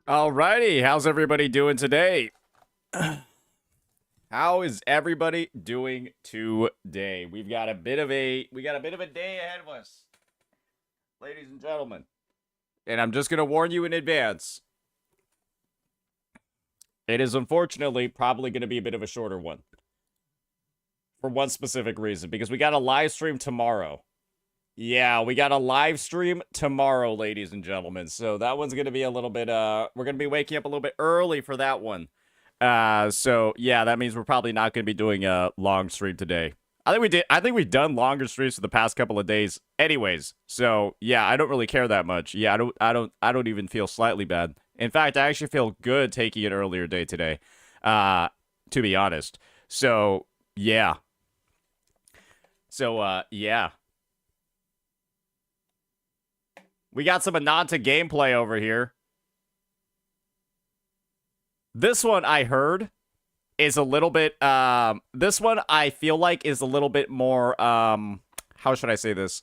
Alrighty, how's everybody doing today? How is everybody doing today? We got a bit of a day ahead of us, ladies and gentlemen. And I'm just gonna warn you in advance. It is unfortunately probably gonna be a bit of a shorter one. For one specific reason, because we got a live stream tomorrow. Yeah, we got a live stream tomorrow, ladies and gentlemen. So that one's gonna be a little bit we're gonna be waking up a little bit early for that one. So yeah, that means we're probably not gonna be doing a long stream today. I think we've done longer streams for the past couple of days anyways. So yeah, I don't really care that much. Yeah, I don't even feel slightly bad. In fact, I actually feel good taking an earlier day today. To be honest. So yeah. Yeah. We got some Ananta gameplay over here. This one I heard is a little bit, this one I feel like is a little bit more, how should I say this?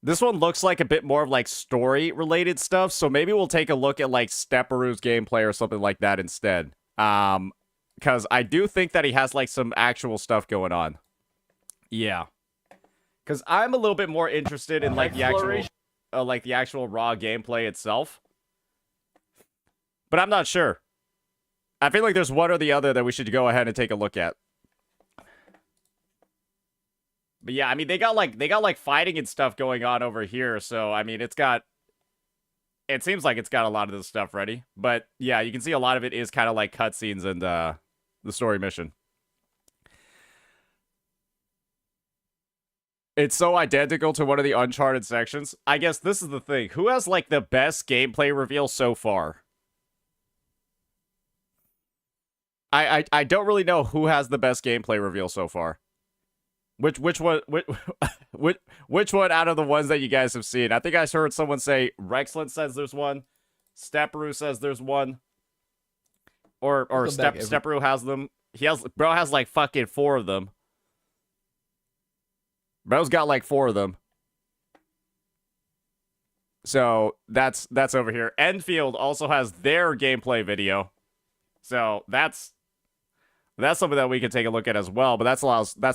This one looks like a bit more of like story-related stuff, so maybe we'll take a look at like Stepperou's gameplay or something like that instead. Because I do think that he has like some actual stuff going on. Yeah. Because I'm a little bit more interested in like the actual raw gameplay itself. But I'm not sure. I feel like there's one or the other that we should go ahead and take a look at. But yeah, I mean they got like fighting and stuff going on over here, so I mean it seems like it's got a lot of this stuff ready. But yeah, you can see a lot of it is kind of like cutscenes and the story mission. It's so identical to one of the Uncharted sections. I guess this is the thing. Who has, like, the best gameplay reveal so far? I don't really know who has the best gameplay reveal so far. Which one which one out of the ones that you guys have seen? I think I heard someone say Rexland says there's one. Stepperou says there's one. Or Stepperou has them. Bro has like fucking 4 of them. Bro's got like 4 of them. So that's over here. Endfield also has their gameplay video. So that's something that we can take a look at as well, but that's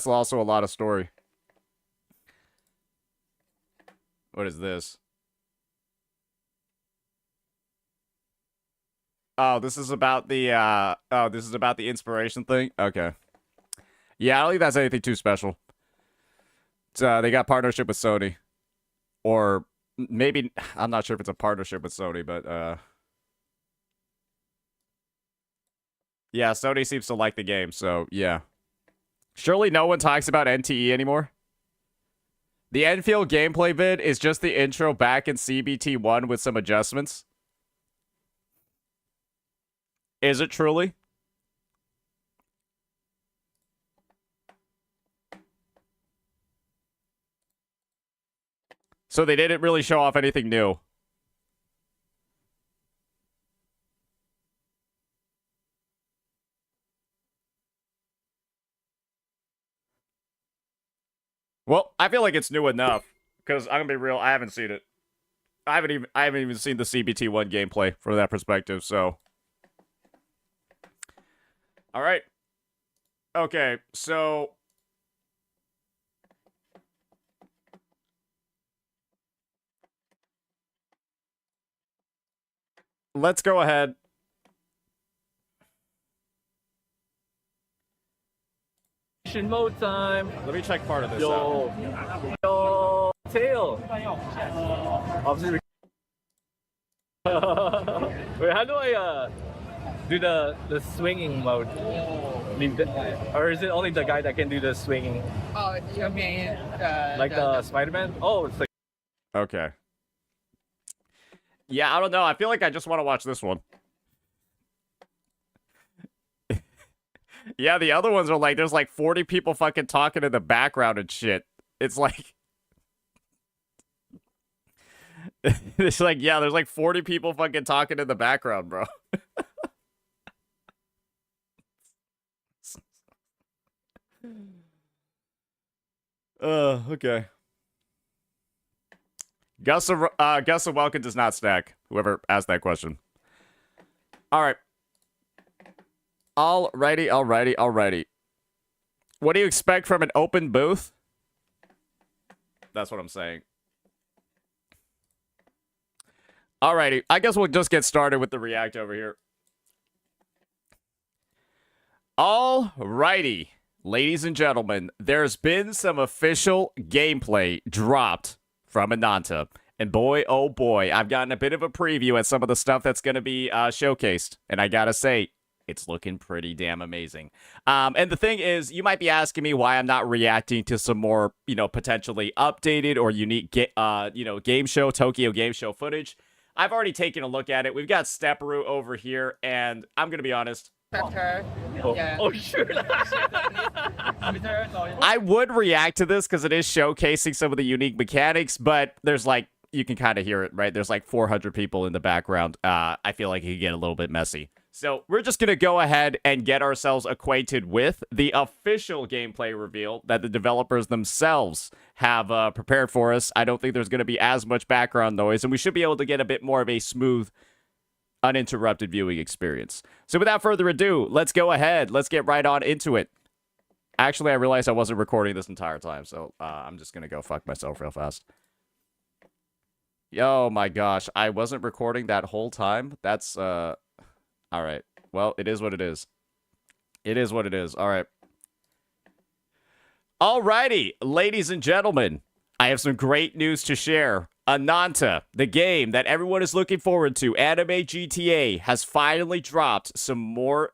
also a lot of story. What is this? Oh, this is about the inspiration thing? Okay. Yeah, I don't think that's anything too special. They got partnership with Sony. Or maybe, I'm not sure if it's a partnership with Sony, but, yeah, Sony seems to like the game, so, yeah. Surely no one talks about NTE anymore? The Endfield gameplay vid is just the intro back in CBT1 with some adjustments. Is it truly? So they didn't really show off anything new. Well, I feel like it's new enough. Because I'm gonna be real, I haven't seen it. I haven't even seen the CBT1 gameplay from that perspective, so. Alright. Okay, so let's go ahead. Mode time. Let me check part of this out. Yo, tail. Obviously. Wait, how do I do the swinging mode? Or is it only the guy that can do the swinging? Oh, you mean like the Spider-Man? Oh, it's like. Okay. Yeah, I don't know. I feel like I just want to watch this one. Yeah, the other ones are like, there's like 40 people fucking talking in the background and shit. It's like... it's like, yeah, there's like 40 people fucking talking in the background, bro. Okay. Gus Welkin does not stack. Whoever asked that question. All right. Alrighty. What do you expect from an open booth? That's what I'm saying. Alrighty. I guess we'll just get started with the react over here. Alrighty. Ladies and gentlemen, there's been some official gameplay dropped from Ananta. And boy, oh boy, I've gotten a bit of a preview at some of the stuff that's going to be showcased. And I gotta say, it's looking pretty damn amazing. And the thing is, you might be asking me why I'm not reacting to some more, potentially updated or unique, game show, Tokyo game show footage. I've already taken a look at it. We've got Stepperoo over here, and I'm going to be honest. Oh, shoot. I would react to this because it is showcasing some of the unique mechanics, but there's you can kind of hear it, right? There's 400 people in the background. I feel like it could get a little bit messy. So we're just going to go ahead and get ourselves acquainted with the official gameplay reveal that the developers themselves have prepared for us. I don't think there's going to be as much background noise, and we should be able to get a bit more of a smooth, uninterrupted viewing experience. So without further ado, let's go ahead. Let's get right on into it. Actually, I realized I wasn't recording this entire time, so I'm just going to go fuck myself real fast. Oh my gosh, I wasn't recording that whole time? That's, all right. Well, it is what it is. It is what it is. All right. Alrighty, ladies and gentlemen, I have some great news to share. Ananta, the game that everyone is looking forward to, Anime GTA, has finally dropped some more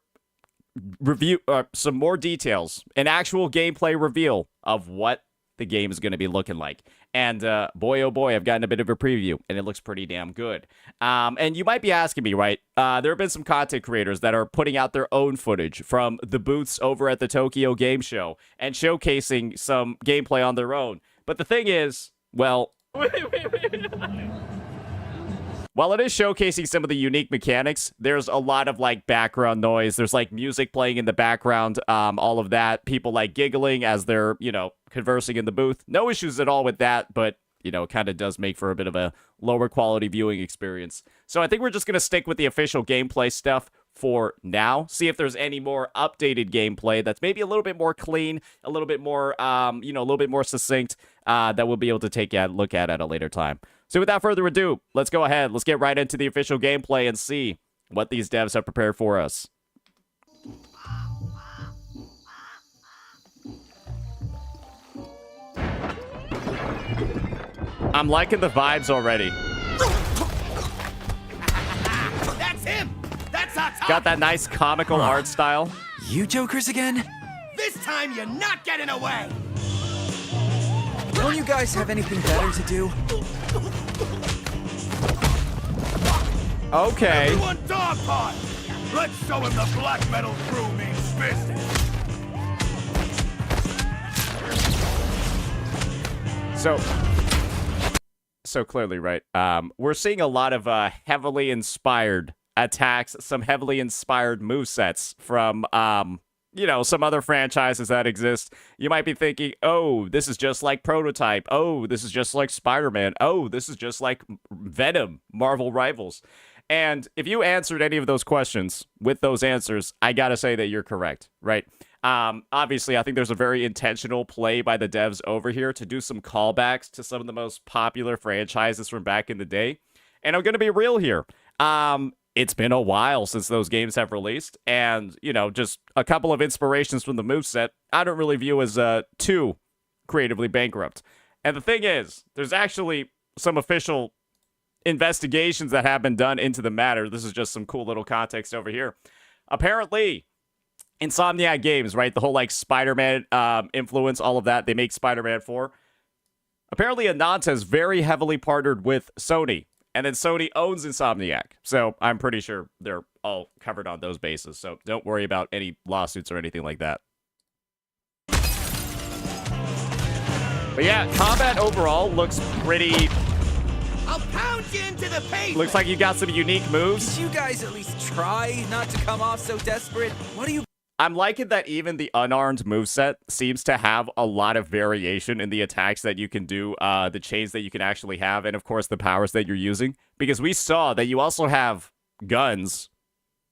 details, an actual gameplay reveal of what the game is going to be looking like. And boy, oh boy, I've gotten a bit of a preview, and it looks pretty damn good. And you might be asking me, right? There have been some content creators that are putting out their own footage from the booths over at the Tokyo Game Show and showcasing some gameplay on their own. But the thing is, well... Wait. While it is showcasing some of the unique mechanics, there's a lot of background noise. There's music playing in the background, all of that. People giggling as they're, conversing in the booth. No issues at all with that, but, it kind of does make for a bit of a lower quality viewing experience. So I think we're just going to stick with the official gameplay stuff for now. See if there's any more updated gameplay that's maybe a little bit more clean, a little bit more, a little bit more succinct, that we'll be able to take a look at a later time. So without further ado, let's go ahead. Let's get right into the official gameplay and see what these devs have prepared for us. I'm liking the vibes already. That's him! That's our top! Got that nice comical art style. You jokers again? This time you're not getting away! Don't you guys have anything better to do? Okay. Everyone dog pot! Let's show him the black metal crew means business! So clearly, right, we're seeing a lot of heavily inspired attacks, some heavily inspired movesets from, some other franchises that exist. You might be thinking, oh, this is just like Prototype. Oh, this is just like Spider-Man. Oh, this is just like Venom, Marvel Rivals. And if you answered any of those questions with those answers, I gotta say that you're correct, right? Obviously, I think there's a very intentional play by the devs over here to do some callbacks to some of the most popular franchises from back in the day. And I'm gonna be real here. It's been a while since those games have released, and, just a couple of inspirations from the moveset I don't really view as too creatively bankrupt. And the thing is, there's actually some official investigations that have been done into the matter. This is just some cool little context over here. Apparently, Insomniac Games, right, the whole, Spider-Man influence, all of that, they make Spider-Man 4. Apparently, Ananta is very heavily partnered with Sony. And then Sony owns Insomniac. So I'm pretty sure they're all covered on those bases. So don't worry about any lawsuits or anything like that. But yeah, combat overall looks pretty... I'll pound you into the pavement! Looks like you got some unique moves. Could you guys at least try not to come off so desperate? What do you... I'm liking that even the unarmed moveset seems to have a lot of variation in the attacks that you can do, the chains that you can actually have, and of course the powers that you're using. Because we saw that you also have guns,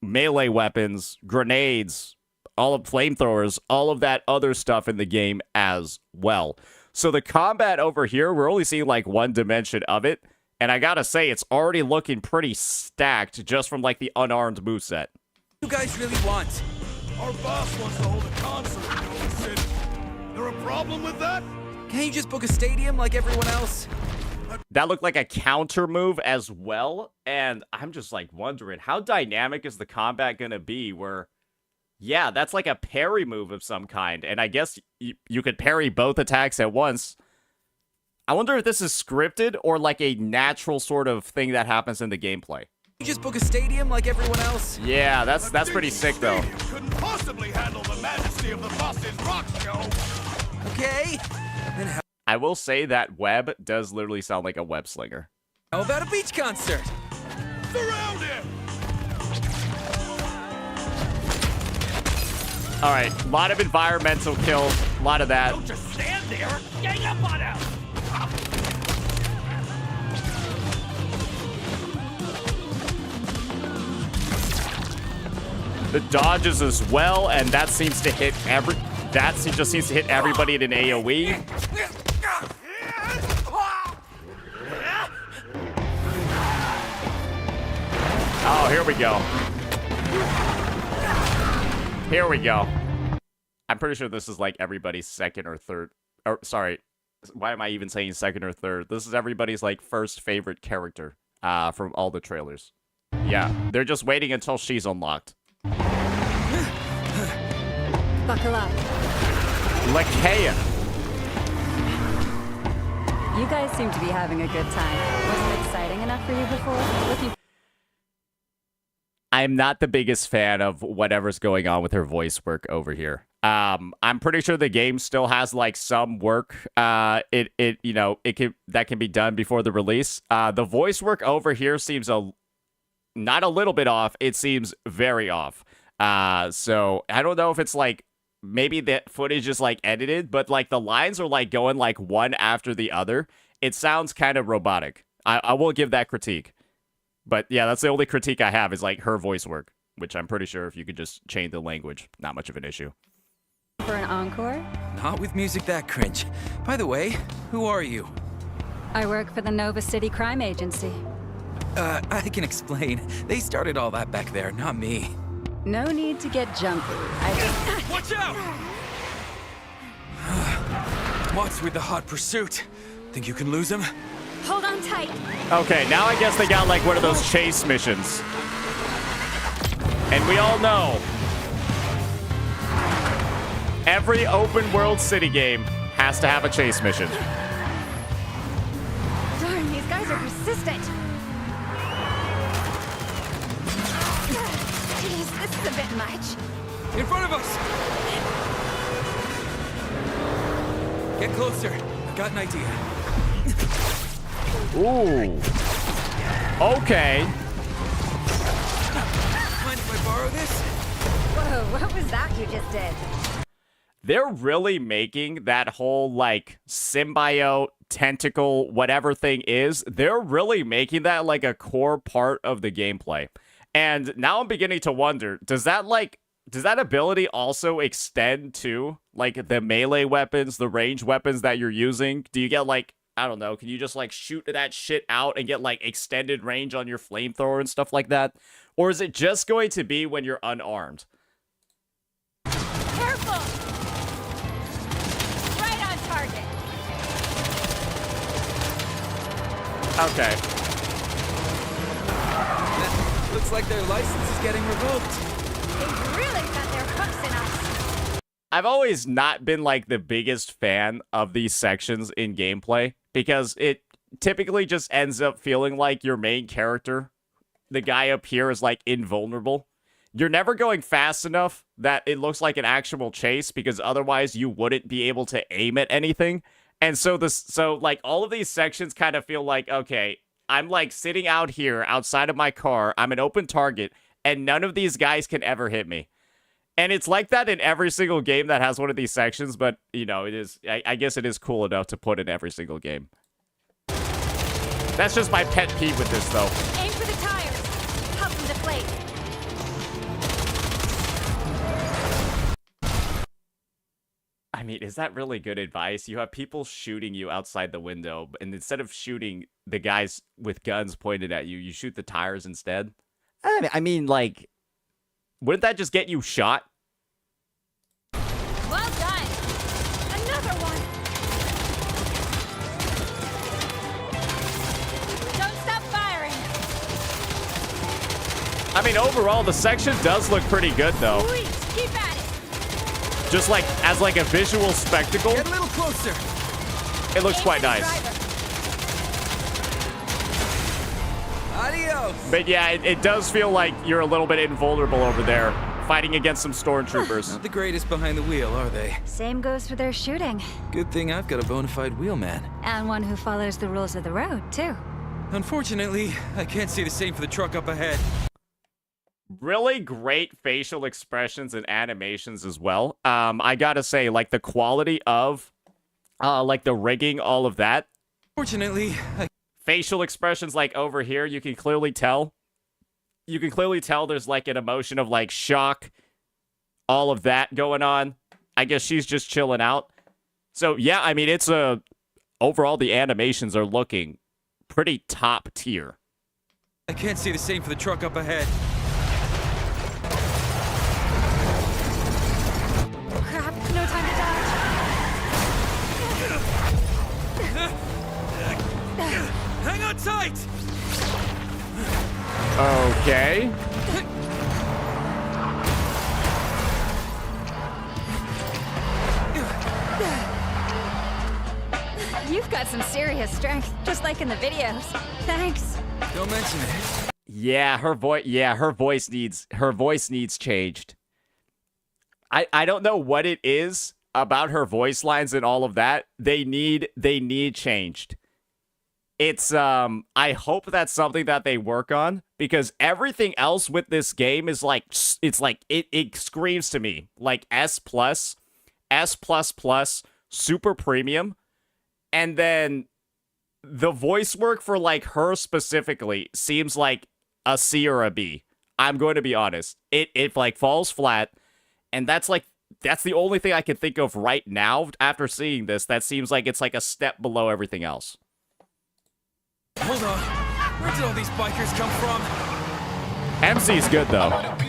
melee weapons, grenades, all of flamethrowers, all of that other stuff in the game as well. So the combat over here, we're only seeing like one dimension of it, and I gotta say, it's already looking pretty stacked just from like the unarmed moveset. You guys really want? Our boss wants to hold a concert in the old city. There a problem with that? Can't you just book a stadium like everyone else? That looked like a counter move as well, and I'm just like wondering, how dynamic is the combat gonna be where, yeah, that's like a parry move of some kind, and I guess you could parry both attacks at once. I wonder if this is scripted or like a natural sort of thing that happens in the gameplay. You just book a stadium like everyone else? Yeah, that's pretty sick though. Stadium couldn't possibly handle the majesty of the boss's rock show. Okay. Then I will say that web does literally sound like a web slinger. how about a beach concert? Surround him! All right, a lot of environmental kills, a lot of that. Don't just stand there. Gang up on him! The dodges as well, and that seems to hit just seems to hit everybody in an AoE. Oh, here we go. Here we go. I'm pretty sure this is like everybody's second or third. Or sorry, why am I even saying second or third? This is everybody's like first favorite character from all the trailers. Yeah, they're just waiting until she's unlocked. Buckle up. Lakea. You guys seem to be having a good time. Wasn't it exciting enough for you before? I'm not the biggest fan of whatever's going on with her voice work over here. I'm pretty sure the game still has like some work. That can be done before the release. The voice work over here seems not a little bit off. It seems very off. So I don't know if it's like maybe that footage is like edited, but like the lines are like going like one after the other. It sounds kind of robotic. I will give that critique. But yeah, that's the only critique I have is like her voice work, which I'm pretty sure if you could just change the language, not much of an issue. For an encore? Not with music that cringe. By the way, who are you? I work for the Nova City Crime Agency. I can explain. They started all that back there, not me. No need to get jumpy. I just... Watch out! What's with the hot pursuit? Think you can lose him? Hold on tight. Okay, now I guess they got like one of those chase missions. And we all know every open world city game has to have a chase mission. Darn, these guys are persistent. Jeez, this is a bit much. In front of us! Get closer. I've got an idea. Ooh. Okay. Mind if I borrow this? Whoa, what was that you just did? They're really making that whole like symbiote, tentacle, whatever thing is, they're really making that like a core part of the gameplay. And now I'm beginning to wonder, does that ability also extend to like the melee weapons, the ranged weapons that you're using? Do you get like, I don't know, can you just like shoot that shit out and get like extended range on your flamethrower and stuff like that? Or is it just going to be when you're unarmed? Careful! Right on target. Okay. Looks like their license is getting revoked. They've really got their hooks in us. I've always not been like the biggest fan of these sections in gameplay because it typically just ends up feeling like your main character, the guy up here, is like invulnerable. You're never going fast enough that it looks like an actual chase because otherwise you wouldn't be able to aim at anything. And so like all of these sections kind of feel like, okay, I'm like sitting out here outside of my car. I'm an open target and none of these guys can ever hit me. And it's like that in every single game that has one of these sections, but, you know, it is, I guess it is cool enough to put in every single game. That's just my pet peeve with this, though. Aim for the tires. Help them deflate. I mean, is that really good advice? You have people shooting you outside the window, and instead of shooting the guys with guns pointed at you, you shoot the tires instead? I mean, like, wouldn't that just get you shot? Well done. Another one. Don't stop firing. I mean, overall, the section does look pretty good, though. Sweet. Keep at it. Just like, as like a visual spectacle, Get a little closer. it looks Aim quite for the nice. driver. Adios. But yeah, it does feel like you're a little bit invulnerable over there, fighting against some stormtroopers. Not the greatest behind the wheel, are they? Same goes for their shooting. Good thing I've got a bona fide wheelman. And one who follows the rules of the road, too. Unfortunately, I can't say the same for the truck up ahead. Really great facial expressions and animations as well. I gotta say, like, the quality of, like, the rigging, all of that. Fortunately, Facial expressions, like, over here, you can clearly tell. You can clearly tell there's, like, an emotion of, like, shock. All of that going on. I guess she's just chilling out. So, yeah, I mean, it's a... Overall, the animations are looking pretty top tier. I can't say the same for the truck up ahead. Crap, no time to dodge. Hang on tight! Okay. You've got some serious strength, just like in the videos. Thanks. Don't mention it. Yeah, her voice needs changed. I don't know what it is about her voice lines and all of that. They need changed. It's I hope that's something that they work on, because everything else with this game is like, it's like it screams to me like S+, super premium, and then the voice work for like her specifically seems like a C or a B. I'm going to be honest. It like falls flat, and that's the only thing I can think of right now after seeing this that seems like it's like a step below everything else. Hold on. Where did all these bikers come from? MC's good though. Alright,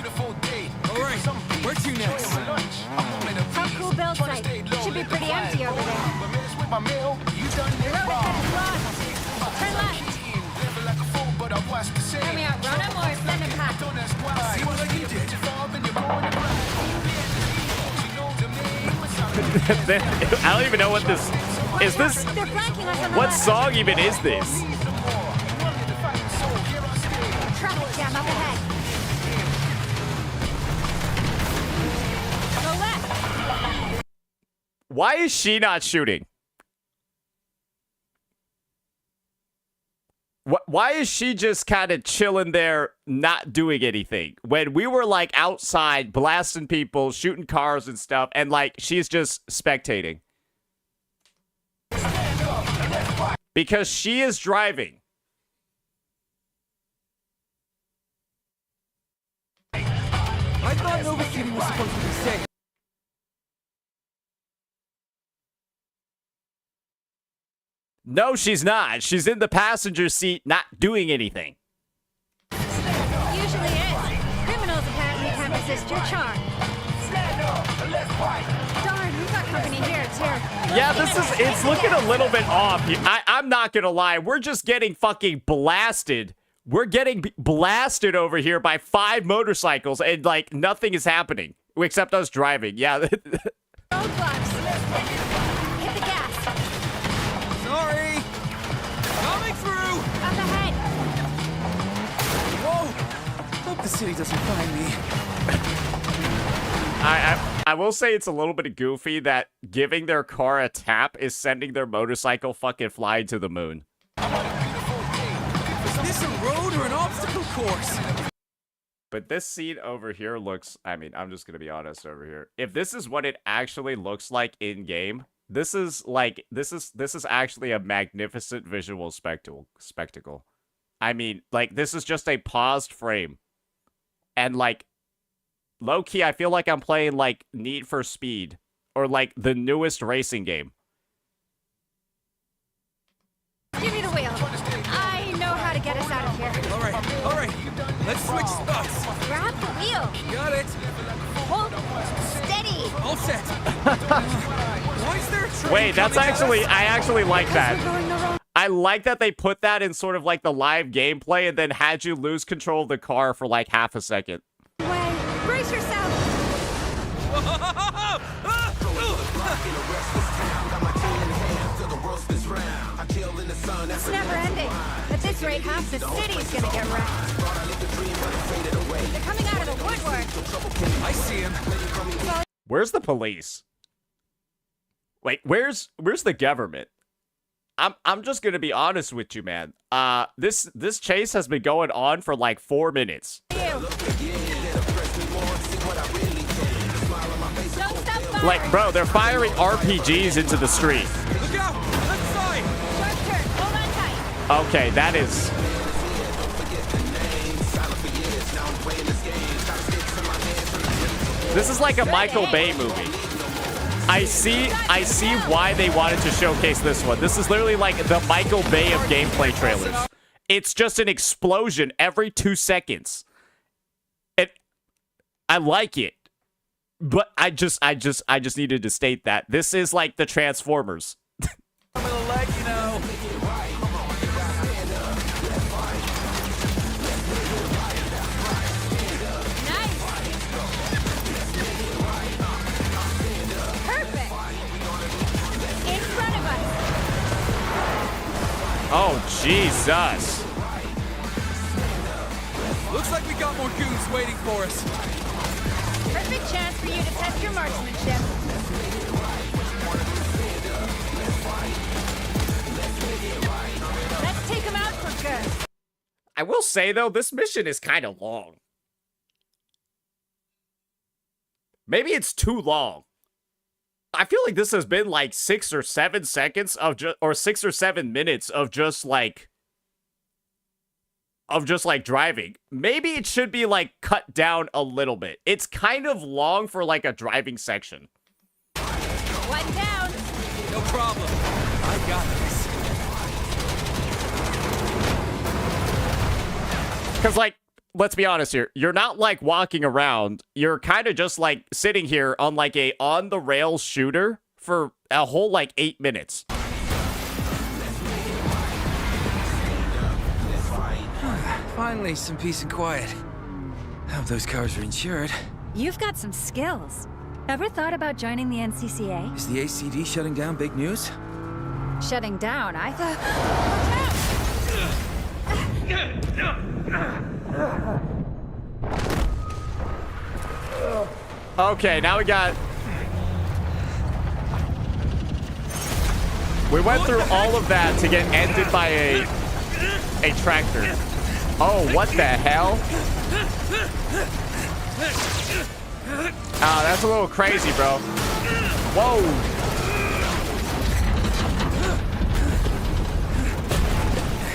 where to next? How cool Bill's site. Should be pretty empty over there. The road ahead is blocked. Turn left. Can we outrun him or send him back? See what I can do. I don't even know what this is. This They're flanking us on the what left. song even is this? Traffic jam up ahead. Go left. Why is she not shooting? Why is she just kind of chilling there, not doing anything? When we were, like, outside blasting people, shooting cars and stuff, and, like, she's just spectating. Because she is driving. I thought Nova City was supposed to be safe. No, she's not. She's in the passenger seat, not doing anything. Usually is. Criminals apparently can't resist your charm. Darn, we've got company here, too. Yeah, it's looking a little bit off. I'm not gonna lie. We're just getting fucking blasted. We're getting blasted over here by 5 motorcycles, and, like, nothing is happening. Except us driving. Yeah. Roadblocks. Hit the gas. Sorry! Coming through! Up ahead. Whoa! Hope the city doesn't find me. I will say it's a little bit goofy that giving their car a tap is sending their motorcycle fucking flying to the moon. Is this a road or an obstacle course? But this scene over here looks, I mean, I'm just going to be honest over here. If this is what it actually looks like in game, this is actually a magnificent visual spectacle. I mean, like, this is just a paused frame. And, like, low-key, I feel like I'm playing, like, Need for Speed. Or, like, the newest racing game. Give me the wheel. I know how to get us out of here. All right. Let's switch spots. Grab the wheel. Got it. Hold steady. All set. Why is there a train Wait, that's coming at actually, us? I actually like We're that. going the wrong I like that they put that in sort of like the live gameplay and then had you lose control of the car for like half a second. way. Brace yourself. It's never ending. At this rate, half the city's gonna get wrecked. They're coming out of the woodwork. I see him. Where's the police? Wait, where's the government? I'm just gonna be honest with you, man. This chase has been going on for like 4 minutes. Don't stop firing. Like, bro, they're firing RPGs into the street. Look out! Left side! Sharp turn. Hold on tight. Okay, that is. This is like a Michael Bay movie. I see why they wanted to showcase this one. This is literally like the Michael Bay of gameplay trailers. It's just an explosion every 2 seconds. I like it. But I just needed to state that. This is like the Transformers. I'm gonna let you know. Nice. Perfect. In front of us. Oh, Jesus. Looks like we got more goons waiting for us. Perfect chance for you to test your marksmanship. Let's take him out for good. I will say, though, this mission is kind of long. Maybe it's too long. I feel like this has been like 6 or 7 seconds of or 6 or 7 minutes of just like driving. Maybe it should be like cut down a little bit. It's kind of long for like a driving section. One down. No problem. I got this. Because, like, let's be honest here. You're not, like, walking around. You're kind of just, like, sitting here on, like, a on-the-rails shooter for a whole, like, 8 minutes. Finally, some peace and quiet. Hope those cars are insured. You've got some skills. Ever thought about joining the NCCA? Is the ACD shutting down big news? Shutting down, I thought. Okay, now we got... We went through all of that to get ended by a tractor. Oh, what the hell? Oh, that's a little crazy, bro. Whoa.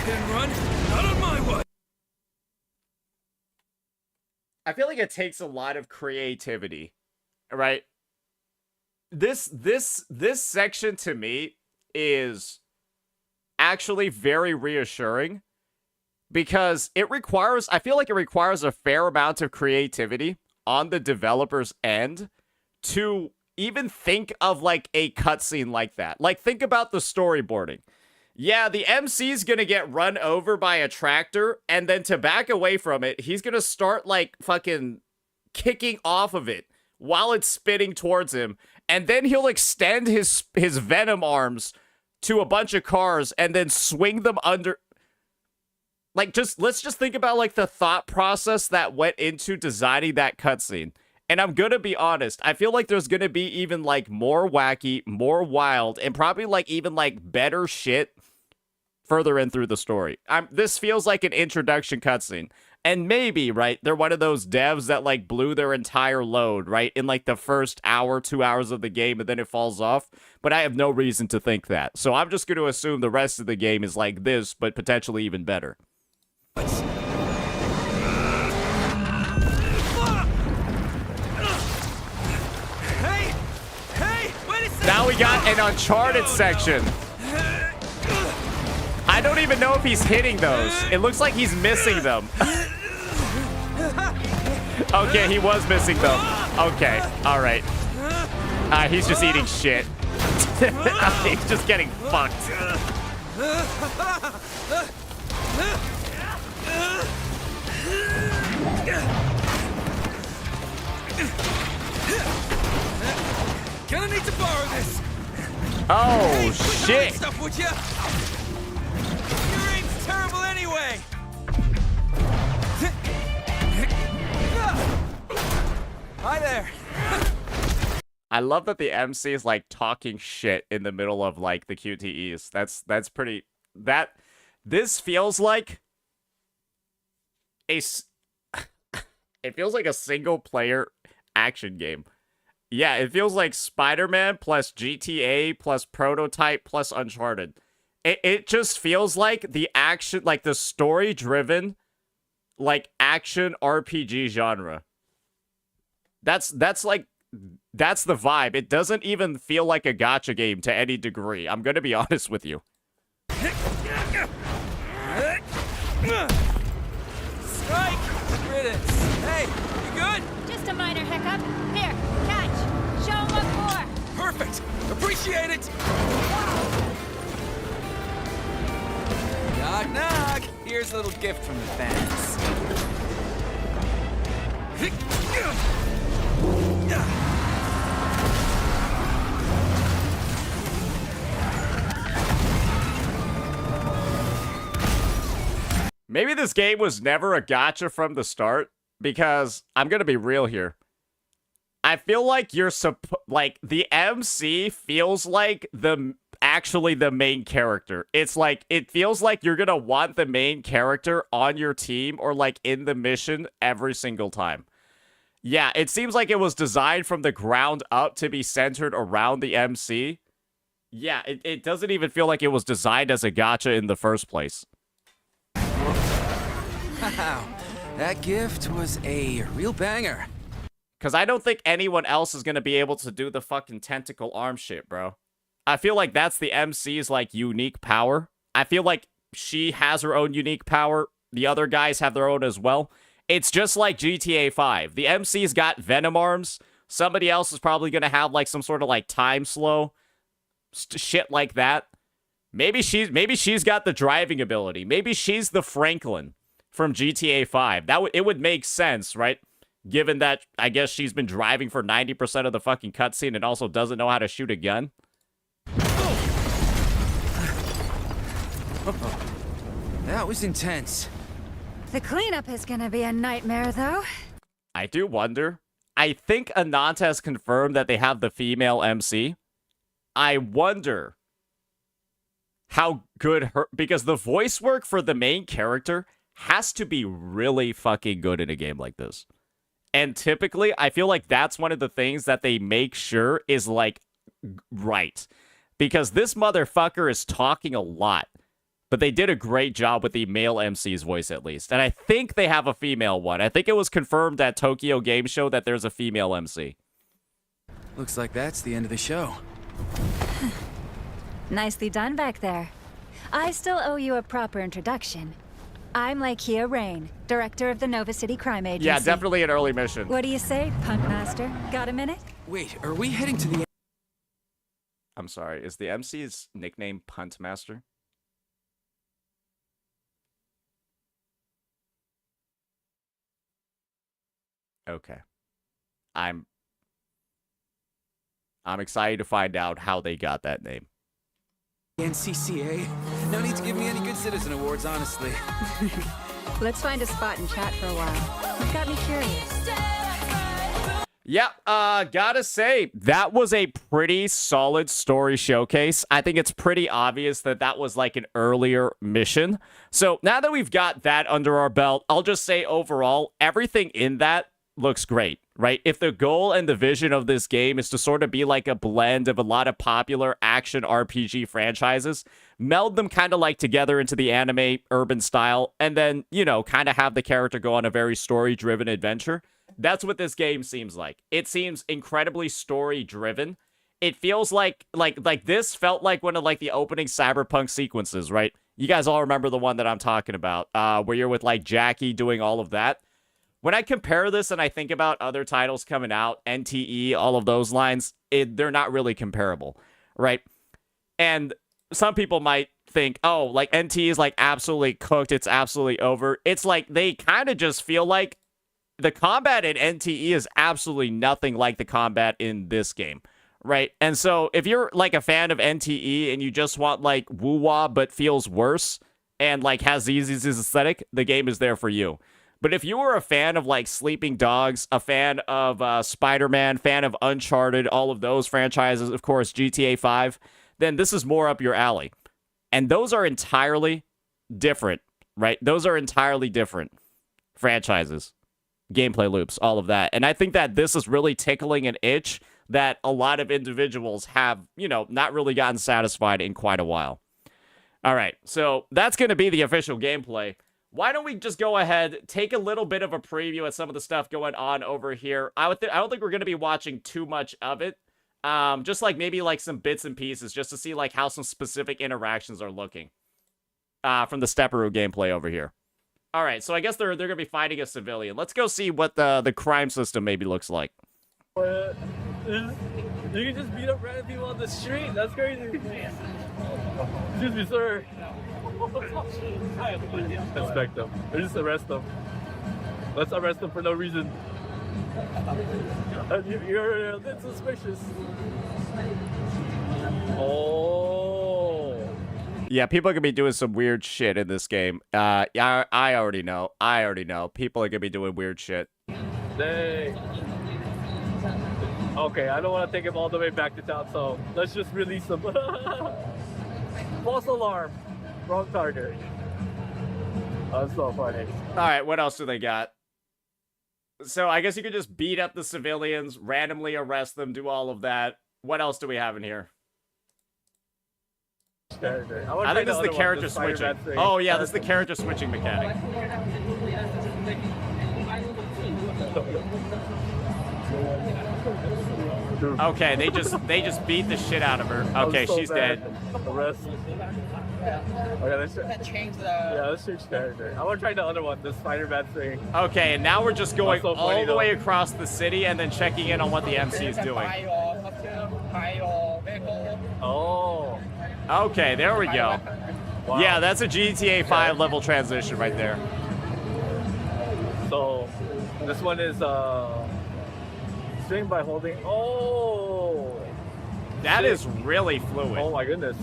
Hit and run? Not on my watch. I feel like it takes a lot of creativity, right? This section to me is actually very reassuring because I feel like it requires a fair amount of creativity on the developer's end to even think of like a cutscene like that. Like, think about the storyboarding. Yeah, the MC's gonna get run over by a tractor, and then to back away from it, he's gonna start, like, fucking kicking off of it while it's spinning towards him, and then he'll extend his venom arms to a bunch of cars and then swing them under... Like, let's just think about, like, the thought process that went into designing that cutscene. And I'm gonna be honest, I feel like there's gonna be even, like, more wacky, more wild, and probably, like, even, like, better shit further in through the story. This feels like an introduction cutscene. And maybe, right, they're one of those devs that, like, blew their entire load, right, in, like, the first hour, 2 hours of the game, and then it falls off. But I have no reason to think that. So I'm just going to assume the rest of the game is like this, but potentially even better. Now we got an Uncharted section. I don't even know if he's hitting those. It looks like he's missing them. Okay, he was missing them. Okay, all right. He's just eating shit. He's just getting fucked. Gonna need to borrow this. Oh shit! Stuff, would ya? Your aim's terrible anyway. Hi there. I love that the MC is like talking shit in the middle of like the QTEs. That's pretty. This feels like it feels like a single player action game. Yeah, it feels like Spider-Man plus GTA plus Prototype plus Uncharted. It just feels like the action, like the story-driven, like action RPG genre. That's the vibe. It doesn't even feel like a gacha game to any degree. I'm gonna be honest with you. Strike! Riddance. Hey, you good? Just a minor hiccup. Here, catch. Show 'em what for. Perfect. Appreciate it. Knock, knock. Here's a little gift from the fans. Maybe this game was never a gacha from the start, because I'm gonna be real here. I feel like the MC feels like actually the main character. It's like, it feels like you're gonna want the main character on your team or like in the mission every single time. Yeah, it seems like it was designed from the ground up to be centered around the MC. Yeah, it doesn't even feel like it was designed as a gacha in the first place. Wow, that gift was a real banger. Because I don't think anyone else is going to be able to do the fucking tentacle arm shit, bro. I feel like that's the MC's, like, unique power. I feel like she has her own unique power. The other guys have their own as well. It's just like GTA 5. The MC's got venom arms. Somebody else is probably going to have, like, some sort of, like, time slow. Shit like that. Maybe she's got the driving ability. Maybe she's the Franklin from GTA 5. It would make sense, right? Given that, I guess she's been driving for 90% of the fucking cutscene and also doesn't know how to shoot a gun. That was intense. The cleanup is gonna be a nightmare, though. I do wonder. I think Ananta has confirmed that they have the female MC. I wonder how good because the voice work for the main character has to be really fucking good in a game like this. And typically, I feel like that's one of the things that they make sure is, like, right. Because this motherfucker is talking a lot. But they did a great job with the male MC's voice, at least. And I think they have a female one. I think it was confirmed at Tokyo Game Show that there's a female MC. Looks like that's the end of the show. Nicely done back there. I still owe you a proper introduction. I'm Lakia Rain, director of the Nova City Crime Agency. Yeah, definitely an early mission. What do you say, Punt Master? Got a minute? Wait, are we heading to the... I'm sorry, is the MC's nickname Punt Master? Okay. I'm excited to find out how they got that name. NCCA? No need to give me any good citizen awards, honestly. Let's find a spot and chat for a while. You've got me curious. Yeah, gotta say, that was a pretty solid story showcase. I think it's pretty obvious that that was like an earlier mission. So now that we've got that under our belt, I'll just say overall, everything in that looks great, right? If the goal and the vision of this game is to sort of be like a blend of a lot of popular action RPG franchises, meld them kind of like together into the anime urban style, and then, you know, kind of have the character go on a very story-driven adventure. That's what this game seems like. It seems incredibly story-driven. It feels like this felt like one of like the opening Cyberpunk sequences, right? You guys all remember the one that I'm talking about, where you're with like Jackie doing all of that. When I compare this and I think about other titles coming out, NTE, all of those lines, they're not really comparable, right? And some people might think, oh, like NTE is like absolutely cooked, it's absolutely over. It's like they kind of just feel like the combat in NTE is absolutely nothing like the combat in this game, right? And so if you're like a fan of NTE and you just want like Wuwa but feels worse and like has the easiest aesthetic, the game is there for you. But if you were a fan of like Sleeping Dogs, a fan of Spider-Man, fan of Uncharted, all of those franchises, of course, GTA 5, then this is more up your alley. And those are entirely different, right? Those are entirely different franchises. Gameplay loops, all of that. And I think that this is really tickling an itch that a lot of individuals have, you know, not really gotten satisfied in quite a while. All right, so that's going to be the official gameplay. Why don't we just go ahead, take a little bit of a preview at some of the stuff going on over here. I don't think we're going to be watching too much of it. Just like maybe like some bits and pieces just to see like how some specific interactions are looking from the Stepperoo gameplay over here. All right, so I guess they're gonna be fighting a civilian. Let's go see what the crime system maybe looks like. You can just beat up random people on the street. That's crazy. Excuse me, sir. Inspect them. Or just arrest them. Let's arrest them for no reason. You're a bit suspicious. Oh. Yeah, people are gonna be doing some weird shit in this game. I already know. People are gonna be doing weird shit. Dang. Okay, I don't want to take him all the way back to town, so let's just release him. False alarm. Wrong target. That's so funny. All right, what else do they got? So I guess you could just beat up the civilians, randomly arrest them, do all of that. What else do we have in here? I think this is the character switching. Oh yeah, this is the character switching mechanic. Okay, they just beat the shit out of her. Okay, she's dead. Arrest. Okay, let's change character. I want to try the other one, the Spider-Man thing. Okay, and now we're just going all the way across the city and then checking in on what the MC is doing. Oh. Okay, there we go. Wow. Yeah, that's a GTA 5 level transition right there. So, this one is string by holding. Oh. That is really fluid. Oh my goodness.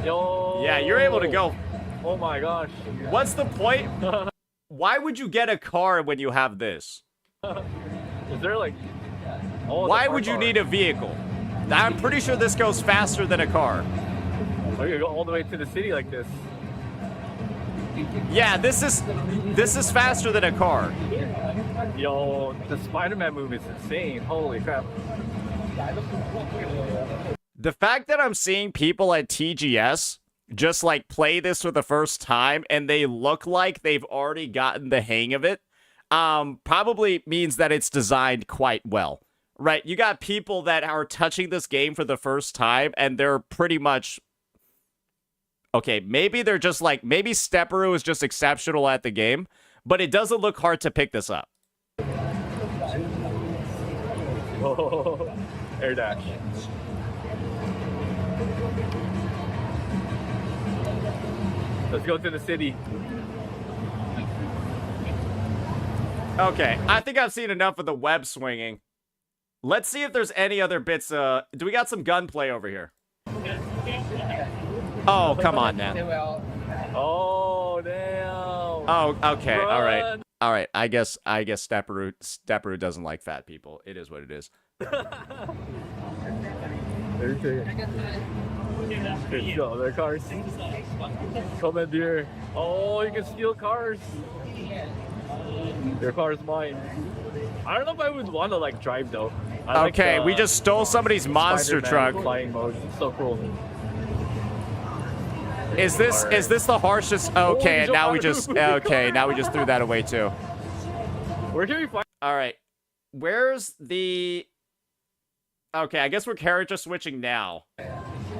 Yo. Yeah, you're able to go. Oh my gosh. What's the point? Why would you get a car when you have this? Is there like... Oh, why would you need a vehicle? I'm pretty sure this goes faster than a car. We're gonna go all the way to the city like this. Yeah, this is faster than a car. Yo, the Spider-Man movie is insane. Holy crap. The fact that I'm seeing people at TGS just like play this for the first time and they look like they've already gotten the hang of it, probably means that it's designed quite well. Right, you got people that are touching this game for the first time, and they're pretty much... Okay, maybe they're just like... Maybe Stepperoo is just exceptional at the game, but it doesn't look hard to pick this up. Oh, air dash. Let's go to the city. Okay, I think I've seen enough of the web swinging. Let's see if there's any other bits. Do we got some gunplay over here? Oh, come on now. Oh, damn. Oh, okay, all right. All right, I guess Stepperoo doesn't like fat people. It is what it is. Let's go, their cars. Commandeer. Oh, you can steal cars. Your car's mine. I don't know if I would want to like drive though. I Okay, like we just stole somebody's monster Spider-Man truck. flying mode. It's so cool. Is this the harshest? Okay, now we just threw that away too. Where can we find? All right, where's the? Okay, I guess we're character switching now.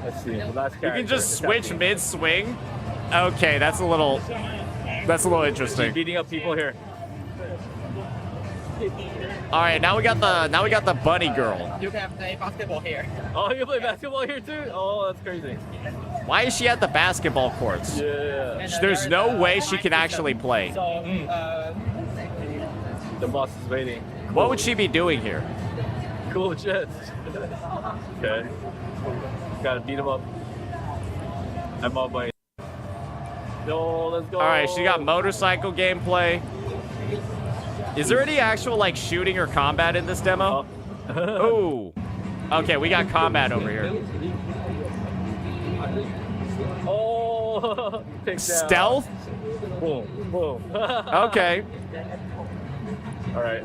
Let's see. The last You character. can just switch mid-swing. Okay, that's a little interesting. Beating up people here. All right, now we got the bunny girl. You can play basketball here. Oh, you play basketball here too? Oh, that's crazy. Why is she at the basketball courts? Yeah. There's no way she can actually play. So, The boss is waiting. What would she be doing here? Cool jets. Okay. Gotta beat him up. I'm on my. No, let's go. All right, she got motorcycle gameplay. Is there any actual like shooting or combat in this demo? Ooh. Okay, we got combat over here. Oh, take down. Stealth? Boom, boom. Okay. All right.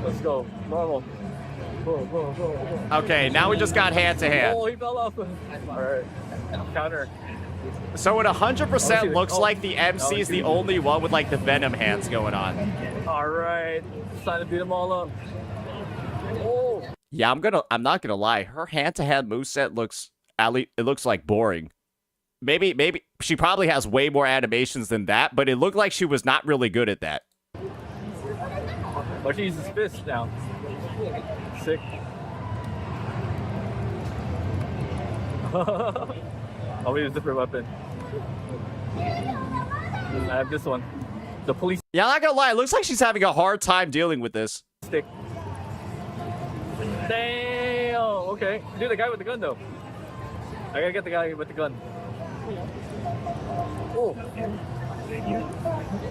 Let's go. Normal. Boom, boom, boom, boom. Okay, now we just got hand to hand. Oh, he fell off. All right. Counter. So it 100% Oh, looks oh. like the MC is the only one with like the venom hands going on. All right. It's time to beat them all up. Oh. Yeah, I'm not gonna lie. Her hand-to-hand moveset looks it looks like boring. Maybe she probably has way more animations than that, but it looked like she was not really good at that. Oh, she uses fist now. Sick. I'll use a different weapon. I have this one. The police Yeah, I'm not gonna lie. It looks like she's having a hard time dealing with this. stick. Damn. Okay. Dude, the guy with the gun though. I gotta get the guy with the gun. Oh.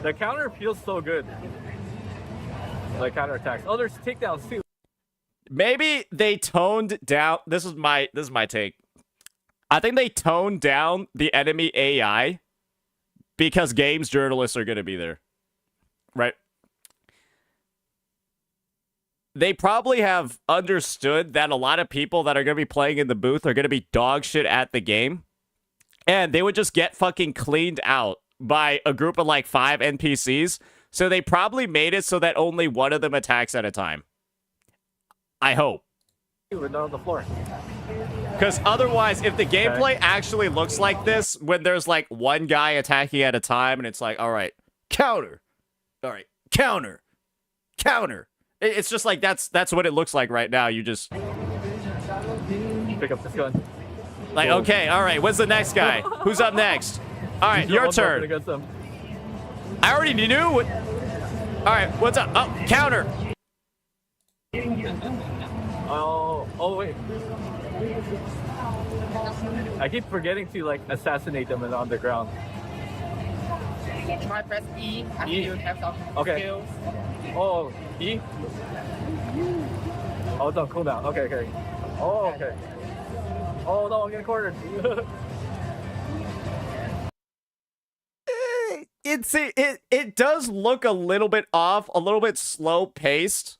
The counter feels so good. Like counter attacks. Oh, there's takedowns too. Maybe they toned down. This is my take. I think they toned down the enemy AI because games journalists are gonna be there, right? They probably have understood that a lot of people that are going to be playing in the booth are going to be dog shit at the game. And they would just get fucking cleaned out by a group of like 5 NPCs. So they probably made it so that only one of them attacks at a time. I hope. We're not on the floor. Because otherwise, if the gameplay actually looks like this, when there's like one guy attacking at a time and it's like, all right, counter. All right, counter. Counter. It's just like that's what it looks like right now. You just Pick up this gun. like, okay, all right, when's the next guy? Who's up next? All right, your turn. I already knew what. All right, what's up? Oh, counter. Oh wait. I keep forgetting to like assassinate them in the underground. try press E after E. you have some Okay. skills. Oh, E? Oh, it's on cooldown. Okay. Oh, okay. Oh no, I'm getting cornered. It does look a little bit off, a little bit slow paced.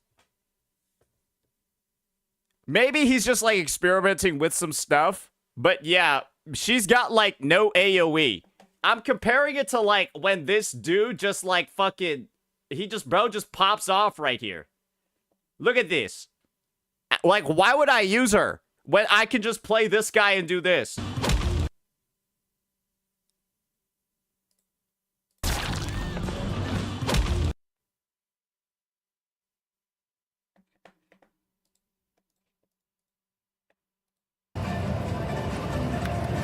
Maybe he's just like experimenting with some stuff, but yeah, she's got like no AoE. I'm comparing it to like when this dude just like fucking bro just pops off right here. Look at this. Like, why would I use her when I can just play this guy and do this?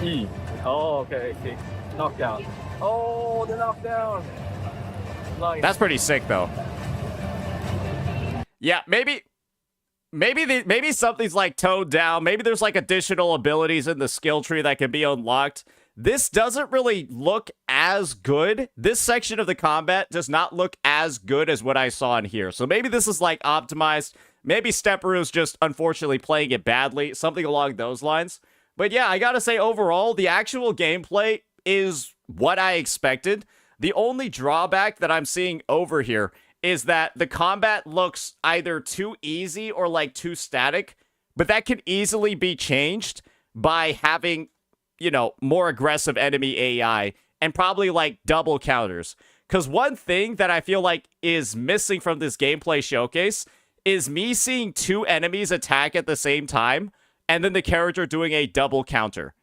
E. Oh, okay. See. Knockdown. Oh, the knockdown. Nice. That's pretty sick, though. Yeah, maybe something's like toned down. Maybe there's like additional abilities in the skill tree that can be unlocked. This doesn't really look as as good. This section of the combat does not look as good as what I saw in here. So maybe this is like optimized. Maybe Stepperou's just unfortunately playing it badly. Something along those lines. But yeah, I gotta say overall, the actual gameplay is what I expected. The only drawback that I'm seeing over here is that the combat looks either too easy or like too static. But that can easily be changed by having, you know, more aggressive enemy AI and probably like double counters. Because one thing that I feel like is missing from this gameplay showcase is me seeing two enemies attack at the same time and then the character doing a double counter.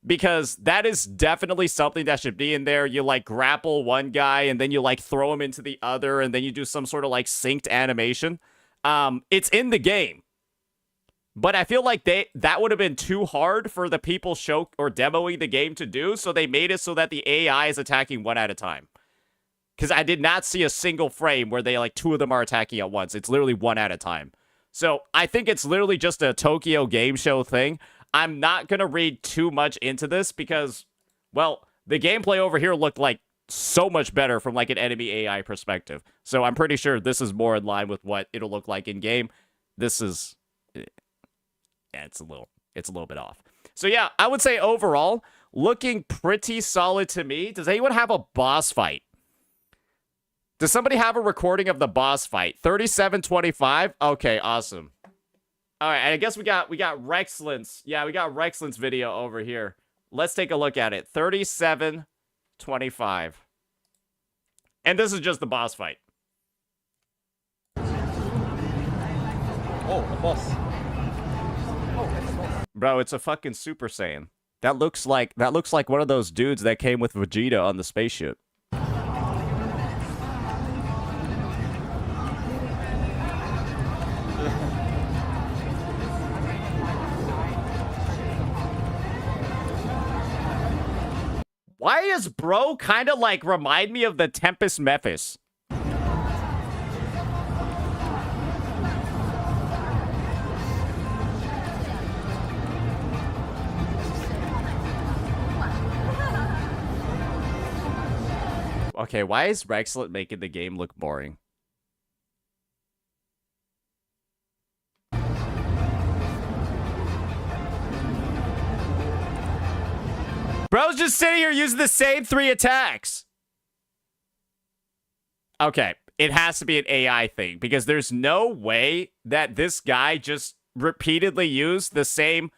Because that is definitely something that should be in there. You like grapple one guy and then you like throw him into the other and then you do some sort of like synced animation. It's in the game. But I feel like that would have been too hard for the people show or demoing the game to do, so they made it so that the AI is attacking one at a time. Because I did not see a single frame where they like two of them are attacking at once. It's literally one at a time. So I think it's literally just a Tokyo Game Show thing. I'm not going to read too much into this because, well, the gameplay over here looked like so much better from like an enemy AI perspective. So I'm pretty sure this is more in line with what it'll look like in game. This is... yeah, it's a little bit off. So yeah, I would say overall, looking pretty solid to me. Does anyone have a boss fight? Does somebody have a recording of the boss fight? 37:25? Okay, awesome. All right, and I guess we got Rexlent's. Yeah, we got Rexlent's video over here. Let's take a look at it. 37:25. And this is just the boss fight. Oh, the boss. Bro, it's a fucking Super Saiyan. That looks like one of those dudes that came with Vegeta on the spaceship. Why is bro kind of like remind me of the Tempest Mephis? Okay, why is Rexlet making the game look boring? Bro's just sitting here using the same 3 attacks. Okay, it has to be an AI thing because there's no way that this guy just repeatedly used the same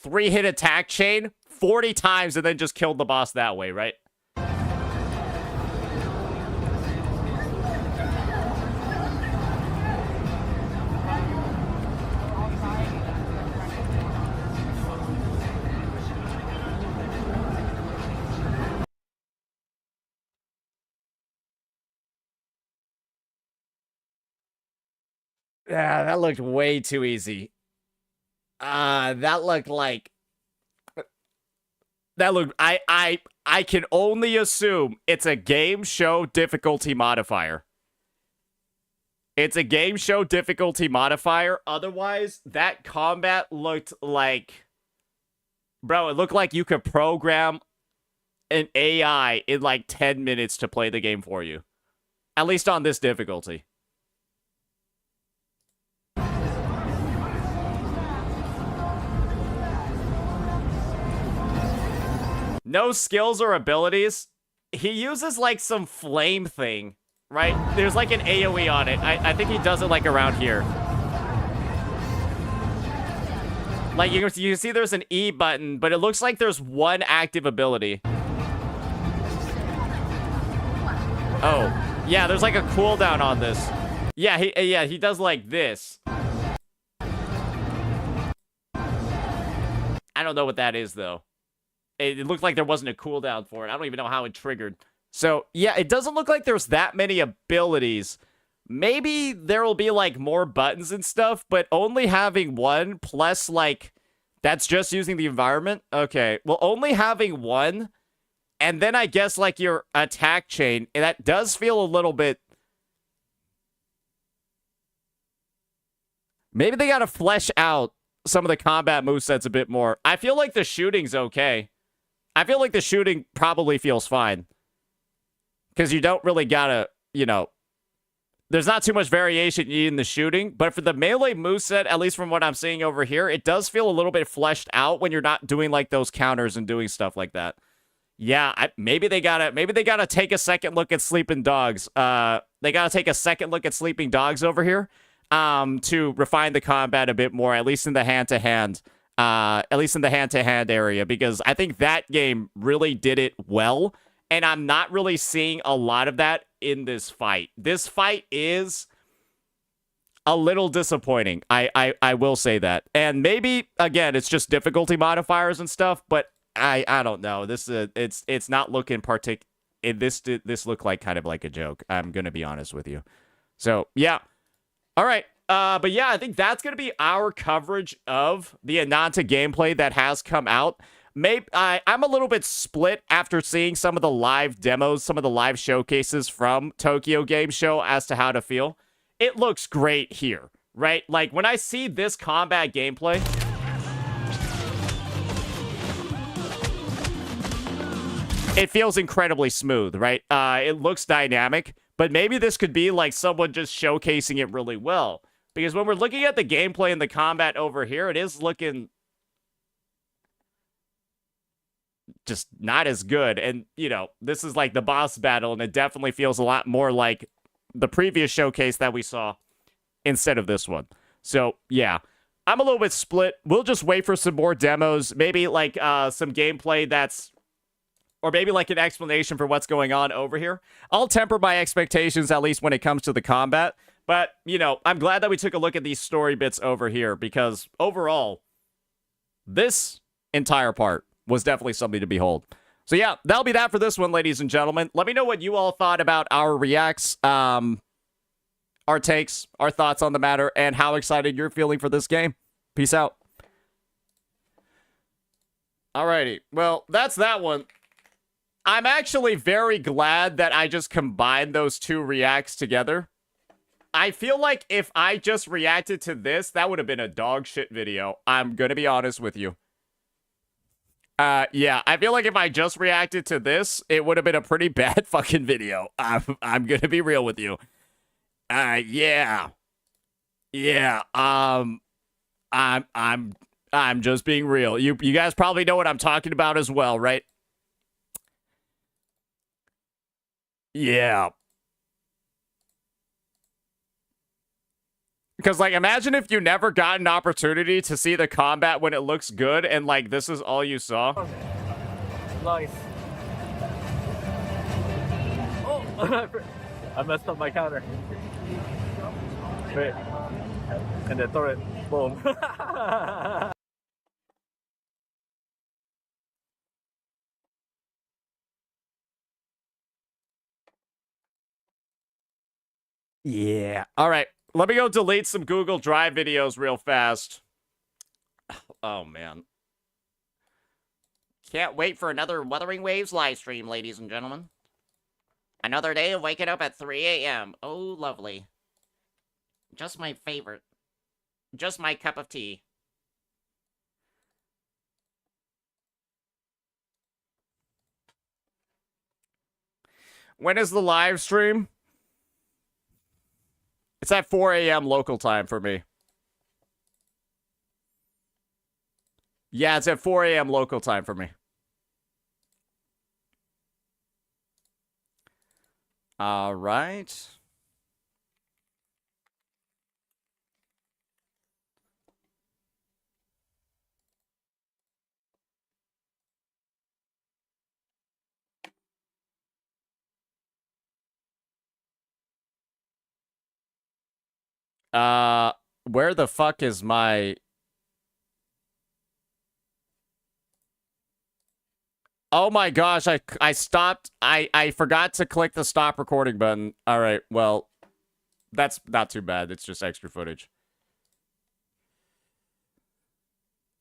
3-hit attack chain 40 times and then just killed the boss that way, right? Yeah, that looked way too easy. That looked like... That looked... I can only assume it's a game show difficulty modifier. It's a game show difficulty modifier. Otherwise, that combat looked like... Bro, it looked like you could program an AI in like 10 minutes to play the game for you. At least on this difficulty. No skills or abilities. He uses like some flame thing, right? There's like an AoE on it. I think he does it like around here. Like you can see there's an E button, but it looks like there's one active ability. Oh, yeah, there's like a cooldown on this. Yeah, he does like this. I don't know what that is though. It looked like there wasn't a cooldown for it. I don't even know how it triggered. So, yeah, it doesn't look like there's that many abilities. Maybe there will be, like, more buttons and stuff, but only having one plus, like, that's just using the environment? Okay, well, only having one, and then I guess, like, your attack chain, that does feel a little bit... Maybe they gotta flesh out some of the combat movesets a bit more. I feel like the shooting's okay. I feel like the shooting probably feels fine. Because you don't really gotta, you know, there's not too much variation in the shooting, but for the melee moveset, at least from what I'm seeing over here, it does feel a little bit fleshed out when you're not doing like those counters and doing stuff like that. Yeah, maybe they gotta take a second look at Sleeping Dogs. They gotta take a second look at Sleeping Dogs over here, to refine the combat a bit more, at least in the hand-to-hand, area, because I think that game really did it well. And I'm not really seeing a lot of that in this fight. This fight is a little disappointing. I will say that. And maybe, again, it's just difficulty modifiers and stuff, but I don't know. This it's not looking this looked like kind of like a joke. I'm going to be honest with you. So, yeah. All right. But yeah, I think that's going to be our coverage of the Ananta gameplay that has come out. Maybe I'm a little bit split after seeing some of the live demos, some of the live showcases from Tokyo Game Show as to how to feel. It looks great here, right? Like, when I see this combat gameplay, it feels incredibly smooth, right? It looks dynamic, but maybe this could be like someone just showcasing it really well. Because when we're looking at the gameplay and the combat over here, it is looking just not as good. And, you know, this is like the boss battle, and it definitely feels a lot more like the previous showcase that we saw instead of this one. So, yeah, I'm a little bit split. We'll just wait for some more demos, maybe like some gameplay that's, or maybe like an explanation for what's going on over here. I'll temper my expectations, at least when it comes to the combat. But, you know, I'm glad that we took a look at these story bits over here, because overall, this entire part was definitely something to behold. So yeah, that'll be that for this one, ladies and gentlemen. Let me know what you all thought about our reacts, our takes, our thoughts on the matter, and how excited you're feeling for this game. Peace out. Alrighty, well, that's that one. I'm actually very glad that I just combined those two reacts together. I feel like if I just reacted to this, that would have been a dog shit video. I'm gonna be honest with you. Yeah, I feel like if I just reacted to this, it would have been a pretty bad fucking video. I'm gonna be real with you. Yeah. Yeah, I'm just being real. You guys probably know what I'm talking about as well, right? Yeah. Because, like, imagine if you never got an opportunity to see the combat when it looks good, and, like, this is all you saw. Nice. Oh, I messed up my counter. Wait. And then throw it. Boom. Yeah. All right. Let me go delete some Google Drive videos real fast. Oh, man. Can't wait for another Wuthering Waves live stream, ladies and gentlemen. Another day of waking up at 3 a.m. Oh, lovely. Just my favorite. Just my cup of tea. When is the live stream? It's at 4 a.m. local time for me. Yeah, it's at 4 a.m. local time for me. All right. Where the fuck is my... Oh my gosh, I stopped. I forgot to click the stop recording button. All right, well, that's not too bad. It's just extra footage.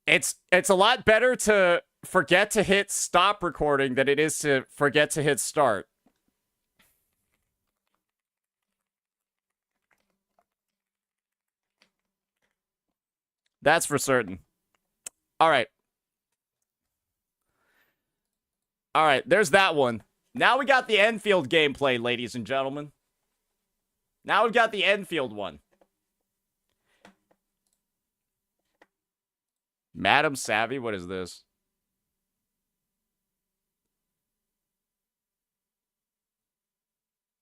It's a lot better to forget to hit stop recording than it is to forget to hit start. That's for certain. All right. All right, there's that one. Now we got the Endfield gameplay, ladies and gentlemen. Now we've got the Endfield one. Madam Savvy, what is this?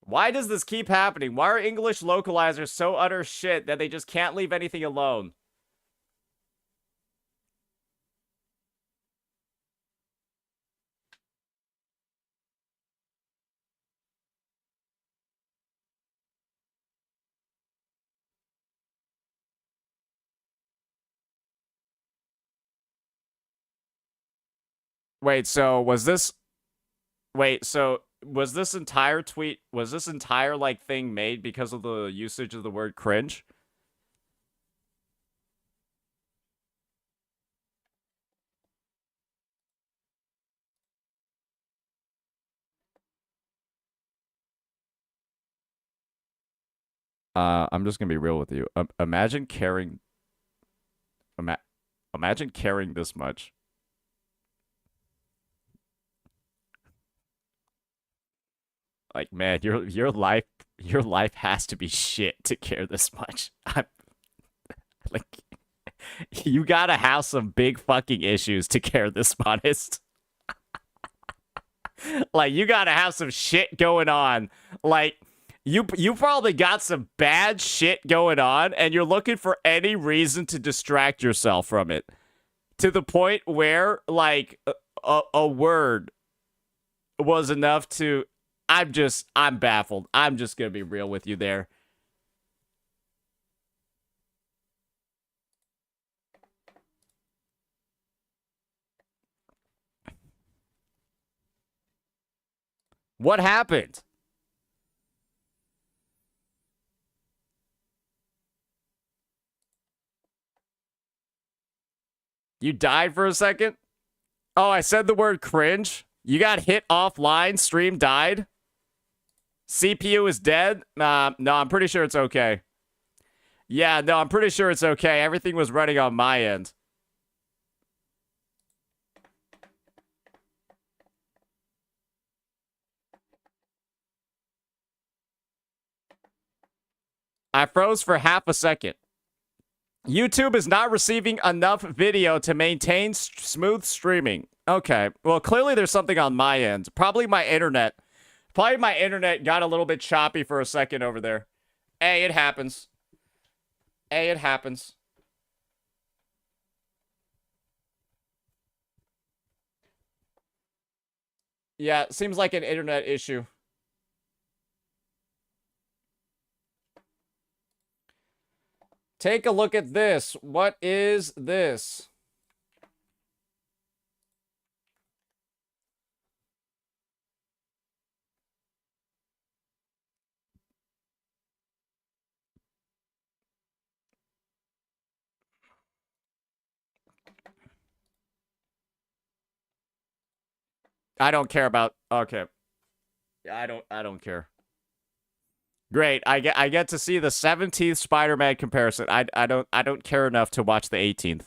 Why does this keep happening? Why are English localizers so utter shit that they just can't leave anything alone? Wait, so was this... Wait, so was this entire tweet... Was this entire, like, thing made because of the usage of the word cringe? I'm just gonna be real with you. Imagine caring... Imagine caring this much. Like, man, your life has to be shit to care this much. I'm like, you gotta have some big fucking issues to care this honest. Like, you gotta have some shit going on. Like, you probably got some bad shit going on, and you're looking for any reason to distract yourself from it. To the point where, like, a word was enough to... I'm baffled. I'm just gonna be real with you there. What happened? You died for a second? Oh, I said the word cringe? You got hit offline, stream died? CPU is dead? No, I'm pretty sure it's okay. Yeah, no, I'm pretty sure it's okay. Everything was running on my end. I froze for half a second. YouTube is not receiving enough video to maintain smooth streaming. Okay, well, clearly there's something on my end. Probably my internet. Probably my internet got a little bit choppy for a second over there. Hey, it happens. Hey, it happens. Yeah, it seems like an internet issue. Take a look at this. What is this? I don't care about... Okay. I don't care. Great. I get to see the 17th Spider-Man comparison. I don't care enough to watch the 18th.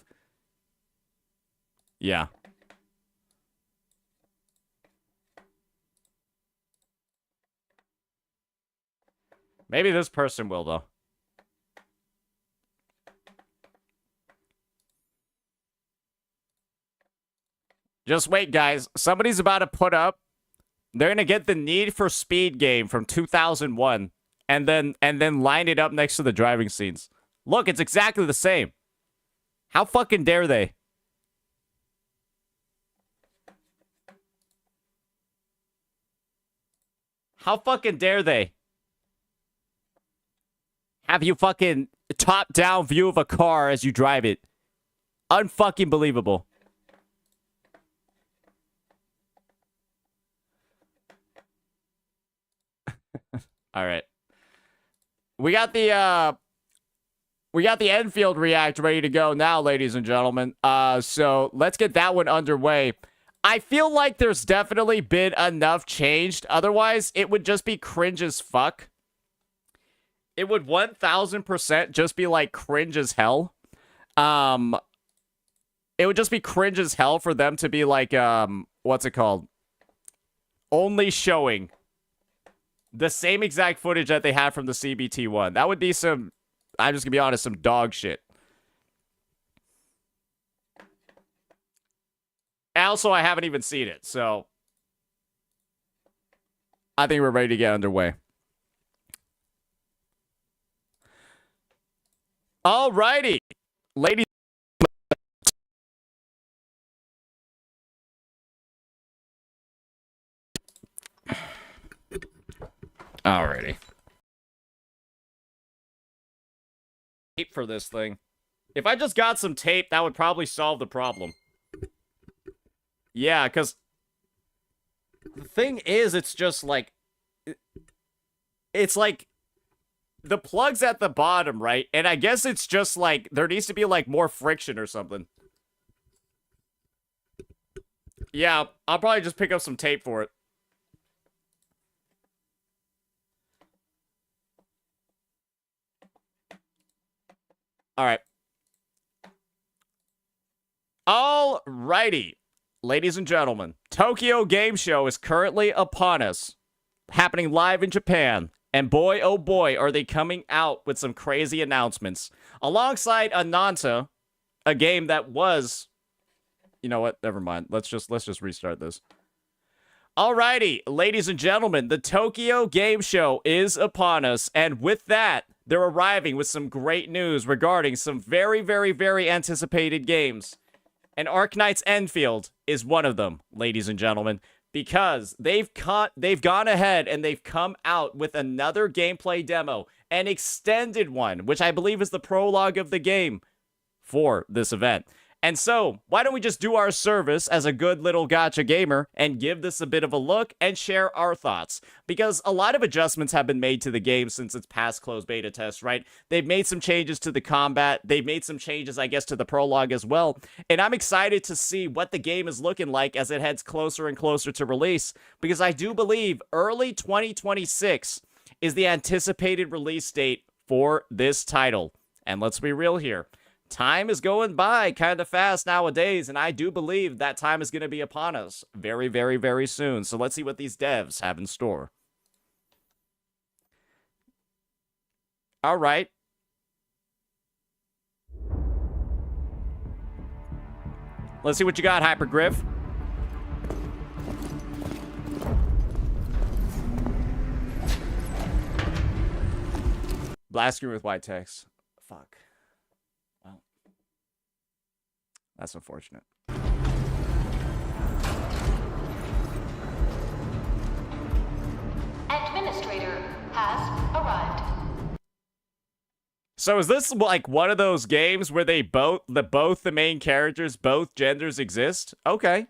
Yeah. Maybe this person will, though. Just wait, guys. Somebody's about to put up... They're going to get the Need for Speed game from 2001 and then line it up next to the driving scenes. Look, it's exactly the same. How fucking dare they? How fucking dare they? Have you fucking top-down view of a car as you drive it. Unfucking believable. All right. We got the Endfield React ready to go now, ladies and gentlemen. So let's get that one underway. I feel like there's definitely been enough changed. Otherwise, it would just be cringe as fuck. It would 1000% just be like cringe as hell. It would just be cringe as hell for them to be like, what's it called? only showing the same exact footage that they had from the CBT one. That would be some, I'm just gonna be honest, some dog shit. Also, I haven't even seen it, so I think we're ready to get underway. Alrighty, ladies. Alrighty. Tape for this thing. If I just got some tape, that would probably solve the problem. Yeah, because the thing is, it's just like, it's like the plug's at the bottom, right? And I guess it's just like, there needs to be like more friction or something. Yeah, I'll probably just pick up some tape for it. Alright. Alrighty. Ladies and gentlemen, Tokyo Game Show is currently upon us. Happening live in Japan. And boy, oh boy, are they coming out with some crazy announcements. Alongside Ananta, a game that was... You know what? Never mind. Let's just restart this. Alrighty, ladies and gentlemen, the Tokyo Game Show is upon us. And with that, they're arriving with some great news regarding some very, very, very anticipated games. And Arknight's Endfield is one of them, ladies and gentlemen, because they've gone ahead and they've come out with another gameplay demo, an extended one, which I believe is the prologue of the game for this event. And so, why don't we just do our service as a good little gacha gamer and give this a bit of a look and share our thoughts? Because a lot of adjustments have been made to the game since its past closed beta test, right? They've made some changes to the combat. They've made some changes, I guess, to the prologue as well. And I'm excited to see what the game is looking like as it heads closer and closer to release. Because I do believe early 2026 is the anticipated release date for this title. And let's be real here. Time is going by kind of fast nowadays, and I do believe that time is going to be upon us very, very, very soon. So let's see what these devs have in store. All right. Let's see what you got, Hypergriff. Blast screen with white text. Fuck. That's unfortunate. Administrator has arrived. So is this like one of those games where they both the main characters, both genders exist? Okay.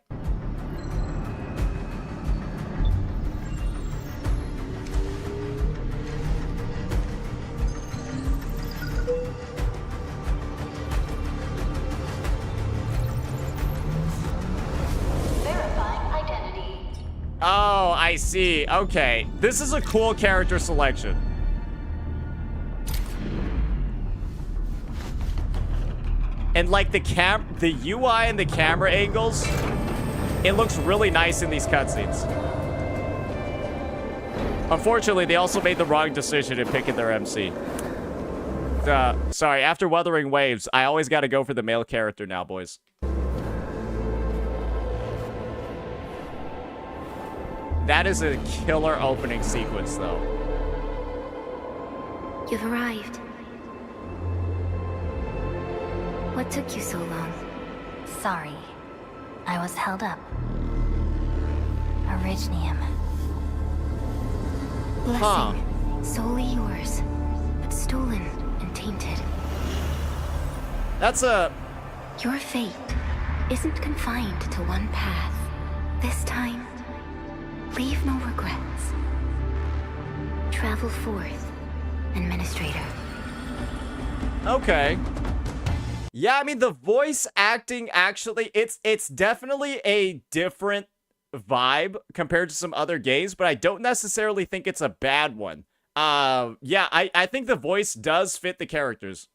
Oh, I see. Okay. This is a cool character selection. And like the UI and the camera angles, it looks really nice in these cutscenes. Unfortunately, they also made the wrong decision in picking their MC. Sorry, after Wuthering Waves, I always gotta go for the male character now, boys. That is a killer opening sequence, though. You've arrived. What took you so long? Sorry, I was held up. Originium. Blessing, solely yours, but stolen and tainted. That's a... Your fate isn't confined to one path. This time, leave no regrets. Travel forth, Administrator. Okay. Yeah, I mean, the voice acting, actually, it's definitely a different vibe compared to some other games, but I don't necessarily think it's a bad one. Yeah, I think the voice does fit the characters.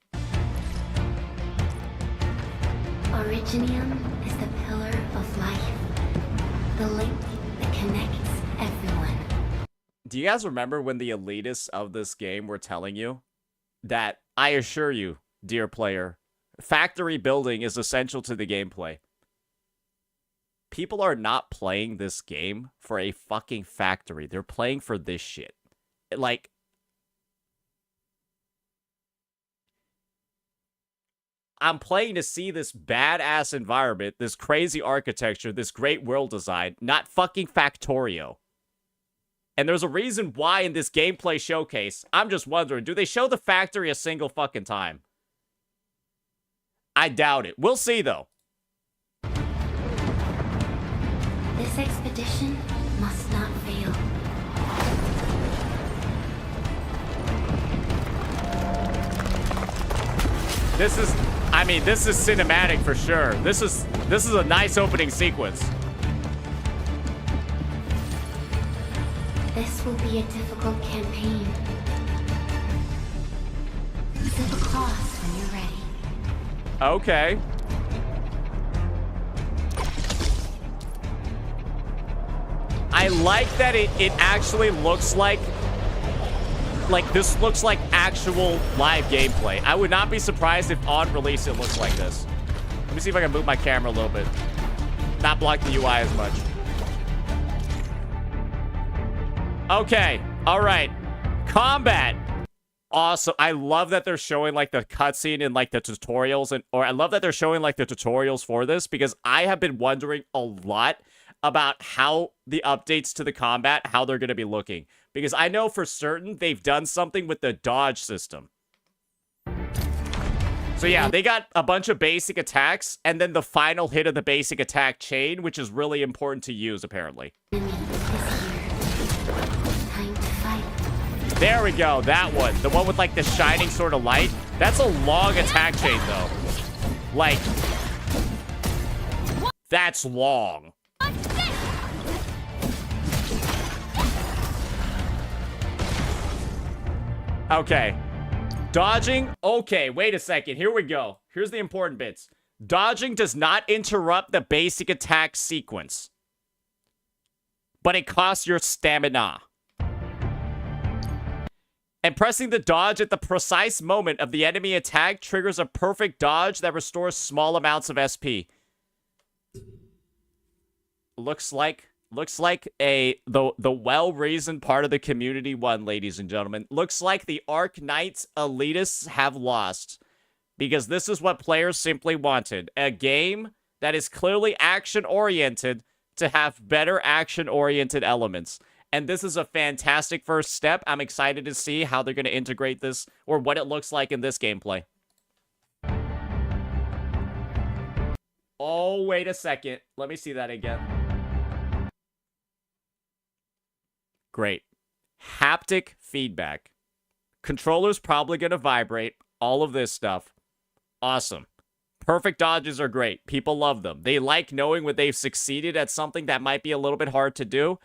Originium is the pillar of life, the link that connects Do you guys remember when the elitists of this game were telling you that, I assure you, dear player, factory building is essential to the gameplay? People are not playing this game for a fucking factory. They're playing for this shit. Like, I'm playing to see this badass environment, this crazy architecture, this great world design, not fucking Factorio. And there's a reason why in this gameplay showcase, I'm just wondering, do they show the factory a single fucking time? I doubt it. We'll see, though. This expedition must not fail. This is, I mean, this is cinematic for sure. This is a nice opening sequence. This will be a difficult campaign. Zip across when you're ready. Okay. I like that it actually looks like this looks like actual live gameplay. I would not be surprised if on release it looks like this. Let me see if I can move my camera a little bit. Not block the UI as much. Okay. All right. Combat. Awesome. I love that they're showing like the cutscene and like the tutorials, or I love that they're showing like the tutorials for this, because I have been wondering a lot about how the updates to the combat, how they're going to be looking. Because I know for certain they've done something with the dodge system. So yeah, they got a bunch of basic attacks, and then the final hit of the basic attack chain, which is really important to use, apparently. There we go, that one. The one with, like, the shining sort of light. That's a long attack chain, though. Like, that's long. Okay. Dodging. Okay, wait a second. Here we go. Here's the important bits. Dodging does not interrupt the basic attack sequence, but it costs your stamina. And pressing the dodge at the precise moment of the enemy attack triggers a perfect dodge that restores small amounts of SP. Looks like the well-reasoned part of the community won, ladies and gentlemen. Looks like the Arc Knights elitists have lost, because this is what players simply wanted. A game that is clearly action-oriented to have better action-oriented elements. And this is a fantastic first step. I'm excited to see how they're going to integrate this, or what it looks like in this gameplay. Oh, wait a second. Let me see that again. Great. Haptic feedback. Controller's probably going to vibrate. All of this stuff. Awesome. Perfect dodges are great. People love them. They like knowing when they've succeeded at something that might be a little bit hard to do.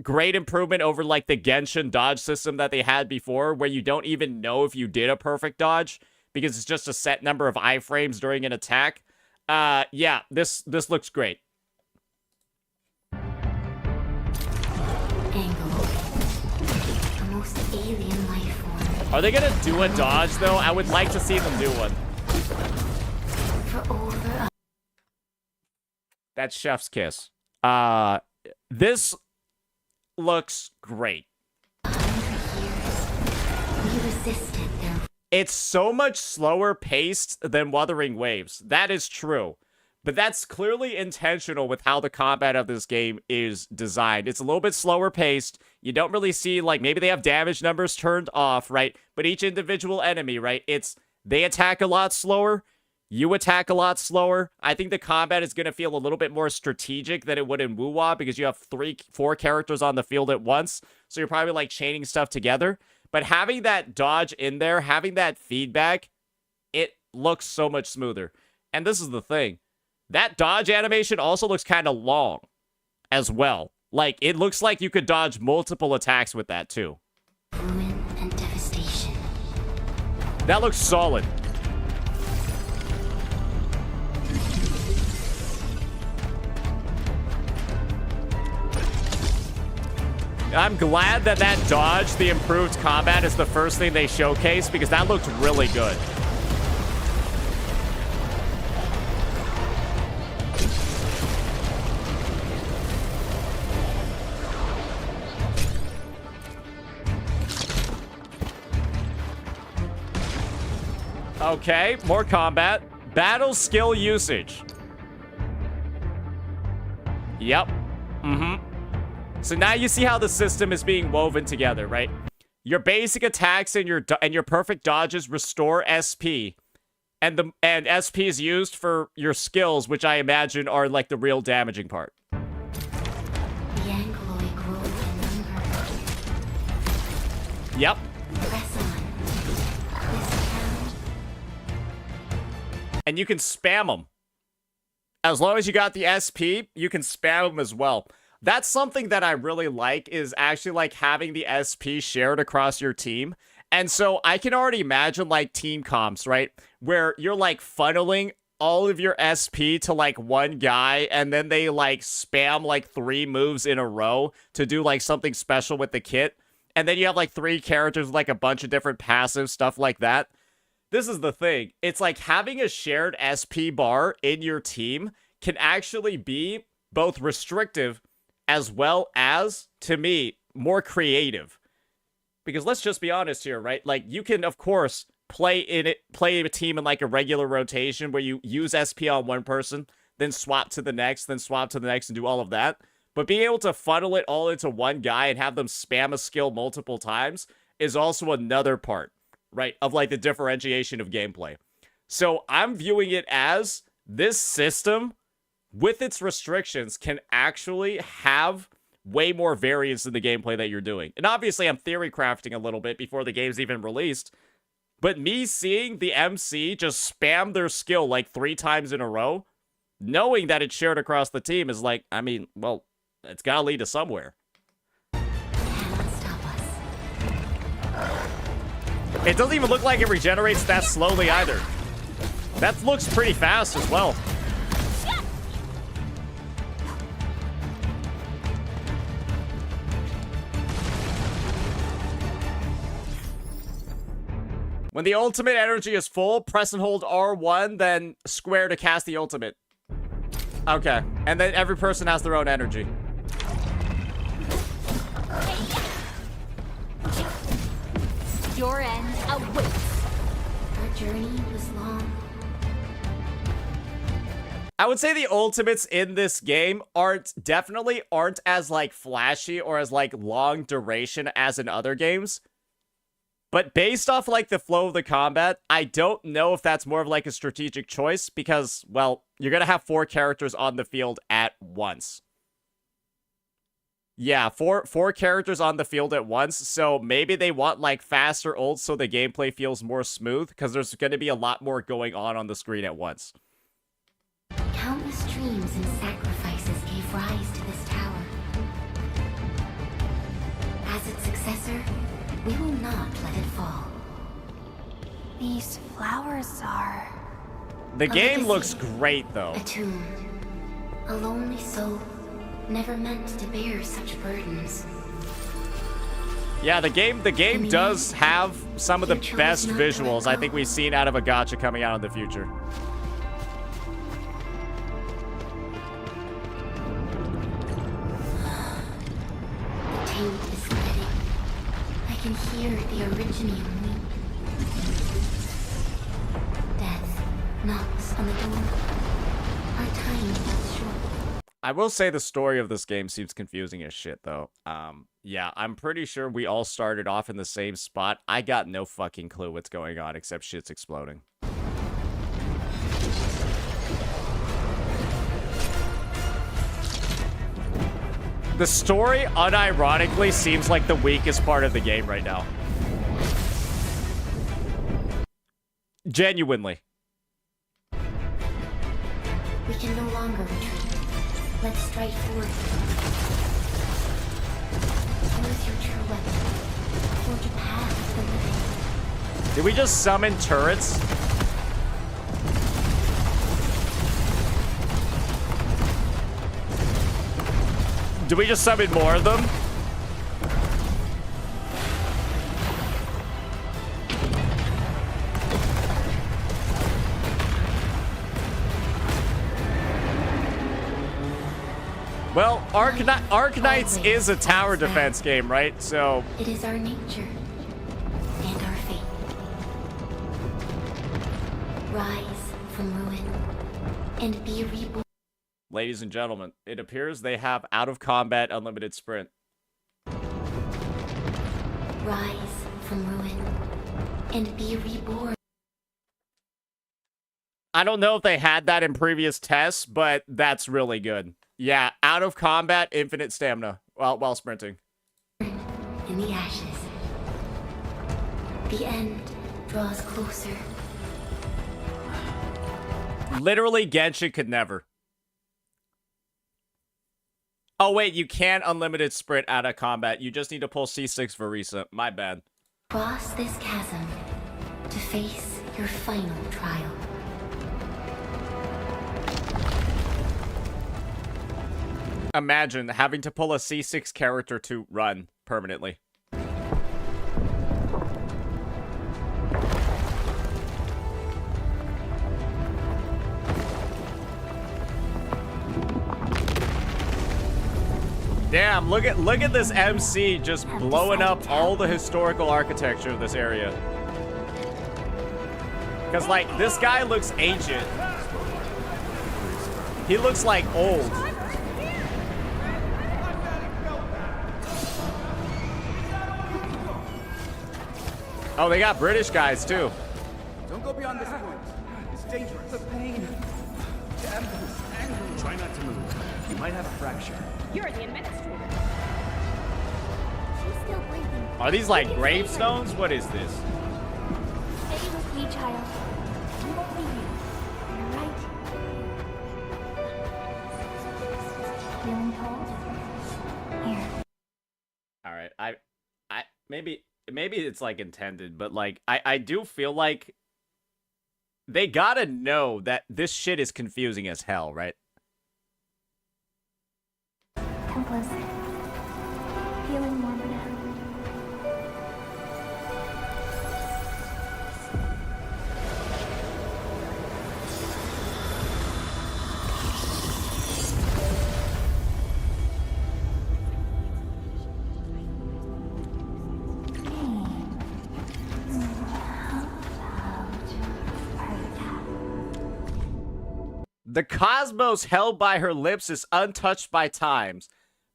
Great improvement over like the Genshin dodge system that they had before, where you don't even know if you did a perfect dodge because it's just a set number of iframes during an attack. Yeah, this looks great. Alien life form. Are they gonna do a dodge though? I would like to see them do one. That's Chef's Kiss. This looks great. It's so much slower paced than Wuthering Waves. That is true. But that's clearly intentional with how the combat of this game is designed. It's a little bit slower paced. You don't really see, like, maybe they have damage numbers turned off, right? But each individual enemy, right? They attack a lot slower. You attack a lot slower. I think the combat is going to feel a little bit more strategic than it would in Wuwa, because you have 4 characters on the field at once. So you're probably, like, chaining stuff together. But having that dodge in there, having that feedback, it looks so much smoother. And this is the thing. That dodge animation also looks kind of long as well. Like, it looks like you could dodge multiple attacks with that, too. Ruin and devastation. That looks solid. I'm glad that that dodge, the improved combat, is the first thing they showcase because that looked really good. Okay, more combat. Battle skill usage. Yep. So now you see how the system is being woven together, right? Your basic attacks and your perfect dodges restore SP. And SP is used for your skills, which I imagine are like the real damaging part. The ankyloi grow in number. Yep. Press on. This count. And you can spam them. As long as you got the SP, you can spam them as well. That's something that I really like, is actually like having the SP shared across your team. And so I can already imagine like team comps, right? Where you're like funneling all of your SP to like one guy, and then they like spam like 3 moves in a row to do like something special with the kit. And then you have like 3 characters with like a bunch of different passive stuff like that. This is the thing. It's like having a shared SP bar in your team can actually be both restrictive as well as, to me, more creative. Because let's just be honest here, right? Like, you can, of course, play a team in like a regular rotation where you use SP on one person, then swap to the next, then swap to the next, and do all of that. But being able to funnel it all into one guy and have them spam a skill multiple times is also another part, right, of like the differentiation of gameplay. So I'm viewing it as this system, with its restrictions, can actually have way more variance in the gameplay that you're doing. And obviously, I'm theory crafting a little bit before the game's even released. But me seeing the MC just spam their skill like 3 times in a row, knowing that it's shared across the team, is like, I mean, well, it's gotta lead to somewhere. Cannot stop us. It doesn't even look like it regenerates that slowly either. That looks pretty fast as well. When the ultimate energy is full, press and hold R1, then square to cast the ultimate. Okay. And then every person has their own energy. Your end awaits. Our journey was long. I would say the ultimates in this game definitely aren't as like flashy or as like long duration as in other games. But based off like the flow of the combat, I don't know if that's more of like a strategic choice because, well, you're going to have 4 characters on the field at once. Yeah, four characters on the field at once. So maybe they want like faster ults so the gameplay feels more smooth because there's going to be a lot more going on the screen at once. Countless dreams and sacrifices gave rise to this tower. As its successor, we will not let it fall. These flowers are... The game legacy, looks great, though. A tomb. A lonely soul, never meant to bear such burdens. Yeah, the game does have some of the best visuals I think we've seen out of a gacha coming out in the future. The taint is spreading. I can hear the originium weep. Death knocks on the door. Our time falls short. I will say the story of this game seems confusing as shit, though. Yeah, I'm pretty sure we all started off in the same spot. I got no fucking clue what's going on except shit's exploding. The story, unironically, seems like the weakest part of the game right now. Genuinely. We can no longer retreat. Let's strike forward. Use your true weapon. Forge a path to the living. Did we just summon turrets? Do we just summon more of them? Well, Arknights is a tower defense game, right? So It is our nature and our fate. Rise from ruin and be reborn. ladies and gentlemen, it appears they have out of combat unlimited sprint. Rise from ruin and be reborn. I don't know if they had that in previous tests, but that's really good. Yeah, out of combat, infinite stamina while sprinting. In the ashes. The end draws closer. Literally, Genshin could never. Oh, wait, you can unlimited sprint out of combat. You just need to pull C6 for recent. My bad. Cross this chasm to face your final trial. Imagine having to pull a C6 character to run permanently. Damn, look at this MC just blowing up all the historical architecture of this area. Cause like this guy looks ancient. He looks like old. Oh, they got British guys too. Don't go beyond this point. It's dangerous. The pain. The ambulance. Angry. Try not to move. You might have a fracture. You're the administrator. She's still breathing. Are these like gravestones? What is this? Stay with me, child. You won't leave you. You're right. Feeling cold? Here. All right, I maybe it's like intended, but like I do feel like they gotta know that this shit is confusing as hell, right? Come closer. Feeling warmer now. The cosmos held by her lips is untouched by times.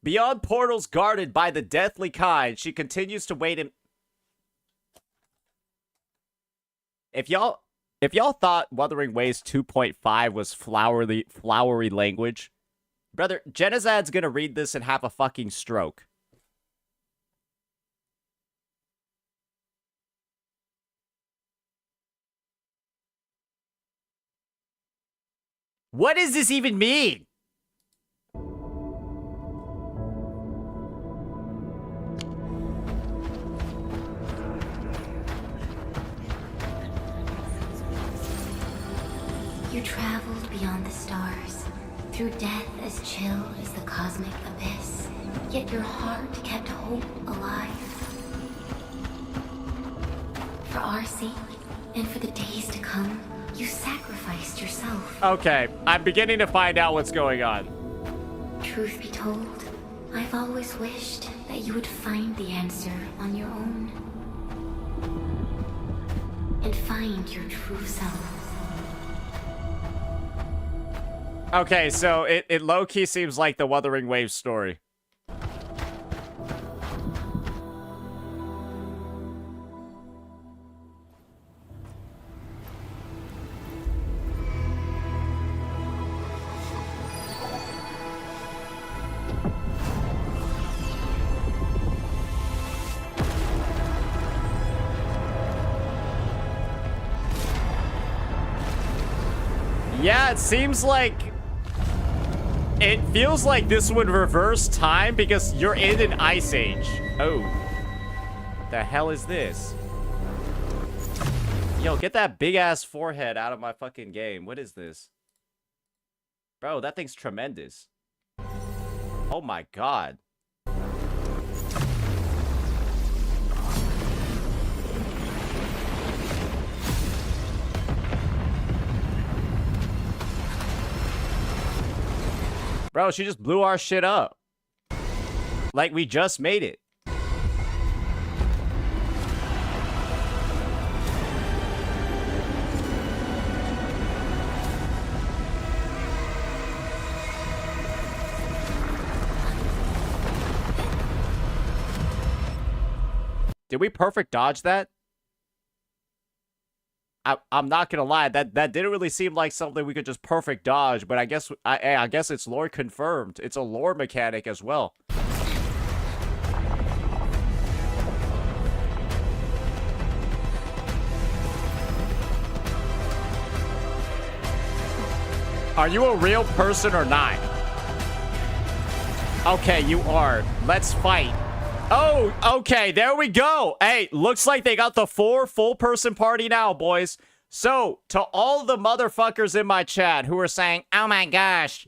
Beyond portals guarded by the deathly kind, she continues to wait in... If y'all thought Wuthering Waves 2.5 was flowery language, brother, Genizad's gonna read this and have a fucking stroke. What does this even mean? You traveled beyond the stars, through death as chill as the cosmic abyss. Yet your heart kept hope alive. For our sake, and for the days to come, you sacrificed yourself. Okay, I'm beginning to find out what's going on. Truth be told, I've always wished that you would find the answer on your own. And find your true self. Okay, so it low-key seems like the Wuthering Waves story. Yeah, it seems like... It feels like this would reverse time because you're in an ice age. Oh. The hell is this? Yo, get that big-ass forehead out of my fucking game. What is this? Bro, that thing's tremendous. Oh my god. Bro, she just blew our shit up. Like, we just made it. Did we perfect dodge that? I'm not gonna lie, that didn't really seem like something we could just perfect dodge, but I guess I guess it's lore confirmed. It's a lore mechanic as well. Are you a real person or not? Okay, you are. Let's fight. Oh, okay, there we go. Hey, looks like they got the 4 full-person party now, boys. So, to all the motherfuckers in my chat who are saying, oh my gosh,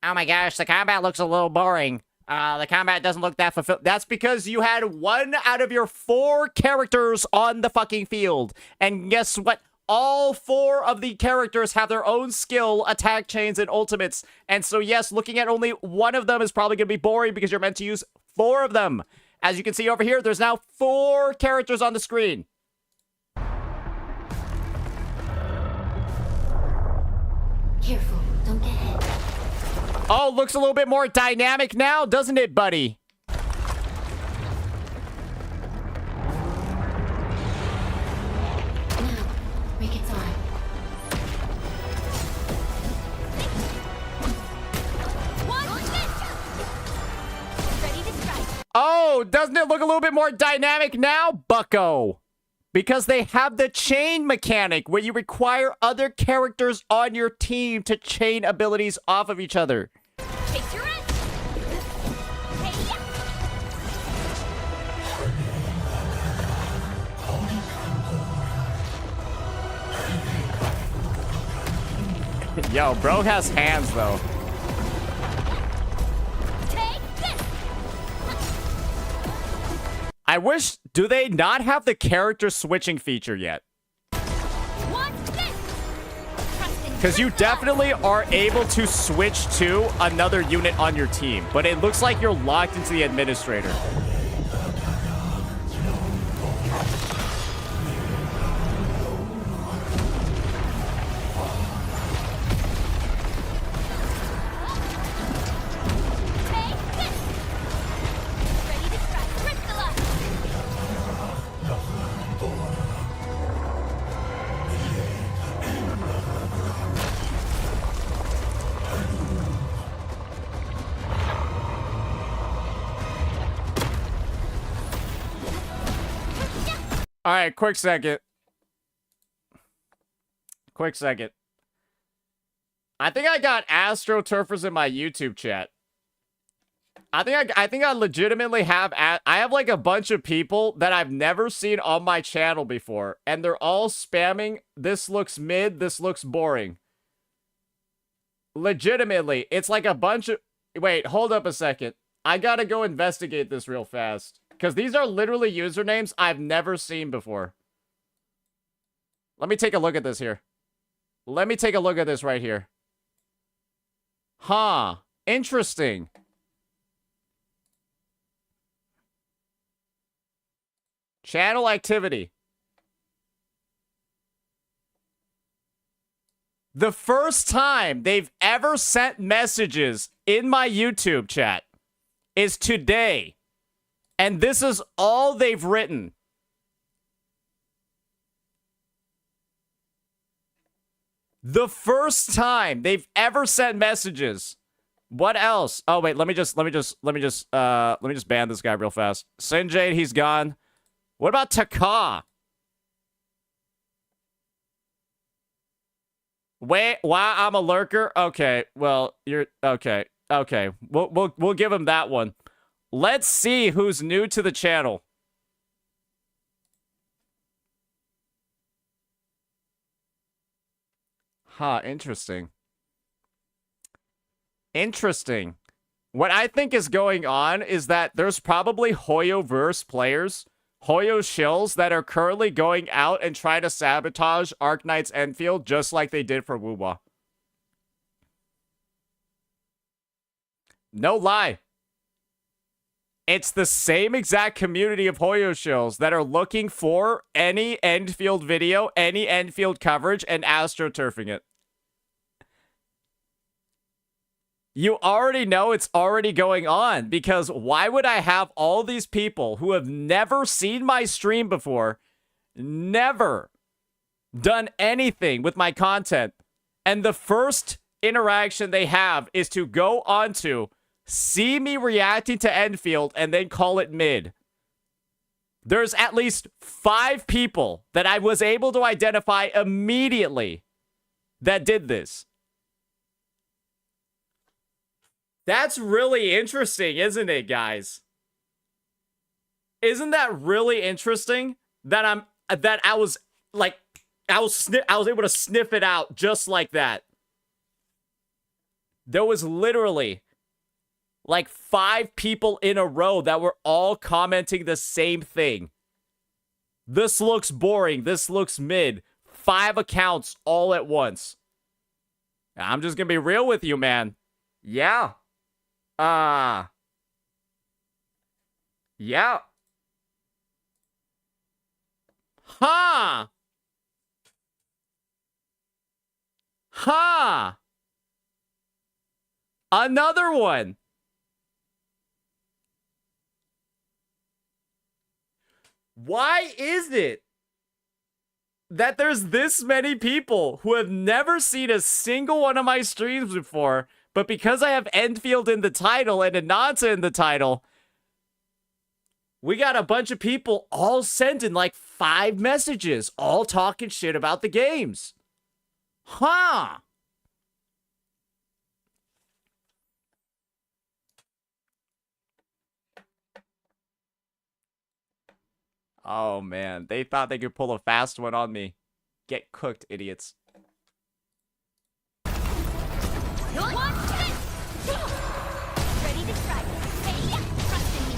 the combat looks a little boring. The combat doesn't look that fulfilled. That's because you had 1 out of your 4 characters on the fucking field. And guess what? All 4 of the characters have their own skill, attack chains, and ultimates. And so, yes, looking at only 1 of them is probably going to be boring because you're meant to use 4 of them. As you can see over here, there's now 4 characters on the screen. Careful, don't get hit. Oh, looks a little bit more dynamic now, doesn't it, buddy? Now, make it time. Ready to strike. Oh, doesn't it look a little bit more dynamic now, bucko? Because they have the chain mechanic where you require other characters on your team to chain abilities off of each other. Take your rest. Hey, Yo, bro has hands, though. take this. I wish... Do they not have the character switching feature yet? What's this? Trusting Because you definitely are able to switch to another unit on your team, but it looks like you're locked into the administrator. Take this. Ready to strike. Crystalla. All right, quick second. Quick second. I think I got AstroTurfers in my YouTube chat. I think I legitimately have I have like a bunch of people that I've never seen on my channel before, and they're all spamming, this looks mid, this looks boring. Legitimately, it's like a bunch of... Wait, hold up a second. I gotta go investigate this real fast. Because these are literally usernames I've never seen before. Let me take a look at this here. Let me take a look at this right here. Huh. Interesting. Channel activity. The first time they've ever sent messages in my YouTube chat is today. And this is all they've written. The first time they've ever sent messages. What else? Oh wait, let me just ban this guy real fast. Sinjade, he's gone. What about Taka? Wait, why I'm a lurker? Okay, well, you're okay. Okay, we'll give him that one. Let's see who's new to the channel. Huh, interesting. Interesting. What I think is going on is that there's probably Hoyo-verse players, Hoyo shills that are currently going out and trying to sabotage Arknight's Endfield just like they did for Wuwa. No lie. It's the same exact community of Hoyo shills that are looking for any Endfield video, any Endfield coverage, and astroturfing it. You already know it's already going on, because why would I have all these people who have never seen my stream before, never done anything with my content, and the first interaction they have is to go onto, see me reacting to Endfield, and then call it mid. There's at least 5 people that I was able to identify immediately that did this. That's really interesting, isn't it, guys? Isn't that really interesting that I was able to sniff it out just like that? There was literally like 5 people in a row that were all commenting the same thing. This looks boring. This looks mid. 5 accounts all at once. I'm just gonna be real with you, man. Yeah. Yeah. Huh. Huh. Another one. Why is it that there's this many people who have never seen a single one of my streams before, but because I have Endfield in the title and Ananta in the title, we got a bunch of people all sending like 5 messages, all talking shit about the games. Huh. Oh, man. They thought they could pull a fast one on me. Get cooked, idiots. Watch this! Ready to strike. Hey, trust in me.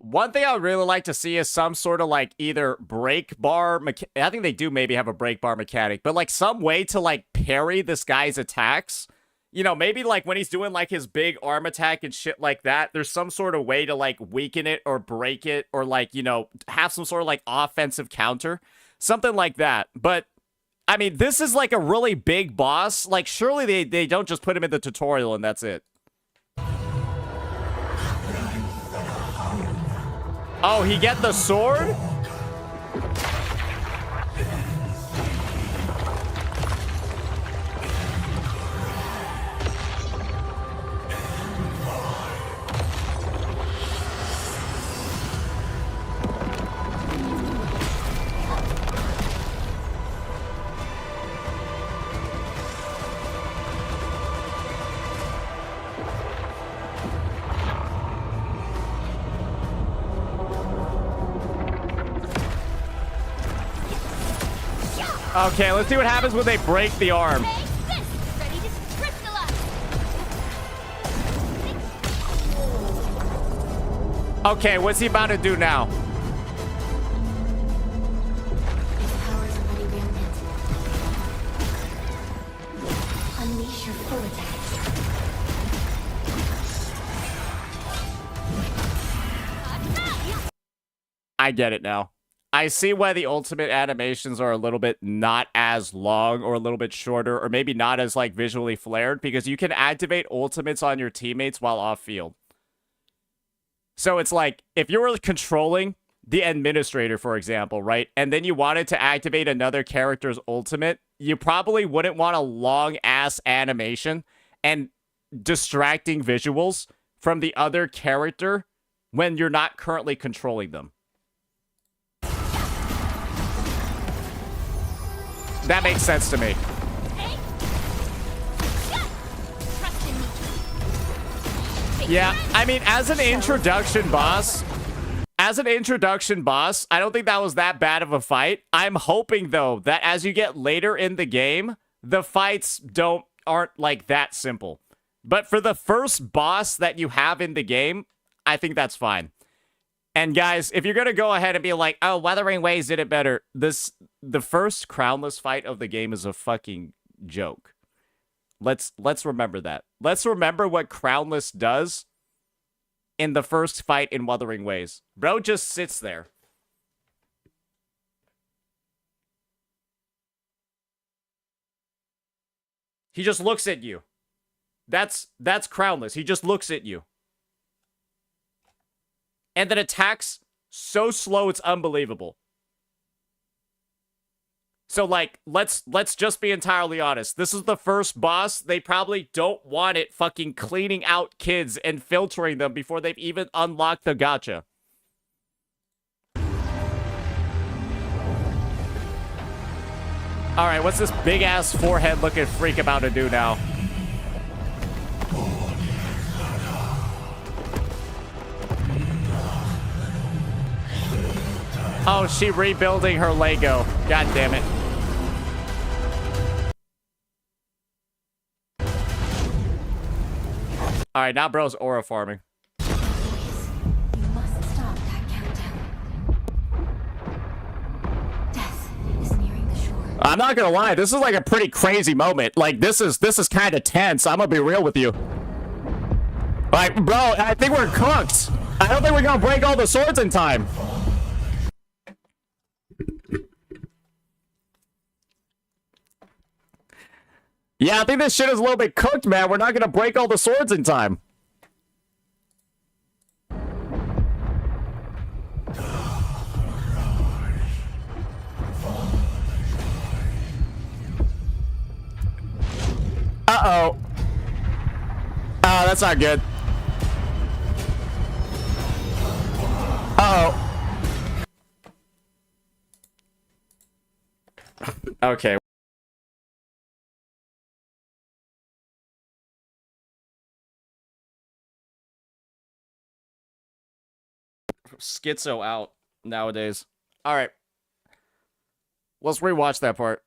One thing I would really like to see is some sort of like either break bar I think they do maybe have a break bar mechanic, but like some way to like parry this guy's attacks. You know, maybe like when he's doing like his big arm attack and shit like that, there's some sort of way to like weaken it or break it or like, you know, have some sort of like offensive counter. Something like that. But I mean, this is like a really big boss. Like surely they don't just put him in the tutorial and that's it. Oh, he get the sword? Okay, let's see what happens when they break the arm. Ready to crystallize. Okay, what's he about to do now? His power is already rampant. Unleash your full attack. I get it now. I see why the ultimate animations are a little bit not as long or a little bit shorter or maybe not as like visually flared because you can activate ultimates on your teammates while off field. So it's like if you were controlling the administrator, for example, right? And then you wanted to activate another character's ultimate, you probably wouldn't want a long ass animation and distracting visuals from the other character when you're not currently controlling them. That makes sense to me. Yeah, I mean, as an introduction boss, I don't think that was that bad of a fight. I'm hoping, though, that as you get later in the game, the fights aren't like that simple. But for the first boss that you have in the game, I think that's fine. And guys, if you're gonna go ahead and be like, oh, Wuthering Waves did it better, the first crownless fight of the game is a fucking joke. Let's remember that. Let's remember what crownless does in the first fight in Wuthering Waves. Bro just sits there. He just looks at you. That's crownless. He just looks at you. And then attacks so slow it's unbelievable. So like, let's just be entirely honest. This is the first boss. They probably don't want it fucking cleaning out kids and filtering them before they've even unlocked the gacha. Alright, what's this big-ass forehead-looking freak about to do now? Oh, she rebuilding her Lego. God damn it. Alright, now bro's aura farming. You must stop that countdown. Death is nearing the shore. I'm not gonna lie, this is like a pretty crazy moment. Like, this is kind of tense. I'm gonna be real with you. Like, bro, I think we're cooked. I don't think we're gonna break all the swords in time. Yeah, I think this shit is a little bit cooked, man. We're not gonna break all the swords in time. Uh-oh. Oh, that's not good. Uh-oh. Okay. Schizo out nowadays. All right. Let's rewatch that part.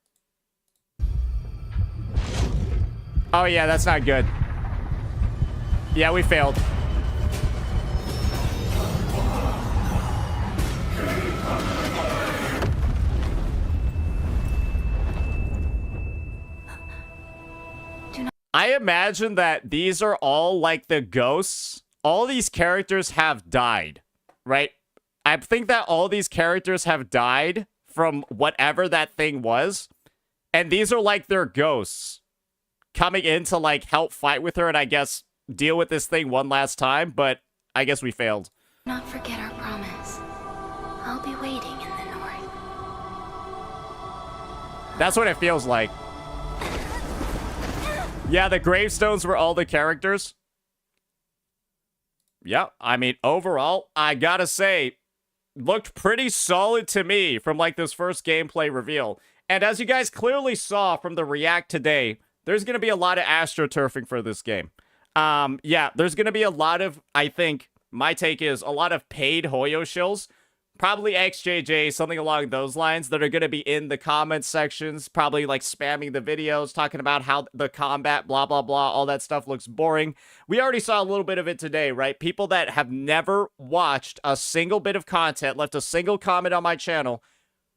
Oh, yeah, that's not good. Yeah, we failed. I imagine that these are all like the ghosts. All these characters have died, right? I think that all these characters have died from whatever that thing was. And these are like their ghosts coming in to like help fight with her and I guess deal with this thing one last time. But I guess we failed. Not forget our promise. I'll be waiting in the north. That's what it feels like. Yeah, the gravestones were all the characters. Yeah, I mean, overall, I gotta say, looked pretty solid to me from, like, this first gameplay reveal. And as you guys clearly saw from the React today, there's gonna be a lot of astroturfing for this game. Yeah, there's gonna be a lot of, I think, my take is, a lot of paid Hoyo shills. Probably XJJ, something along those lines, that are going to be in the comments sections, probably like spamming the videos, talking about how the combat, blah, blah, blah, all that stuff looks boring. We already saw a little bit of it today, right? People that have never watched a single bit of content, left a single comment on my channel,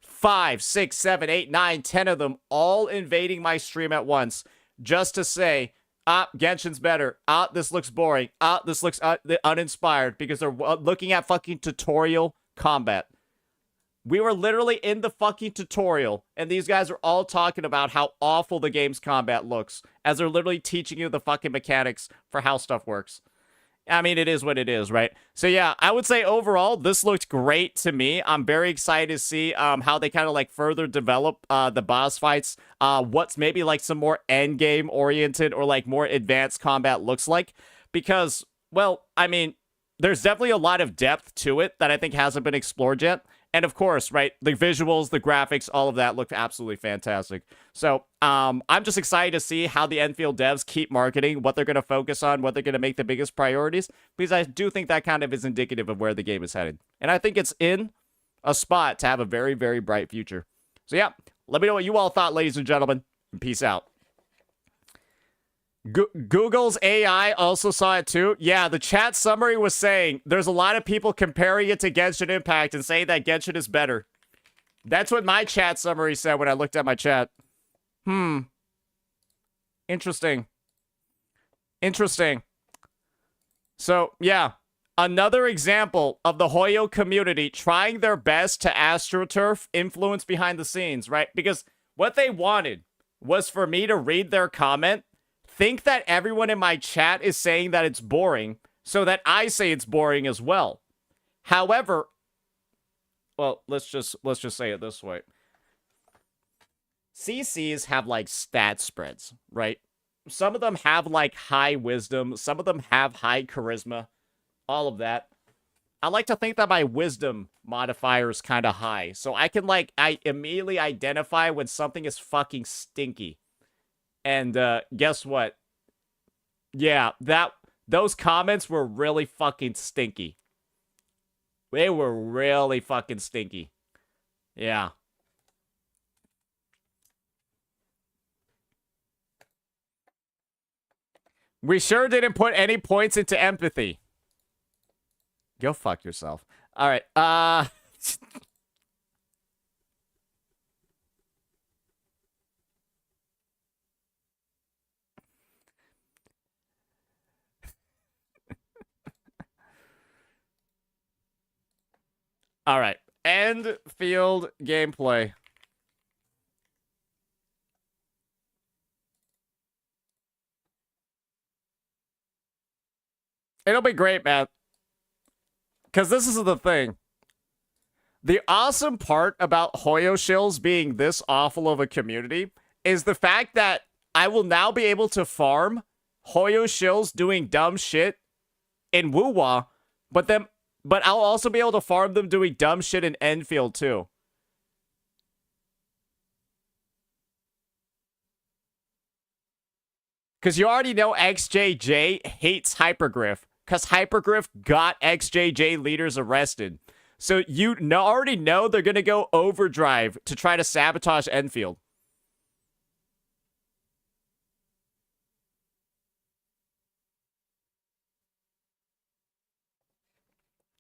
5, 6, 7, 8, 9, 10 of them, all invading my stream at once, just to say, Genshin's better. This looks boring. This looks uninspired, because they're looking at fucking tutorial combat. We were literally in the fucking tutorial, and these guys are all talking about how awful the game's combat looks, as they're literally teaching you the fucking mechanics for how stuff works. I mean, it is what it is, right? So yeah, I would say overall, this looked great to me. I'm very excited to see how they kind of like further develop the boss fights, what's maybe like some more end game oriented or like more advanced combat looks like, because, well, I mean, there's definitely a lot of depth to it that I think hasn't been explored yet. And of course, right, the visuals, the graphics, all of that look absolutely fantastic. So I'm just excited to see how the Endfield devs keep marketing, what they're going to focus on, what they're going to make the biggest priorities, because I do think that kind of is indicative of where the game is headed. And I think it's in a spot to have a very, very bright future. So yeah, let me know what you all thought, ladies and gentlemen, and peace out. Google's AI also saw it too. Yeah, the chat summary was saying there's a lot of people comparing it to Genshin Impact and saying that Genshin is better. That's what my chat summary said when I looked at my chat. Interesting. Interesting. So, yeah. Another example of the Hoyo community trying their best to AstroTurf influence behind the scenes, right? Because what they wanted was for me to read their comment, think that everyone in my chat is saying that it's boring, so that I say it's boring as well. However, well, let's just say it this way. CCs have like stat spreads, right? Some of them have like high wisdom, some of them have high charisma, all of that. I like to think that my wisdom modifier is kind of high, so I can I immediately identify when something is fucking stinky. And guess what? Yeah, those comments were really fucking stinky. They were really fucking stinky. Yeah. We sure didn't put any points into empathy. Go fuck yourself. All right. All right. Endfield gameplay. It'll be great, man. Because this is the thing. The awesome part about Hoyo shills being this awful of a community is the fact that I will now be able to farm Hoyo shills doing dumb shit in Wuwa, but I'll also be able to farm them doing dumb shit in Endfield too. Because you already know XJJ hates Hypergriff, because Hypergriff got XJJ leaders arrested. So you already know they're going to go overdrive to try to sabotage Endfield.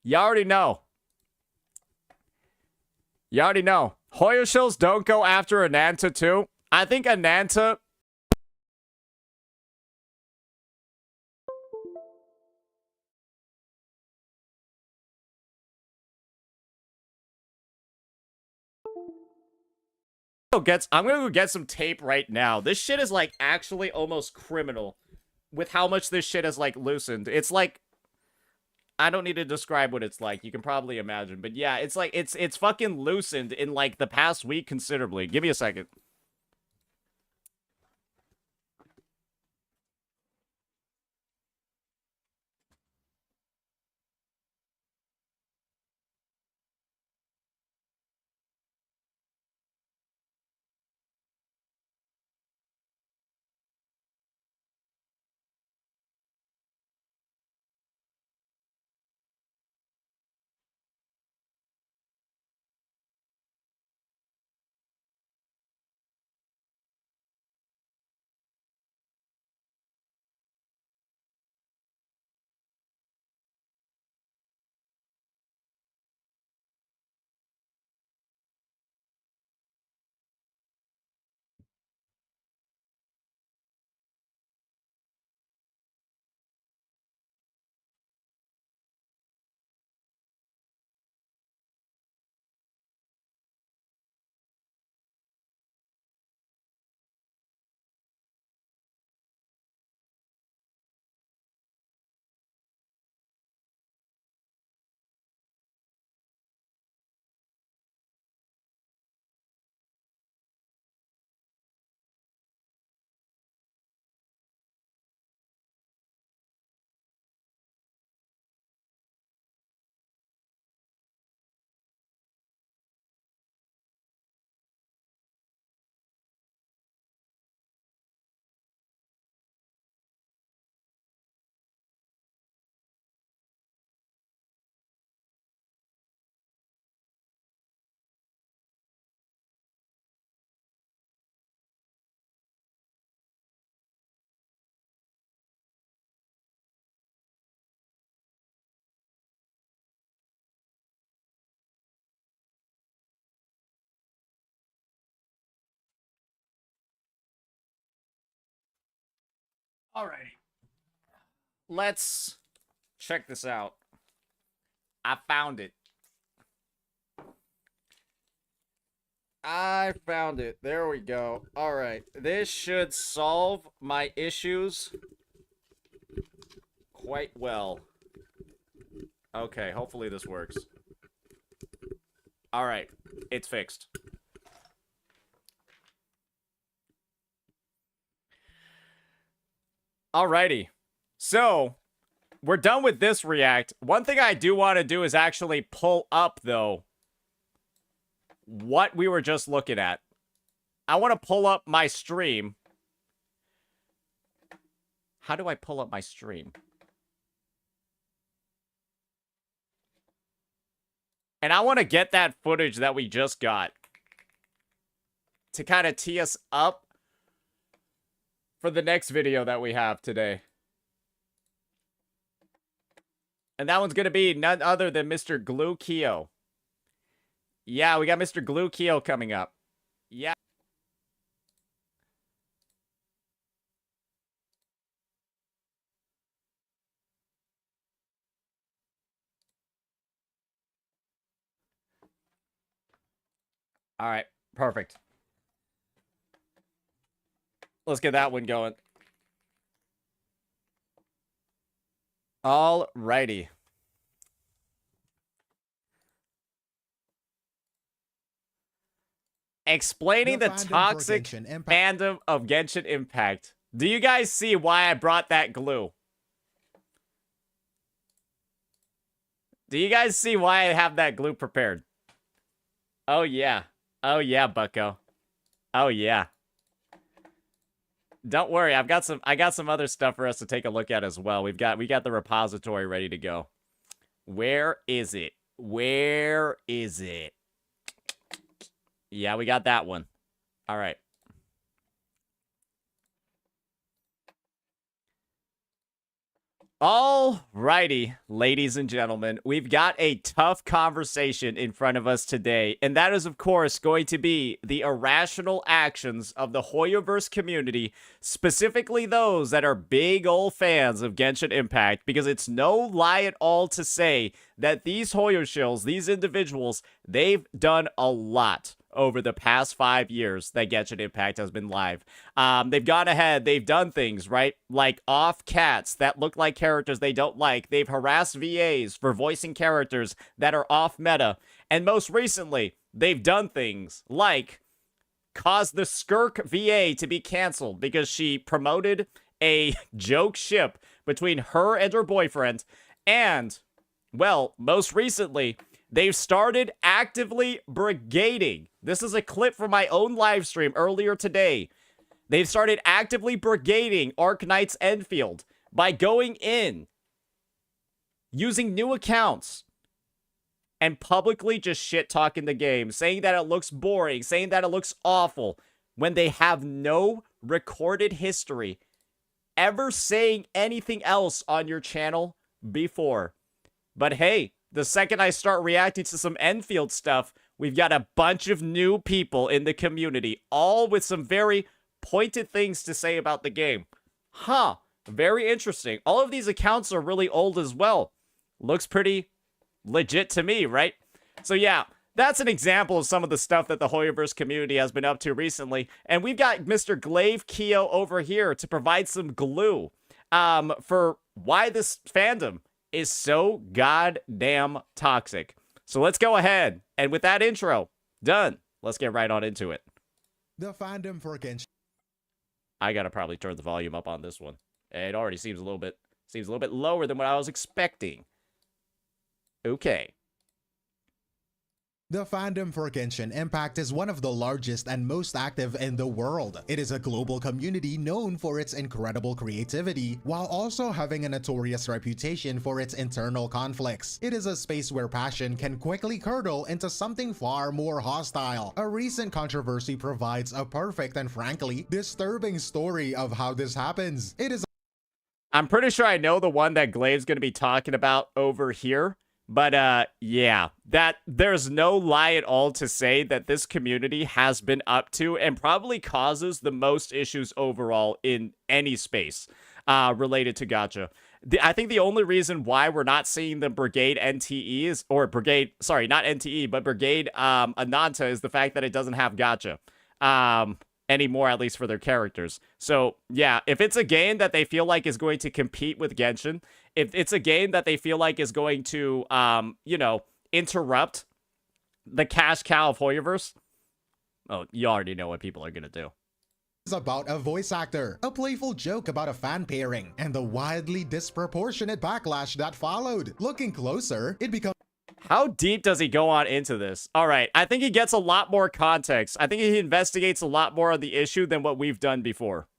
You already know. You already know. Hoyo shills don't go after Ananta too. I think Ananta... I'm gonna go get some tape right now. This shit is like actually almost criminal with how much this shit has like loosened. It's like, I don't need to describe what it's like. You can probably imagine. But yeah, it's like it's fucking loosened in like the past week considerably. Give me a second. Alrighty. Let's check this out. I found it. I found it. There we go. Alright. This should solve my issues quite well. Okay, hopefully this works. Alright. It's fixed. Alrighty. So, we're done with this react. One thing I do want to do is actually pull up, though, what we were just looking at. I want to pull up my stream. How do I pull up my stream? And I want to get that footage that we just got to kind of tee us up for the next video that we have today. And that one's going to be none other than Mr. Glue Keo. Yeah, we got Mr. Glue Keo coming up. Yeah. All right, perfect. Let's get that one going. All righty. Explaining the toxic fandom of Genshin Impact. Do you guys see why I brought that glue? Do you guys see why I have that glue prepared? Oh yeah. Oh yeah, bucko. Oh yeah. Don't worry, I got some other stuff for us to take a look at as well. We got the repository ready to go. Where is it? Where is it? Yeah, we got that one. All right. Alrighty, ladies and gentlemen, we've got a tough conversation in front of us today, and that is, of course, going to be the irrational actions of the Hoyoverse community, specifically those that are big old fans of Genshin Impact, because it's no lie at all to say that these Hoyo shills, these individuals, they've done a lot over the past 5 years that Genshin Impact has been live. They've gone ahead, they've done things, right? Like off cats that look like characters they don't like. They've harassed VAs for voicing characters that are off meta. And most recently, they've done things like caused the Skirk VA to be canceled because she promoted a joke ship between her and her boyfriend. And, well, most recently, they've started actively brigading. This is a clip from my own live stream earlier today. They've started actively brigading Arknight's Endfield by going in, using new accounts, and publicly just shit-talking the game, saying that it looks boring, saying that it looks awful, when they have no recorded history ever saying anything else on your channel before. But hey, the second I start reacting to some Endfield stuff, we've got a bunch of new people in the community, all with some very pointed things to say about the game. Huh, very interesting. All of these accounts are really old as well. Looks pretty legit to me, right? So yeah, that's an example of some of the stuff that the Hoyoverse community has been up to recently. And we've got Mr. Glaive Keo over here to provide some glue for why this fandom is so goddamn toxic. So let's go ahead, and with that intro done, let's get right on into it. The fandom for Genshin. I gotta probably turn the volume up on this one. It already seems a little bit lower than what I was expecting. Okay. The fandom for Genshin Impact is one of the largest and most active in the world. It is a global community known for its incredible creativity, while also having a notorious reputation for its internal conflicts. It is a space where passion can quickly curdle into something far more hostile. A recent controversy provides a perfect and frankly disturbing story of how this happens. I'm pretty sure I know the one that Glaive's gonna be talking about over here. But, yeah, that there's no lie at all to say that this community has been up to and probably causes the most issues overall in any space. related to Gacha. I think the only reason why we're not seeing the Brigade NTEs, or Brigade, sorry, not NTE, but Brigade Ananta, is the fact that it doesn't have Gacha anymore, at least for their characters. So, yeah, if it's a game that they feel like is going to compete with Genshin, if it's a game that they feel like is going to, you know, interrupt the cash cow of Hoyoverse, oh, you already know what people are going to do. About a voice actor, a playful joke about a fan pairing, and the wildly disproportionate backlash that followed. Looking closer, it becomes how deep does he go on into this? All right, I think he gets a lot more context. I think he investigates a lot more on the issue than what we've done before.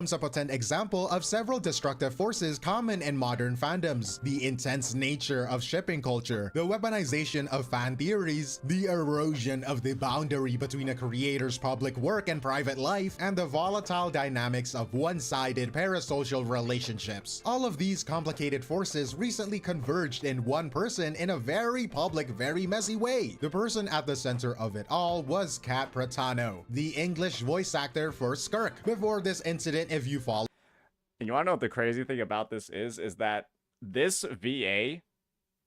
A potent example of several destructive forces common in modern fandoms: the intense nature of shipping culture, the weaponization of fan theories, the erosion of the boundary between a creator's public work and private life, and the volatile dynamics of one-sided parasocial relationships. All of these complicated forces recently converged in one person in a very public, very messy way. The person at the center of it all was Kat Pratano, the English voice actor for Skirk. Before this incident, if you follow. And you want to know what the crazy thing about this is that this VA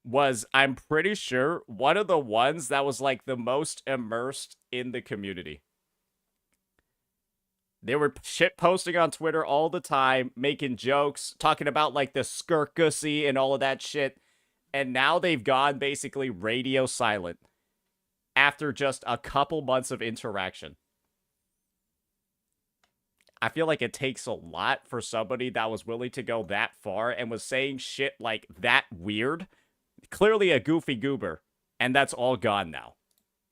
was, I'm pretty sure, one of the ones that was like the most immersed in the community. They were shit posting on Twitter all the time, making jokes, talking about like the skirkussy and all of that shit. And now they've gone basically radio silent after just a couple months of interaction. I feel like it takes a lot for somebody that was willing to go that far and was saying shit like that weird. Clearly a goofy goober. And that's all gone now.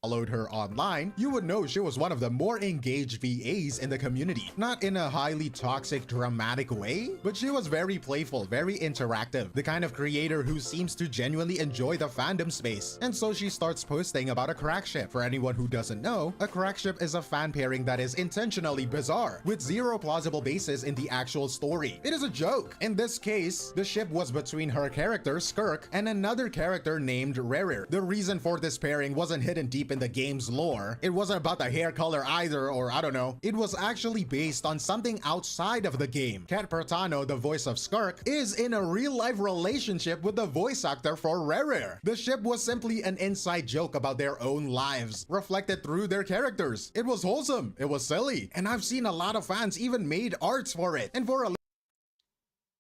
Followed her online, you would know she was one of the more engaged VAs in the community. Not in a highly toxic, dramatic way, but she was very playful, very interactive, the kind of creator who seems to genuinely enjoy the fandom space. And so she starts posting about a crack ship. For anyone who doesn't know, a crack ship is a fan pairing that is intentionally bizarre, with zero plausible basis in the actual story. It is a joke. In this case, the ship was between her character, Skirk, and another character named Rarer. The reason for this pairing wasn't hidden deep in the game's lore. It wasn't about the hair color either, or I don't know. It was actually based on something outside of the game. Kat Pratano, the voice of Skirk, is in a real-life relationship with the voice actor for Rarer. The ship was simply an inside joke about their own lives, reflected through their characters. It was wholesome, it was silly, and I've seen a lot of fans even made arts for it.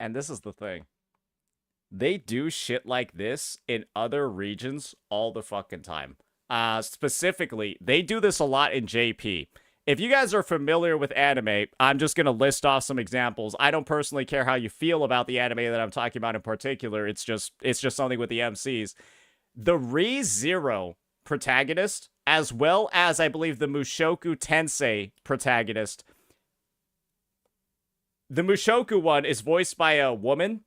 And this is the thing. They do shit like this in other regions all the fucking time. Specifically, they do this a lot in JP. If you guys are familiar with anime, I'm just going to list off some examples. I don't personally care how you feel about the anime that I'm talking about in particular. It's just something with the MCs. The Re:Zero protagonist, as well as, I believe, the Mushoku Tensei protagonist. The Mushoku one is voiced by a woman.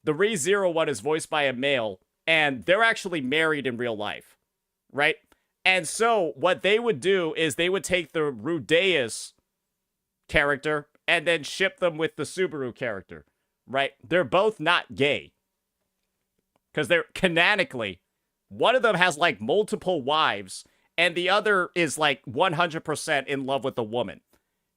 The Re:Zero one is voiced by a male. And they're actually married in real life. Right? And so what they would do is they would take the Rudeus character and then ship them with the Subaru character. Right? They're both not gay. Because they're canonically, one of them has like multiple wives and the other is like 100% in love with the woman.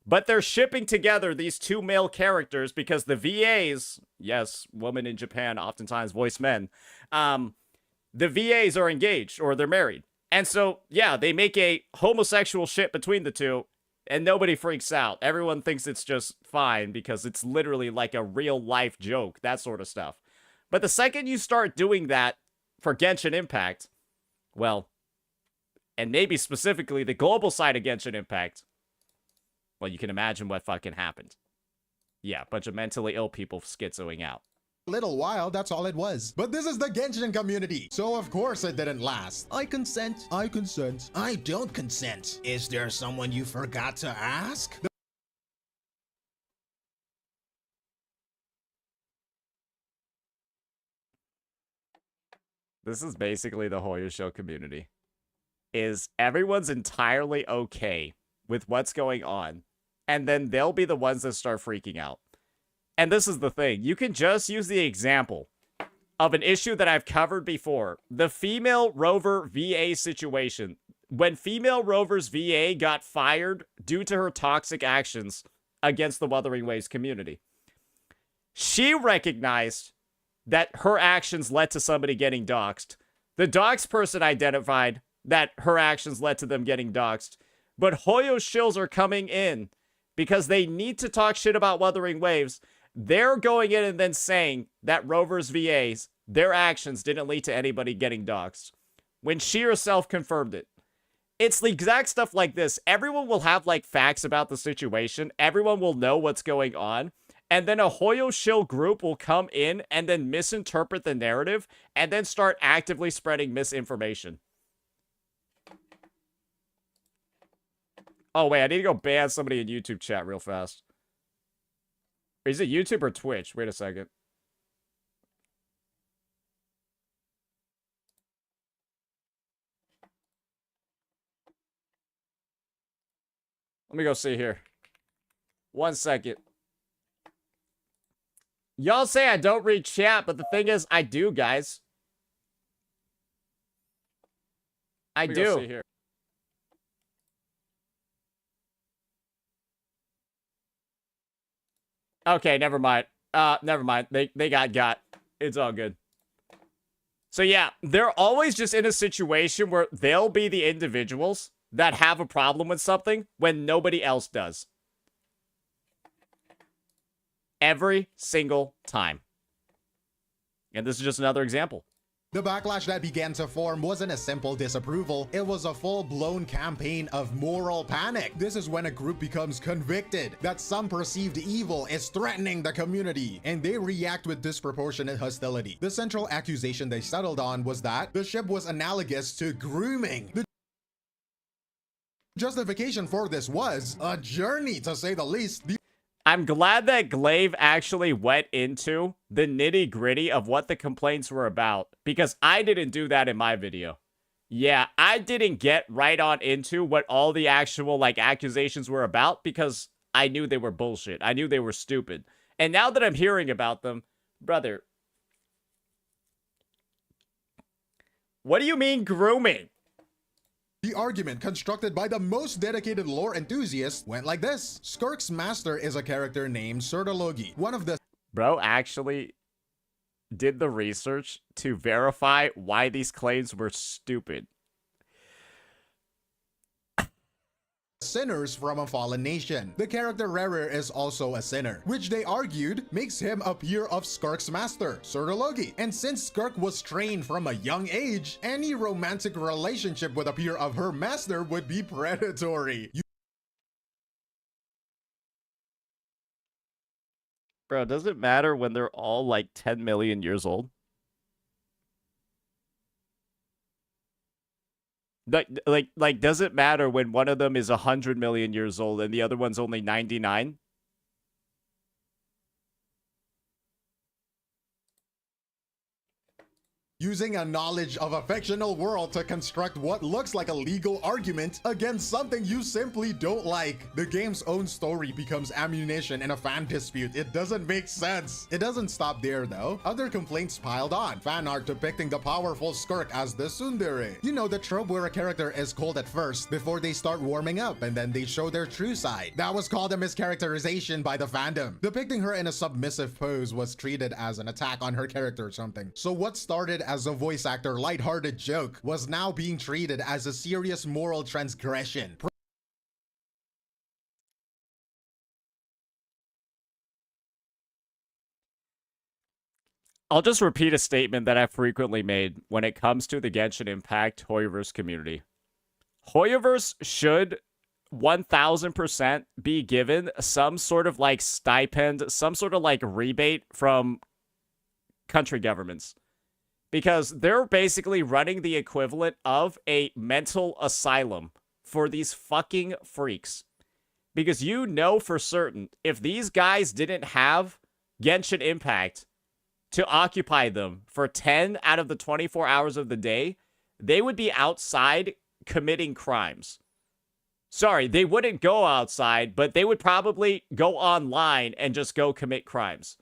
But they're shipping together these two male characters because the VAs, yes, women in Japan oftentimes voice men, the VAs are engaged or they're married. And so, yeah, they make a homosexual ship between the two and nobody freaks out. Everyone thinks it's just fine because it's literally like a real life joke, that sort of stuff. But the second you start doing that for Genshin Impact, well, and maybe specifically the global side of Genshin Impact, well, you can imagine what fucking happened. Yeah, a bunch of mentally ill people schizoing out. Little while, that's all it was. But this is the Genshin community, so of course it didn't last. I consent. I consent. I don't consent. Is there someone you forgot to ask? This is basically the Hoyo Show community. Is everyone's entirely okay with what's going on, and then they'll be the ones that start freaking out. And this is the thing. You can just use the example of an issue that I've covered before. The female rover VA situation. When female rover's VA got fired due to her toxic actions against the Wuthering Waves community. She recognized that her actions led to somebody getting doxxed. The doxxed person identified that her actions led to them getting doxxed. But Hoyo's shills are coming in because they need to talk shit about Wuthering Waves. They're going in and then saying that Rover's VAs, their actions didn't lead to anybody getting doxxed, when she herself confirmed it. It's the exact stuff like this. Everyone will have, like, facts about the situation. Everyone will know what's going on. And then a Hoyo shill group will come in and then misinterpret the narrative and then start actively spreading misinformation. Oh, wait, I need to go ban somebody in YouTube chat real fast. Is it YouTube or Twitch? Wait a second. Let me go see here. 1 second. Y'all say I don't read chat, but the thing is, I do, guys. I do. Go see here. Okay, never mind. Never mind. They got. It's all good. So yeah, they're always just in a situation where they'll be the individuals that have a problem with something when nobody else does. Every single time. And this is just another example. The backlash that began to form wasn't a simple disapproval, it was a full-blown campaign of moral panic. This is when a group becomes convicted that some perceived evil is threatening the community, and they react with disproportionate hostility. The central accusation they settled on was that the ship was analogous to grooming. The justification for this was a journey, to say the least. I'm glad that Glaive actually went into the nitty-gritty of what the complaints were about, because I didn't do that in my video. Yeah, I didn't get right on into what all the actual, like, accusations were about, because I knew they were bullshit. I knew they were stupid. And now that I'm hearing about them, brother, what do you mean grooming? The argument, constructed by the most dedicated lore enthusiasts, went like this. Skirk's master is a character named Sertologi, one of the— Bro actually did the research to verify why these claims were stupid. sinners from a fallen nation. The character Rarer is also a sinner, which they argued makes him a peer of Skirk's master, Sertologi. And since Skirk was trained from a young age, any romantic relationship with a peer of her master would be predatory. Bro, does it matter when they're all like 10 million years old? Like, does it matter when one of them is 100 million years old and the other one's only 99? Using a knowledge of a fictional world to construct what looks like a legal argument against something you simply don't like. The game's own story becomes ammunition in a fan dispute. It doesn't make sense. It doesn't stop there though. Other complaints piled on. Fan art depicting the powerful Skirk as the tsundere. You know, the trope where a character is cold at first before they start warming up and then they show their true side. That was called a mischaracterization by the fandom. Depicting her in a submissive pose was treated as an attack on her character or something. So what started as a voice actor lighthearted joke was now being treated as a serious moral transgression. I'll just repeat a statement that I frequently made when it comes to the Genshin Impact Hoyoverse community. Hoyoverse should 1000% be given some sort of like stipend, some sort of like rebate from country governments. Because they're basically running the equivalent of a mental asylum for these fucking freaks. Because you know for certain, if these guys didn't have Genshin Impact to occupy them for 10 out of the 24 hours of the day, they would be outside committing crimes. Sorry, they wouldn't go outside, but they would probably go online and just go commit crimes.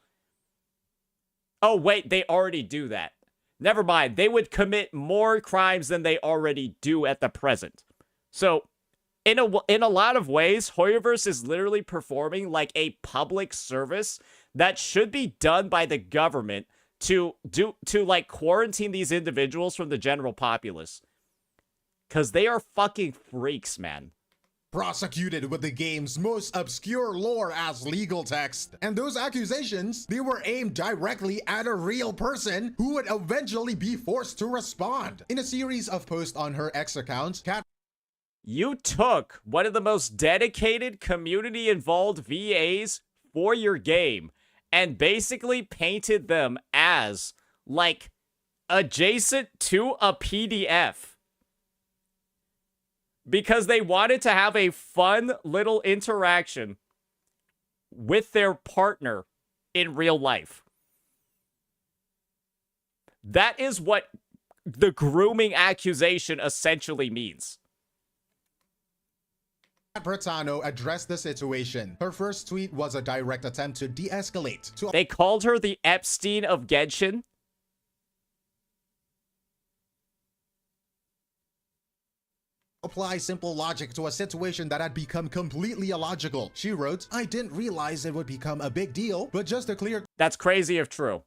Oh, wait, they already do that. Never mind, they would commit more crimes than they already do at the present. So, in a lot of ways, Hoyoverse is literally performing like a public service that should be done by the government to like quarantine these individuals from the general populace. Because they are fucking freaks, man. Prosecuted with the game's most obscure lore as legal text. And those accusations, they were aimed directly at a real person who would eventually be forced to respond. In a series of posts on her X account, You took one of the most dedicated community-involved VAs for your game and basically painted them as, like, adjacent to a PDF. Because they wanted to have a fun little interaction with their partner in real life. That is what the grooming accusation essentially means. Bertano addressed the situation. Her first tweet was a direct attempt to de-escalate. They called her the Epstein of Genshin. Apply simple logic to a situation that had become completely illogical. She wrote, "I didn't realize it would become a big deal, but just to clear That's crazy if true.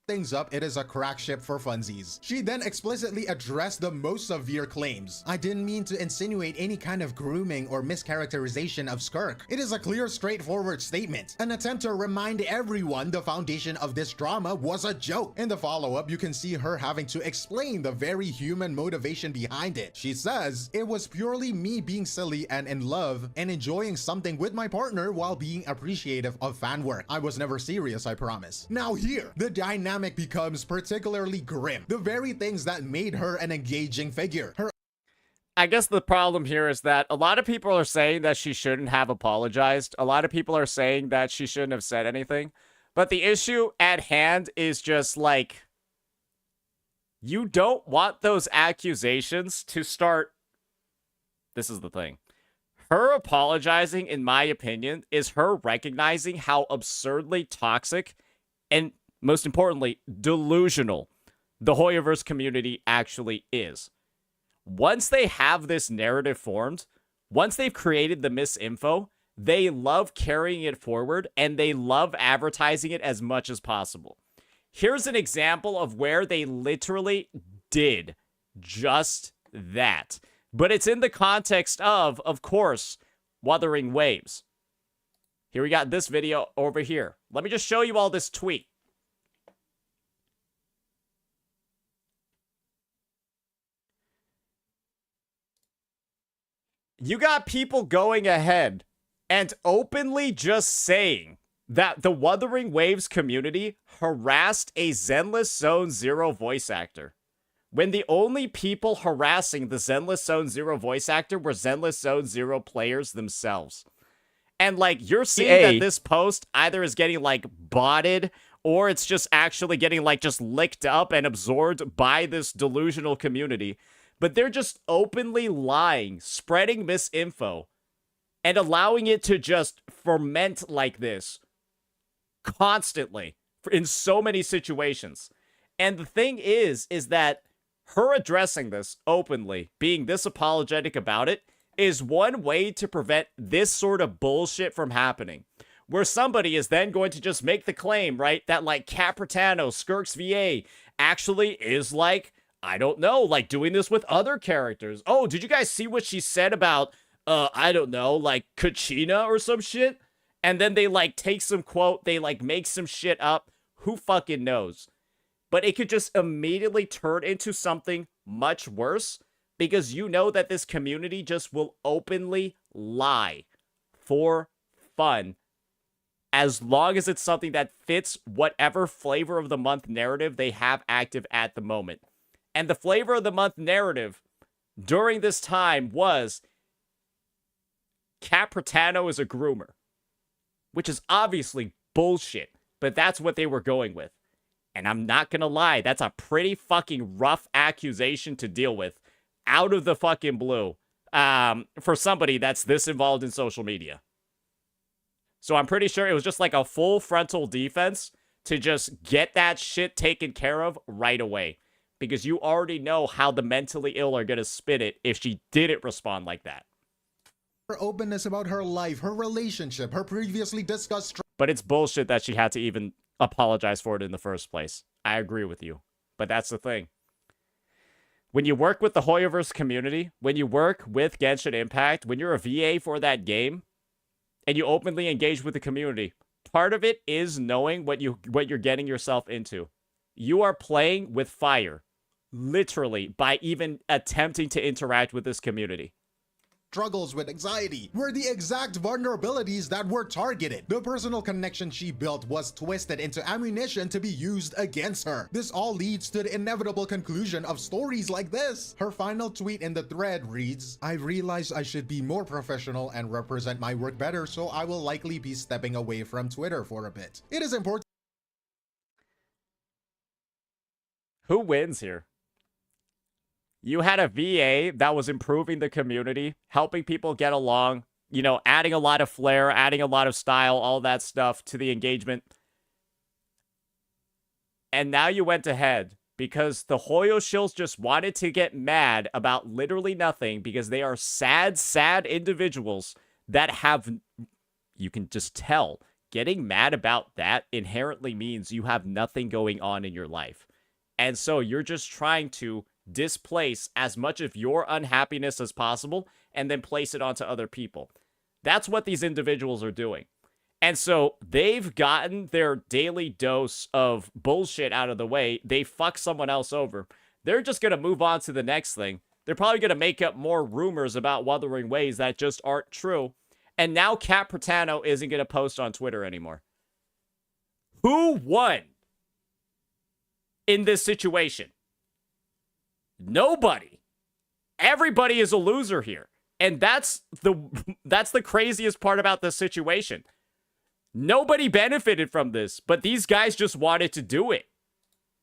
things up, it is a crack ship for funsies." She then explicitly addressed the most severe claims. "I didn't mean to insinuate any kind of grooming or mischaracterization of Skirk. It is a clear, straightforward statement. An attempt to remind everyone the foundation of this drama was a joke." In the follow-up, you can see her having to explain the very human motivation behind it. She says, "It was purely me being silly and in love and enjoying something with my partner while being appreciative of fan work. I was never serious, I promise." Now here, the dynamic becomes particularly grim. The very things that made her an engaging figure. I guess the problem here is that a lot of people are saying that she shouldn't have apologized. A lot of people are saying that she shouldn't have said anything. But the issue at hand is just like, you don't want those accusations to start. This is the thing. Her apologizing, in my opinion, is her recognizing how absurdly toxic and, most importantly, delusional the Hoyoverse community actually is. Once they have this narrative formed, once they've created the misinfo, they love carrying it forward and they love advertising it as much as possible. Here's an example of where they literally did just that. But it's in the context of course, Wuthering Waves. Here we got this video over here. Let me just show you all this tweet. You got people going ahead and openly just saying that the Wuthering Waves community harassed a Zenless Zone Zero voice actor, when the only people harassing the Zenless Zone Zero voice actor were Zenless Zone Zero players themselves. And, like, you're seeing that this post either is getting, like, botted, or it's just actually getting, like, just licked up and absorbed by this delusional community. But they're just openly lying, spreading misinfo, and allowing it to just ferment like this constantly in so many situations. And the thing is that her addressing this openly, being this apologetic about it, is one way to prevent this sort of bullshit from happening. Where somebody is then going to just make the claim, right, that, like, Capritano, Skirk's VA, actually is, like, I don't know, like, doing this with other characters. Oh, did you guys see what she said about, I don't know, like, Kachina or some shit? And then they, like, take some quote, they, like, make some shit up. Who fucking knows? But it could just immediately turn into something much worse, because you know that this community just will openly lie for fun, as long as it's something that fits whatever flavor of the month narrative they have active at the moment. And the flavor of the month narrative during this time was Capritano is a groomer, which is obviously bullshit, but that's what they were going with. And I'm not gonna lie, that's a pretty fucking rough accusation to deal with out of the fucking blue for somebody that's this involved in social media. So I'm pretty sure it was just like a full frontal defense to just get that shit taken care of right away. Because you already know how the mentally ill are gonna spin it if she didn't respond like that. Her openness about her life, her relationship, her previously discussed But it's bullshit that she had to even apologize for it in the first place. I agree with you. But that's the thing. When you work with the Hoyoverse community, when you work with Genshin Impact, when you're a VA for that game, and you openly engage with the community, part of it is knowing what you're getting yourself into. You are playing with fire, literally, by even attempting to interact with this community. Struggles with anxiety were the exact vulnerabilities that were targeted. The personal connection she built was twisted into ammunition to be used against her. This all leads to the inevitable conclusion of stories like this. Her final tweet in the thread reads, "I realize I should be more professional and represent my work better, so I will likely be stepping away from Twitter for a bit. It is important." Who wins here? You had a VA that was improving the community, helping people get along, you know, adding a lot of flair, adding a lot of style, all that stuff to the engagement. And now you went ahead because the Hoyo shills just wanted to get mad about literally nothing because they are sad, sad individuals that have, you can just tell, getting mad about that inherently means you have nothing going on in your life. And so you're just trying to displace as much of your unhappiness as possible and then place it onto other people. That's what these individuals are doing. And so they've gotten their daily dose of bullshit out of the way. They fuck someone else over. They're just going to move on to the next thing. They're probably going to make up more rumors about Wuthering Waves that just aren't true. And now Kat Pratano isn't going to post on Twitter anymore. Who won in this situation? Nobody. Everybody is a loser here. And that's the craziest part about this situation. Nobody benefited from this, but these guys just wanted to do it.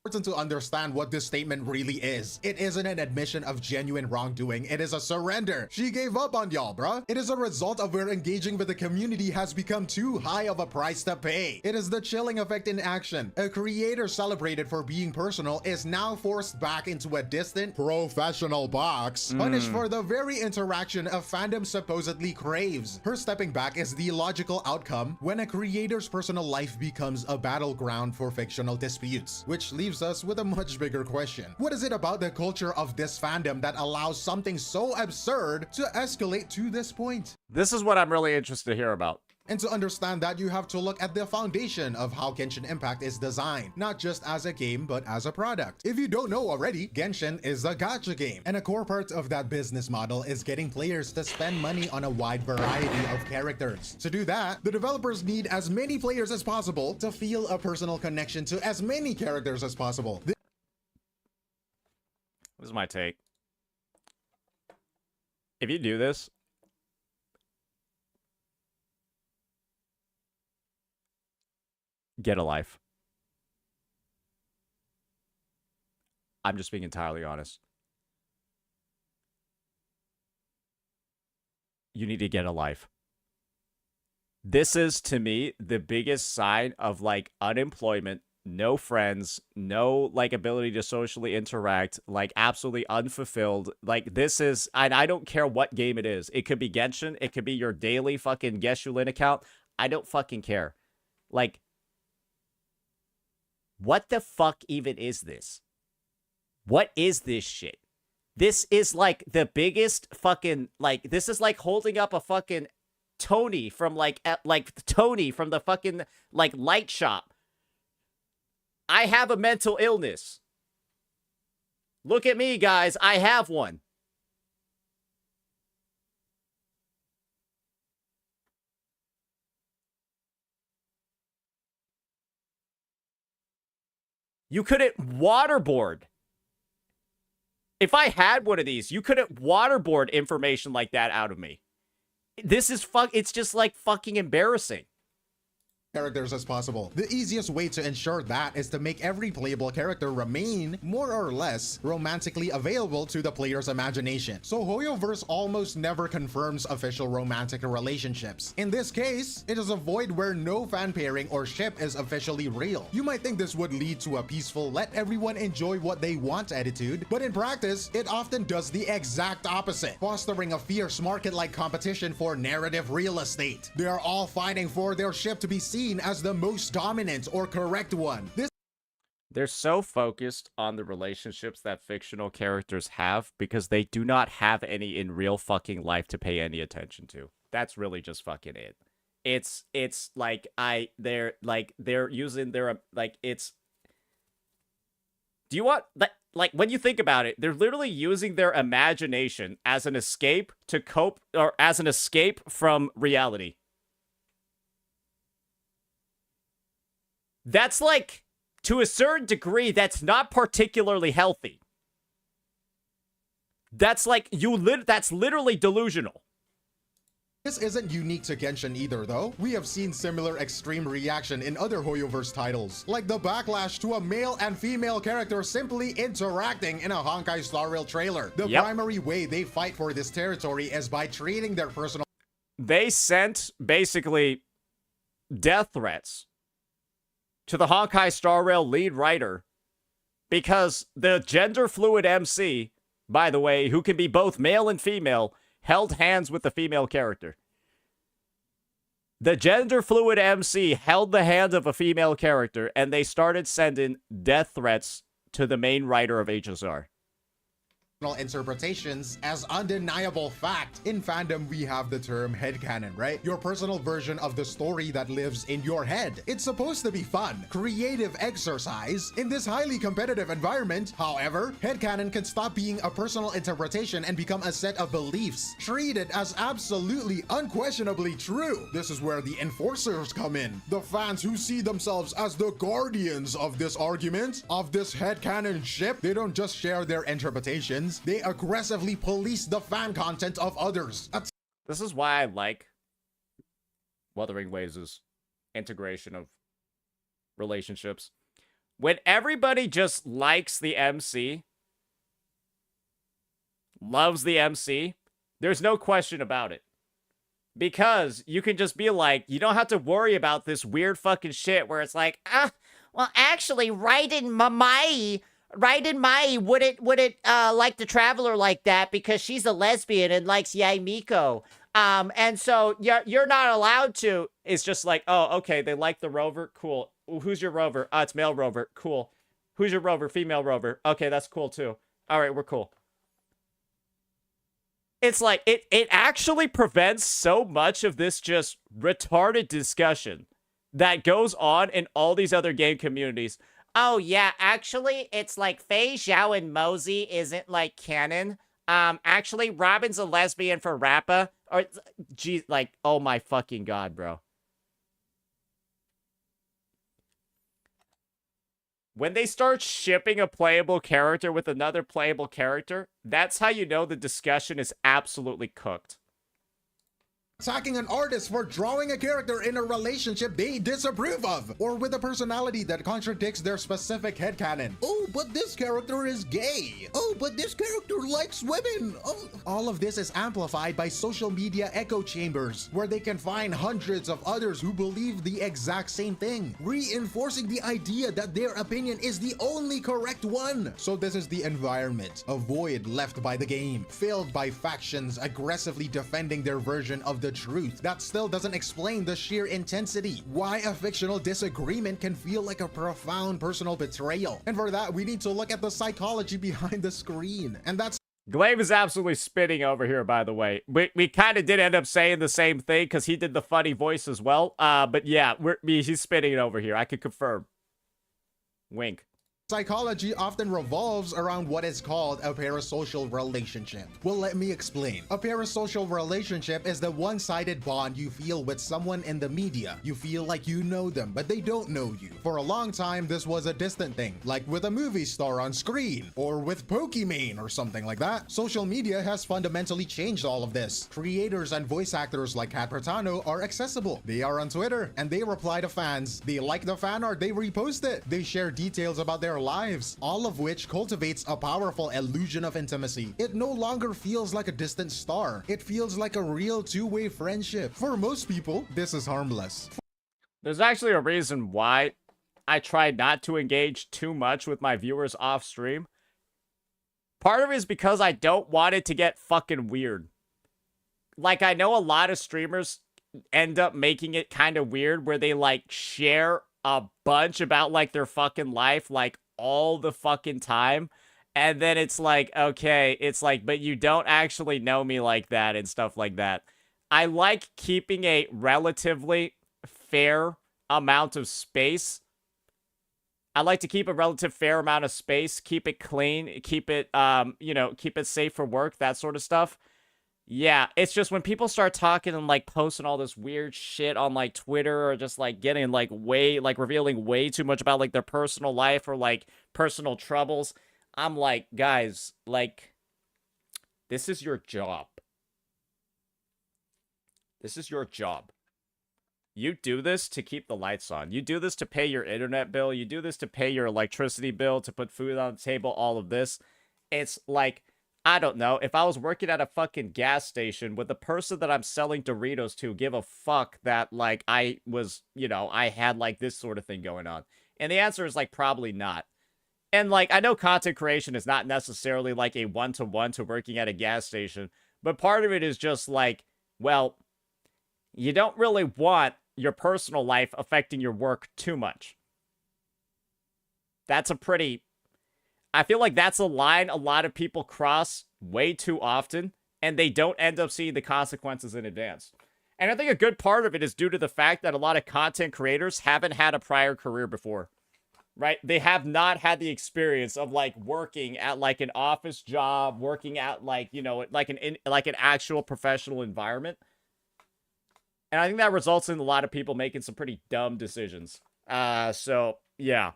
To understand what this statement really is. It isn't an admission of genuine wrongdoing. It is a surrender. She gave up on y'all, bruh. It is a result of where engaging with the community has become too high of a price to pay. It is the chilling effect in action. A creator celebrated for being personal is now forced back into a distant, professional box, punished for the very interaction a fandom supposedly craves. Her stepping back is the logical outcome when a creator's personal life becomes a battleground for fictional disputes, which leaves us with a much bigger question. What is it about the culture of this fandom that allows something so absurd to escalate to this point? This is what I'm really interested to hear about. And to understand that, you have to look at the foundation of how Genshin Impact is designed, not just as a game, but as a product. If you don't know already, Genshin is a gacha game, and a core part of that business model is getting players to spend money on a wide variety of characters. To do that, the developers need as many players as possible to feel a personal connection to as many characters as possible. This is my take. If you do this, get a life. I'm just being entirely honest. You need to get a life. This is, to me, the biggest sign of, like, unemployment, no friends, no, like, ability to socially interact, like, absolutely unfulfilled. Like, this is, and I don't care what game it is. It could be Genshin. It could be your daily fucking Geshulin account. I don't fucking care. Like, what the fuck even is this? What is this shit? This is like the biggest fucking, like, this is like holding up a fucking Tony from like Tony from the fucking, like, light shop. I have a mental illness. Look at me, guys. I have one. You couldn't waterboard. If I had one of these, you couldn't waterboard information like that out of me. This is it's just like fucking embarrassing. Characters as possible. The easiest way to ensure that is to make every playable character remain more or less romantically available to the player's imagination. So Hoyoverse almost never confirms official romantic relationships. In this case, it is a void where no fan pairing or ship is officially real. You might think this would lead to a peaceful let everyone enjoy what they want attitude, but in practice, it often does the exact opposite, fostering a fierce market-like competition for narrative real estate. They are all fighting for their ship to be seen seen as the most dominant or correct one. They're so focused on the relationships that fictional characters have because they do not have any in real fucking life to pay any attention to. That's really just fucking it. It's like they're using their it's. Do you want that? Like, when you think about it, they're literally using their imagination as an escape to cope, or as an escape from reality. That's like, to a certain degree, that's not particularly healthy. That's like, that's literally delusional. This isn't unique to Genshin either, though. We have seen similar extreme reaction in other Hoyoverse titles, like the backlash to a male and female character simply interacting in a Honkai Star Rail trailer. The primary way they fight for this territory is by treating their personal... They sent, basically, death threats to the Honkai Star Rail lead writer because the gender-fluid MC, by the way, who can be both male and female, held hands with the female character. The gender-fluid MC held the hand of a female character, and they started sending death threats to the main writer of HSR. Interpretations as undeniable fact. In fandom, we have the term headcanon, right? Your personal version of the story that lives in your head. It's supposed to be fun, creative exercise in this highly competitive environment. However, headcanon can stop being a personal interpretation and become a set of beliefs treated as absolutely unquestionably true. This is where the enforcers come in. The fans who see themselves as the guardians of this argument, of this headcanon ship. They don't just share their interpretations. They aggressively police the fan content of others. This is why I like Wuthering Waves' integration of relationships. When everybody just likes the MC, loves the MC, there's no question about it. Because you can just be like, you don't have to worry about this weird fucking shit where it's like, well, actually, Raiden Mai wouldn't like the Traveler like that because she's a lesbian and likes Yae Miko. And so you're not allowed to. It's just like, oh, okay, they like the Rover, cool. Who's your Rover? It's male Rover, cool. Who's your Rover? Female Rover. Okay, that's cool too. All right, we're cool. It's like, it actually prevents so much of this just retarded discussion that goes on in all these other game communities. Oh, yeah, actually, it's like Fei Zhao and Mosey isn't, like, canon. Actually, Robin's a lesbian for Rappa. Or, geez, like, oh my fucking god, bro. When they start shipping a playable character with another playable character, that's how you know the discussion is absolutely cooked. Attacking an artist for drawing a character in a relationship they disapprove of, or with a personality that contradicts their specific headcanon. Oh, but this character is gay. Oh, but this character likes women. Oh. All of this is amplified by social media echo chambers, where they can find hundreds of others who believe the exact same thing, reinforcing the idea that their opinion is the only correct one. So this is the environment, a void left by the game, filled by factions aggressively defending their version of the truth. That still doesn't explain the sheer intensity, why a fictional disagreement can feel like a profound personal betrayal. And for that, we need to look at the psychology behind the screen. And that's Glaive is absolutely spitting over here, by the way. We kind of did end up saying the same thing because he did the funny voice as well. But yeah, he's spitting it over here. I could confirm. Wink. Psychology often revolves around what is called a parasocial relationship. Well, let me explain. A parasocial relationship is the one-sided bond you feel with someone in the media. You feel like you know them, but they don't know you. For a long time, this was a distant thing, like with a movie star on screen, or with Pokimane or something like that. Social media has fundamentally changed all of this. Creators and voice actors like Kat Pratano are accessible. They are on Twitter, and they reply to fans. They like the fan art, they repost it. They share details about their lives, all of which cultivates a powerful illusion of intimacy. It no longer feels like a distant star. It feels like a real two-way friendship. For most people, this is harmless. There's actually a reason why I try not to engage too much with my viewers off stream. Part of it is because I don't want it to get fucking weird. Like, I know a lot of streamers end up making it kind of weird where they like share a bunch about like their fucking life like all the fucking time. And then it's like, okay, it's like, but you don't actually know me like that and stuff like that. I like keeping a relatively fair amount of space. I like to keep a relative fair amount of space, keep it clean, keep it, keep it safe for work, that sort of stuff. Yeah, it's just when people start talking and, like, posting all this weird shit on, like, Twitter or just, like, getting, like, revealing way too much about, like, their personal life or, like, personal troubles, I'm like, guys, like, this is your job. This is your job. You do this to keep the lights on. You do this to pay your internet bill. You do this to pay your electricity bill, to put food on the table, all of this. It's like, I don't know, if I was working at a fucking gas station, would the person that I'm selling Doritos to give a fuck that, like, I was, I had, like, this sort of thing going on? And the answer is, like, probably not. And, like, I know content creation is not necessarily, like, a one-to-one to working at a gas station, but part of it is just, like, well, you don't really want your personal life affecting your work too much. That's a pretty... I feel like that's a line a lot of people cross way too often, and they don't end up seeing the consequences in advance. And I think a good part of it is due to the fact that a lot of content creators haven't had a prior career before, right? They have not had the experience of, like, working at, like, an office job, working at, like, like an actual professional environment. And I think that results in a lot of people making some pretty dumb decisions. So, yeah.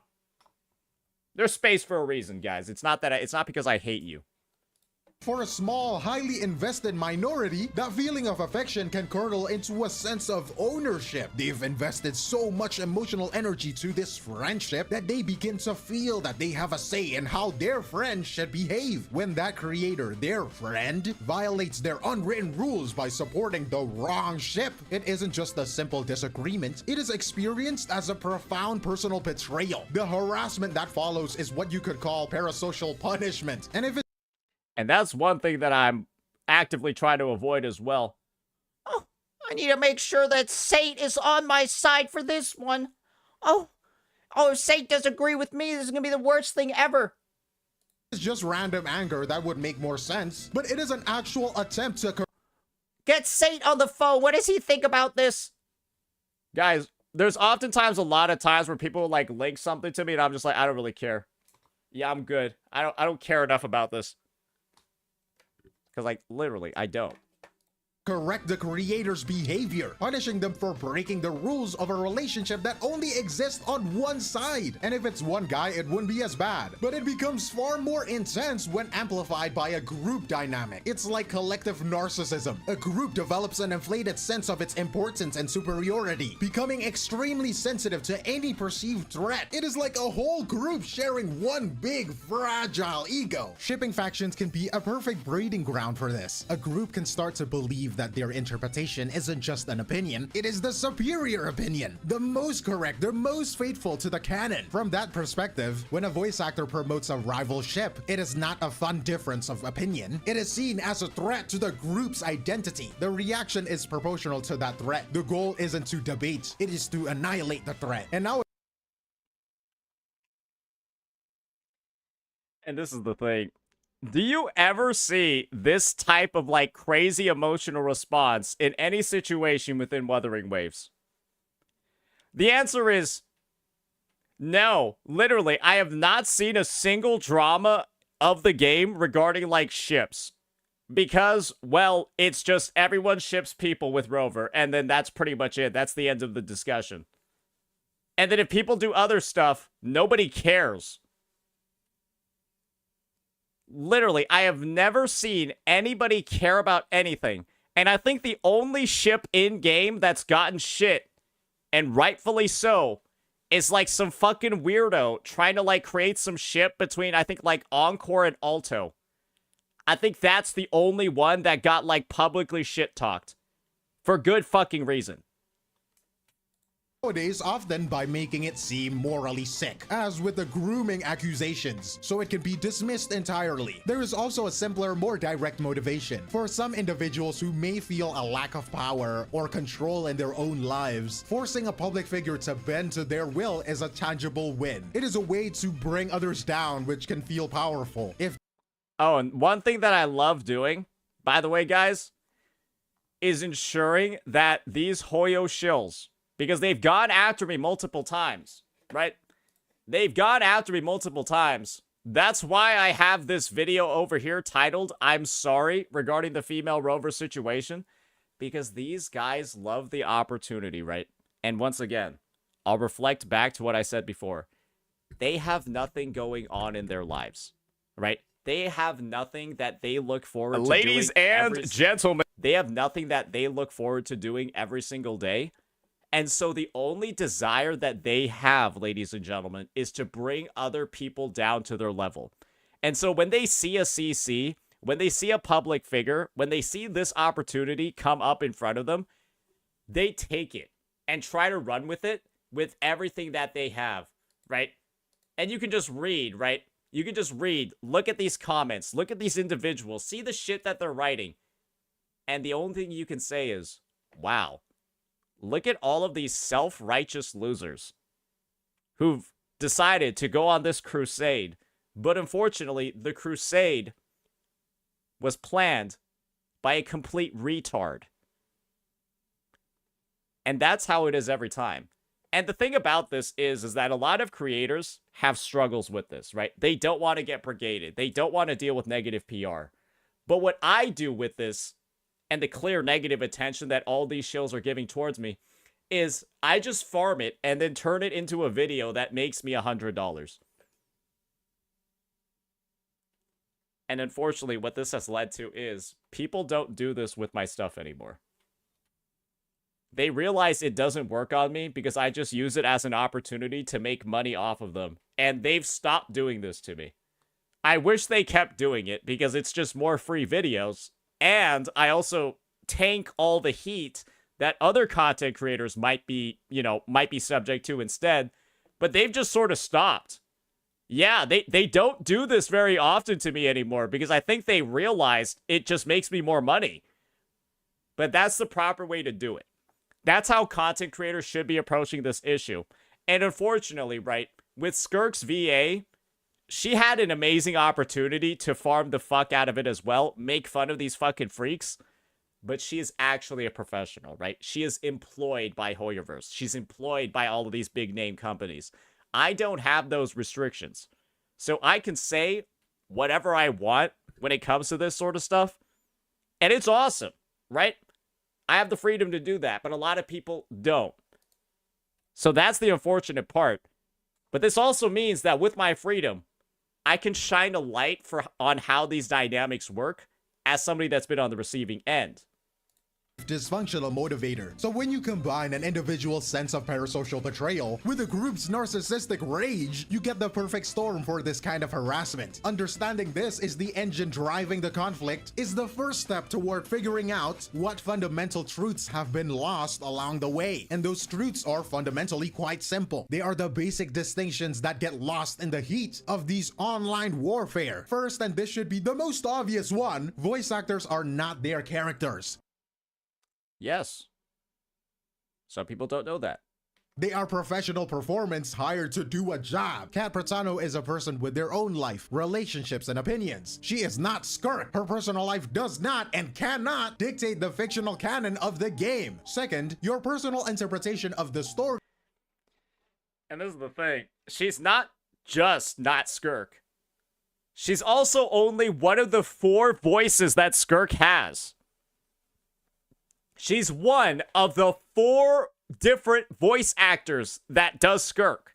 There's space for a reason, guys. It's not because I hate you. For a small, highly invested minority, that feeling of affection can curdle into a sense of ownership. They've invested so much emotional energy to this friendship that they begin to feel that they have a say in how their friend should behave. When that creator, their friend, violates their unwritten rules by supporting the wrong ship, it isn't just a simple disagreement. It is experienced as a profound personal betrayal. The harassment that follows is what you could call parasocial punishment. And that's one thing that I'm actively trying to avoid as well. Oh, I need to make sure that Sate is on my side for this one. Oh, if Sate does agree with me, this is going to be the worst thing ever. It's just random anger that would make more sense, but it is an actual attempt to... Get Sate on the phone. What does he think about this? Guys, there's oftentimes a lot of times where people, like, link something to me and I'm just like, I don't really care. Yeah, I'm good. I don't care enough about this. Because, like, literally, I don't. Correct the creator's behavior, punishing them for breaking the rules of a relationship that only exists on one side. And if it's one guy, it wouldn't be as bad. But it becomes far more intense when amplified by a group dynamic. It's like collective narcissism. A group develops an inflated sense of its importance and superiority, becoming extremely sensitive to any perceived threat. It is like a whole group sharing one big, fragile ego. Shipping factions can be a perfect breeding ground for this. A group can start to believe that their interpretation isn't just an opinion, it is the superior opinion, the most correct, the most faithful to the canon. From that perspective, when a voice actor promotes a rival ship, it is not a fun difference of opinion. It is seen as a threat to the group's identity. The reaction is proportional to that threat. The goal isn't to debate, it is to annihilate the threat. And this is the thing. Do you ever see this type of, like, crazy emotional response in any situation within Wuthering Waves? The answer is no. Literally, I have not seen a single drama of the game regarding, like, ships. Because, well, it's just everyone ships people with Rover, and then that's pretty much it. That's the end of the discussion. And then if people do other stuff, nobody cares. Literally, I have never seen anybody care about anything. And I think the only ship in-game that's gotten shit, and rightfully so, is like some fucking weirdo trying to, like, create some ship between, I think, like, Encore and Alto. I think that's the only one that got, like, publicly shit-talked. For good fucking reason. nowadays, often by making it seem morally sick, as with the grooming accusations, so it can be dismissed entirely. There is also a simpler, more direct motivation. For some individuals who may feel a lack of power or control in their own lives, forcing a public figure to bend to their will is a tangible win. It is a way to bring others down, which can feel powerful. Oh, and one thing that I love doing, by the way, guys, is ensuring that these Hoyo shills, because they've gone after me multiple times, right? They've gone after me multiple times. That's why I have this video over here titled, I'm sorry, regarding the female rover situation. Because these guys love the opportunity, right? And once again, I'll reflect back to what I said before. They have nothing going on in their lives, right? They have nothing that they look forward to doing. Ladies and gentlemen. They have nothing that they look forward to doing every single day. And so the only desire that they have, ladies and gentlemen, is to bring other people down to their level. And so when they see a CC, when they see a public figure, when they see this opportunity come up in front of them, they take it and try to run with it with everything that they have, right? And you can just read, right? You can just read, look at these comments, look at these individuals, see the shit that they're writing. And the only thing you can say is, wow. Look at all of these self-righteous losers who've decided to go on this crusade. But unfortunately, the crusade was planned by a complete retard. And that's how it is every time. And the thing about this is that a lot of creators have struggles with this, right? They don't want to get brigaded. They don't want to deal with negative PR. But what I do with this, and the clear negative attention that all these shills are giving towards me, is I just farm it and then turn it into a video that makes me $100. And unfortunately, what this has led to is people don't do this with my stuff anymore. They realize it doesn't work on me because I just use it as an opportunity to make money off of them. And they've stopped doing this to me. I wish they kept doing it because it's just more free videos. And I also tank all the heat that other content creators might be subject to instead. But they've just sort of stopped. Yeah, they don't do this very often to me anymore because I think they realized it just makes me more money. But that's the proper way to do it. That's how content creators should be approaching this issue. And unfortunately, right, with Skirk's VA, she had an amazing opportunity to farm the fuck out of it as well, make fun of these fucking freaks, but she is actually a professional, right? She is employed by Hoyoverse. She's employed by all of these big name companies. I don't have those restrictions. So I can say whatever I want when it comes to this sort of stuff, and it's awesome, right? I have the freedom to do that, but a lot of people don't. So that's the unfortunate part. But this also means that with my freedom, I can shine a light on how these dynamics work as somebody that's been on the receiving end. Dysfunctional motivator. So when you combine an individual's sense of parasocial betrayal with a group's narcissistic rage, you get the perfect storm for this kind of harassment. Understanding this is the engine driving the conflict is the first step toward figuring out what fundamental truths have been lost along the way. And those truths are fundamentally quite simple. They are the basic distinctions that get lost in the heat of these online warfare. First, and this should be the most obvious one, voice actors are not their characters. Yes. Some people don't know that. They are professional performance hired to do a job. Kat Pratano is a person with their own life, relationships, and opinions. She is not Skirk. Her personal life does not and cannot dictate the fictional canon of the game. Second, your personal interpretation of the story. And this is the thing. She's not just not Skirk. She's also only one of the 4 voices that Skirk has. She's one of the 4 different voice actors that does Skirk.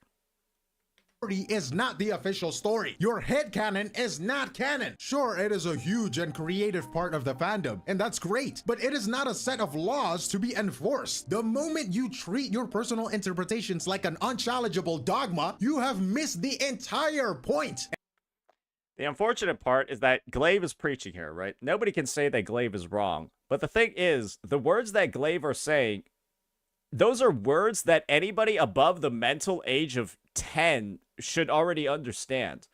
Is not the official story. Your headcanon is not canon. Sure, it is a huge and creative part of the fandom, and that's great, but it is not a set of laws to be enforced. The moment you treat your personal interpretations like an unchallengeable dogma, you have missed the entire point. The unfortunate part is that Glaive is preaching here, right? Nobody can say that Glaive is wrong. But the thing is, the words that Glaive are saying those are words that anybody above the mental age of 10 should already understand.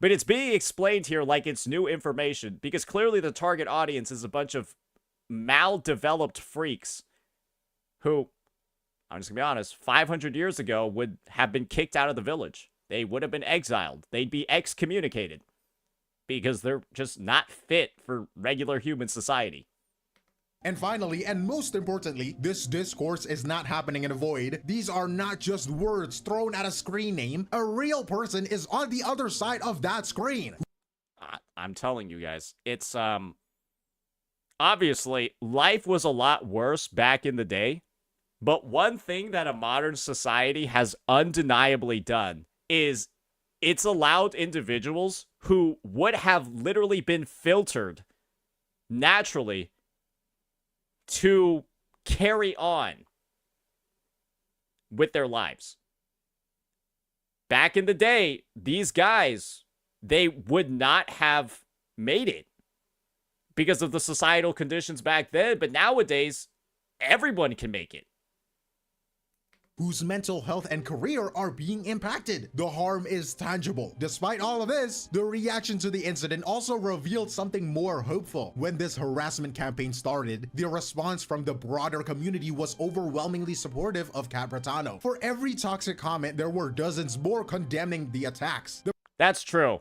But it's being explained here like it's new information, because clearly the target audience is a bunch of maldeveloped freaks who, I'm just gonna be honest, 500 years ago would have been kicked out of the village. They would have been exiled. They'd be excommunicated because they're just not fit for regular human society. And finally, and most importantly, this discourse is not happening in a void. These are not just words thrown at a screen name. A real person is on the other side of that screen. I'm telling you guys, it's, obviously, life was a lot worse back in the day. But one thing that a modern society has undeniably done is it's allowed individuals who would have literally been filtered naturally to carry on with their lives. Back in the day, these guys, they would not have made it because of the societal conditions back then. But nowadays, everyone can make it. Whose mental health and career are being impacted. The harm is tangible. Despite all of this, the reaction to the incident also revealed something more hopeful. When this harassment campaign started, the response from the broader community was overwhelmingly supportive of Cat Bratano. For every toxic comment, there were dozens more condemning the attacks. That's true.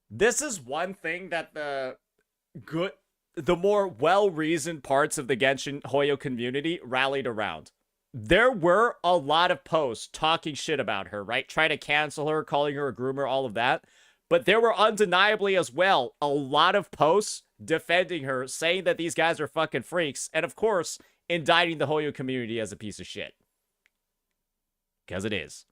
This is one thing that the more well-reasoned parts of the Genshin Hoyo community rallied around. There were a lot of posts talking shit about her, right? Trying to cancel her, calling her a groomer, all of that. But there were undeniably as well a lot of posts defending her, saying that these guys are fucking freaks, and of course, indicting the Hoyo community as a piece of shit. Because it is.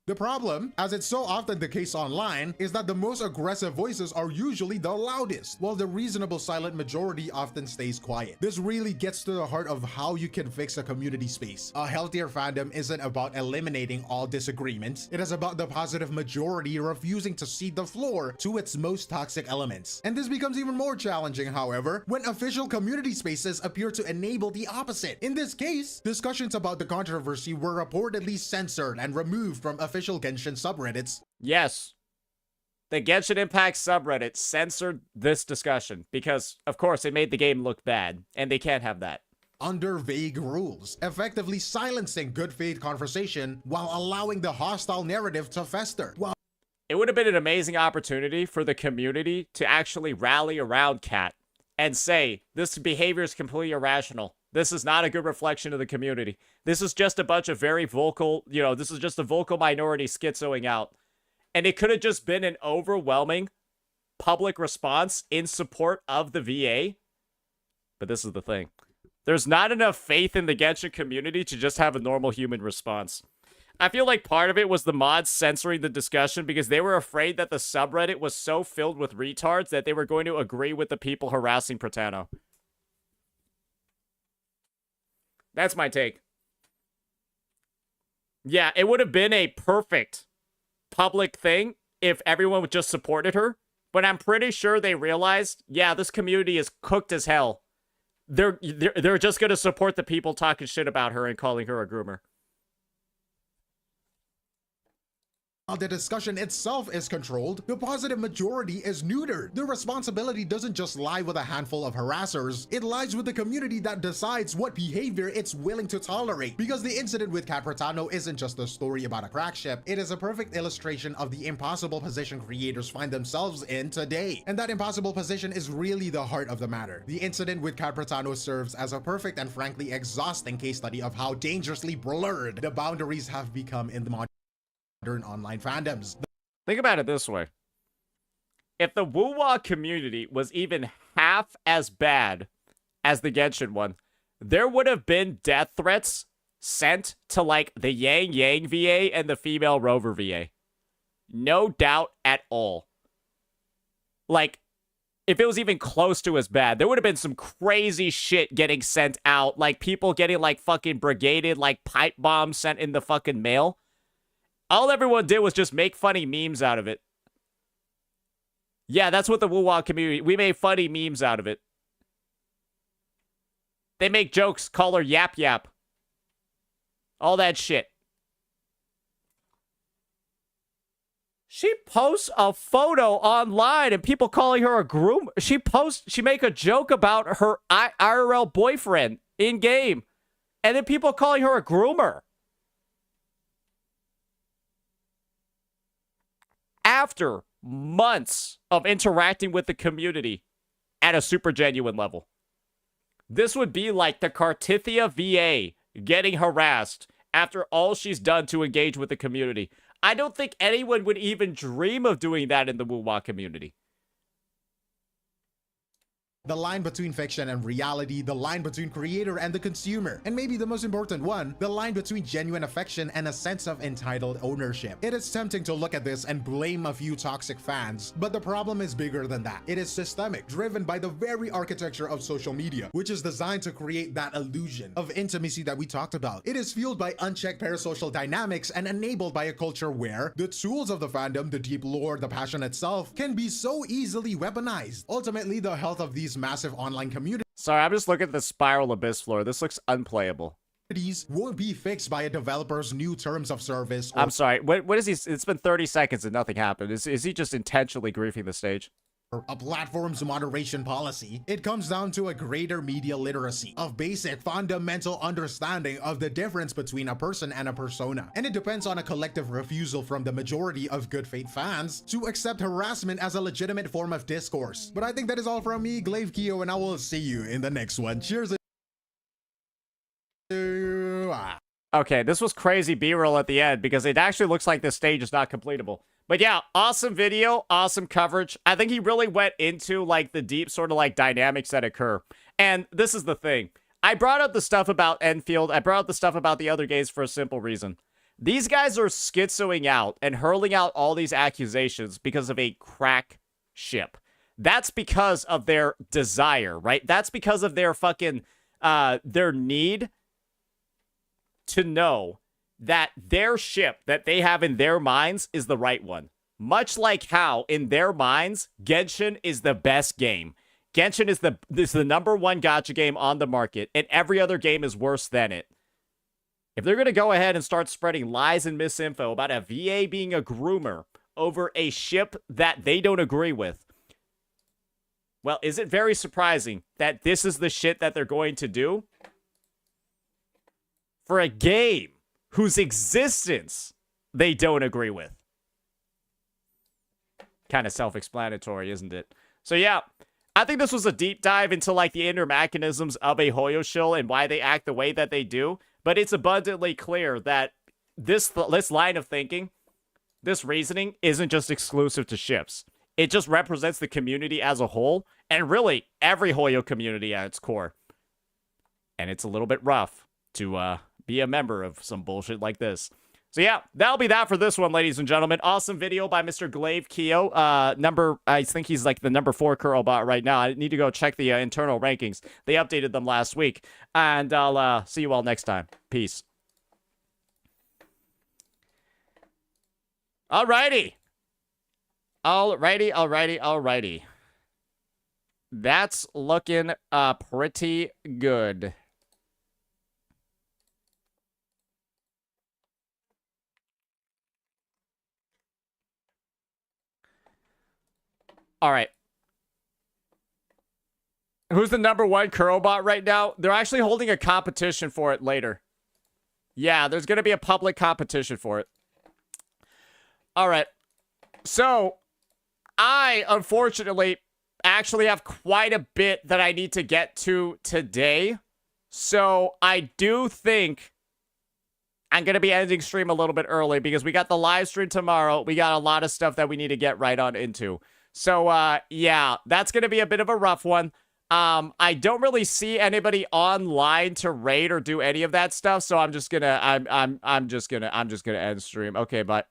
The problem, as it's so often the case online, is that the most aggressive voices are usually the loudest, while the reasonable silent majority often stays quiet. This really gets to the heart of how you can fix a community space. A healthier fandom isn't about eliminating all disagreements. It is about the positive majority refusing to cede the floor to its most toxic elements. And this becomes even more challenging, however, when official community spaces appear to enable the opposite. In this case, discussions about the controversy were reportedly censored and removed from official Genshin subreddits. Yes. The Genshin Impact subreddit censored this discussion because, of course, it made the game look bad, and they can't have that. Under vague rules, effectively silencing good faith conversation while allowing the hostile narrative to fester. It would have been an amazing opportunity for the community to actually rally around Cat and say, this behavior is completely irrational. This is not a good reflection of the community. This is just a bunch of very vocal, this is just a vocal minority schizoing out. And it could have just been an overwhelming public response in support of the VA. But this is the thing. There's not enough faith in the Genshin community to just have a normal human response. I feel like part of it was the mods censoring the discussion because they were afraid that the subreddit was so filled with retards that they were going to agree with the people harassing Bratano. That's my take. Yeah, it would have been a perfect public thing if everyone just supported her. But I'm pretty sure they realized, yeah, this community is cooked as hell. They're just going to support the people talking shit about her and calling her a groomer. While the discussion itself is controlled, the positive majority is neutered. The responsibility doesn't just lie with a handful of harassers, it lies with the community that decides what behavior it's willing to tolerate. Because the incident with Cat Bratano isn't just a story about a crack ship, it is a perfect illustration of the impossible position creators find themselves in today. And that impossible position is really the heart of the matter. The incident with Cat Bratano serves as a perfect and frankly exhausting case study of how dangerously blurred the boundaries have become in the modern online fandoms. Think about it this way. If the Wuwa community was even half as bad as the Genshin one, there would have been death threats sent to, like, the Yang Yang VA and the female Rover VA. No doubt at all. Like, if it was even close to as bad, there would have been some crazy shit getting sent out. Like, people getting, like, fucking brigaded, like, pipe bombs sent in the fucking mail. All everyone did was just make funny memes out of it. Yeah, that's what the Wuwa community... We made funny memes out of it. They make jokes, call her Yap Yap. All that shit. She posts a photo online and people calling her a groom. She make a joke about her IRL boyfriend in game. And then people calling her a groomer. After months of interacting with the community at a super genuine level. This would be like the Cartithia VA getting harassed after all she's done to engage with the community. I don't think anyone would even dream of doing that in the Wuwa community. The line between fiction and reality, the line between creator and the consumer, and maybe the most important one, the line between genuine affection and a sense of entitled ownership. It is tempting to look at this and blame a few toxic fans, but the problem is bigger than that. It is systemic, driven by the very architecture of social media, which is designed to create that illusion of intimacy that we talked about. It is fueled by unchecked parasocial dynamics and enabled by a culture where the tools of the fandom, the deep lore, the passion itself, can be so easily weaponized. Ultimately, the health of these massive online communities Sorry, I'm just looking at the Spiral Abyss floor. This looks unplayable. won't be fixed by a developer's new terms of service. I'm sorry. What is he? It's been 30 seconds and nothing happened. Is he just intentionally griefing the stage? A platform's moderation policy. It comes down to a greater media literacy, of basic fundamental understanding of the difference between a person and a persona. And it depends on a collective refusal from the majority of good faith fans to accept harassment as a legitimate form of discourse. But I think that is all from me, Glaive Keo, and I will see you in the next one. Cheers. Okay, this was crazy B-roll at the end because it actually looks like this stage is not completable. But yeah, awesome video, awesome coverage. I think he really went into like the deep sort of like dynamics that occur. And this is the thing. I brought up the stuff about Endfield. I brought up the stuff about the other gays for a simple reason. These guys are schizoing out and hurling out all these accusations because of a crack ship. That's because of their desire, right? That's because of their fucking, their need to know that their ship that they have in their minds is the right one. Much like how, in their minds, Genshin is the best game. Genshin is the #1 gacha game on the market, and every other game is worse than it. If they're going to go ahead and start spreading lies and misinfo about a VA being a groomer over a ship that they don't agree with, well, is it very surprising that this is the shit that they're going to do? For a game whose existence they don't agree with. Kind of self-explanatory, isn't it? So yeah, I think this was a deep dive into like the inner mechanisms of a Hoyo shill and why they act the way that they do. But it's abundantly clear that this line of thinking, this reasoning, isn't just exclusive to ships. It just represents the community as a whole, and really every Hoyo community at its core. And it's a little bit rough to be a member of some bullshit like this. So yeah, that'll be that for this one, ladies and gentlemen. Awesome video by Mr. Glaive Keo. I think he's like the #4 curl bot right now. I need to go check the internal rankings. They updated them last week. And I'll see you all next time. Peace. Alrighty. That's looking pretty good. All right. Who's the #1 Kurobot right now? They're actually holding a competition for it later. Yeah, there's going to be a public competition for it. All right. So, I, unfortunately, actually have quite a bit that I need to get to today. So, I do think I'm going to be ending stream a little bit early because we got the live stream tomorrow. We got a lot of stuff that we need to get right on into. So, yeah, that's going to be a bit of a rough one. I don't really see anybody online to raid or do any of that stuff, so I'm just gonna end stream. Okay, bye.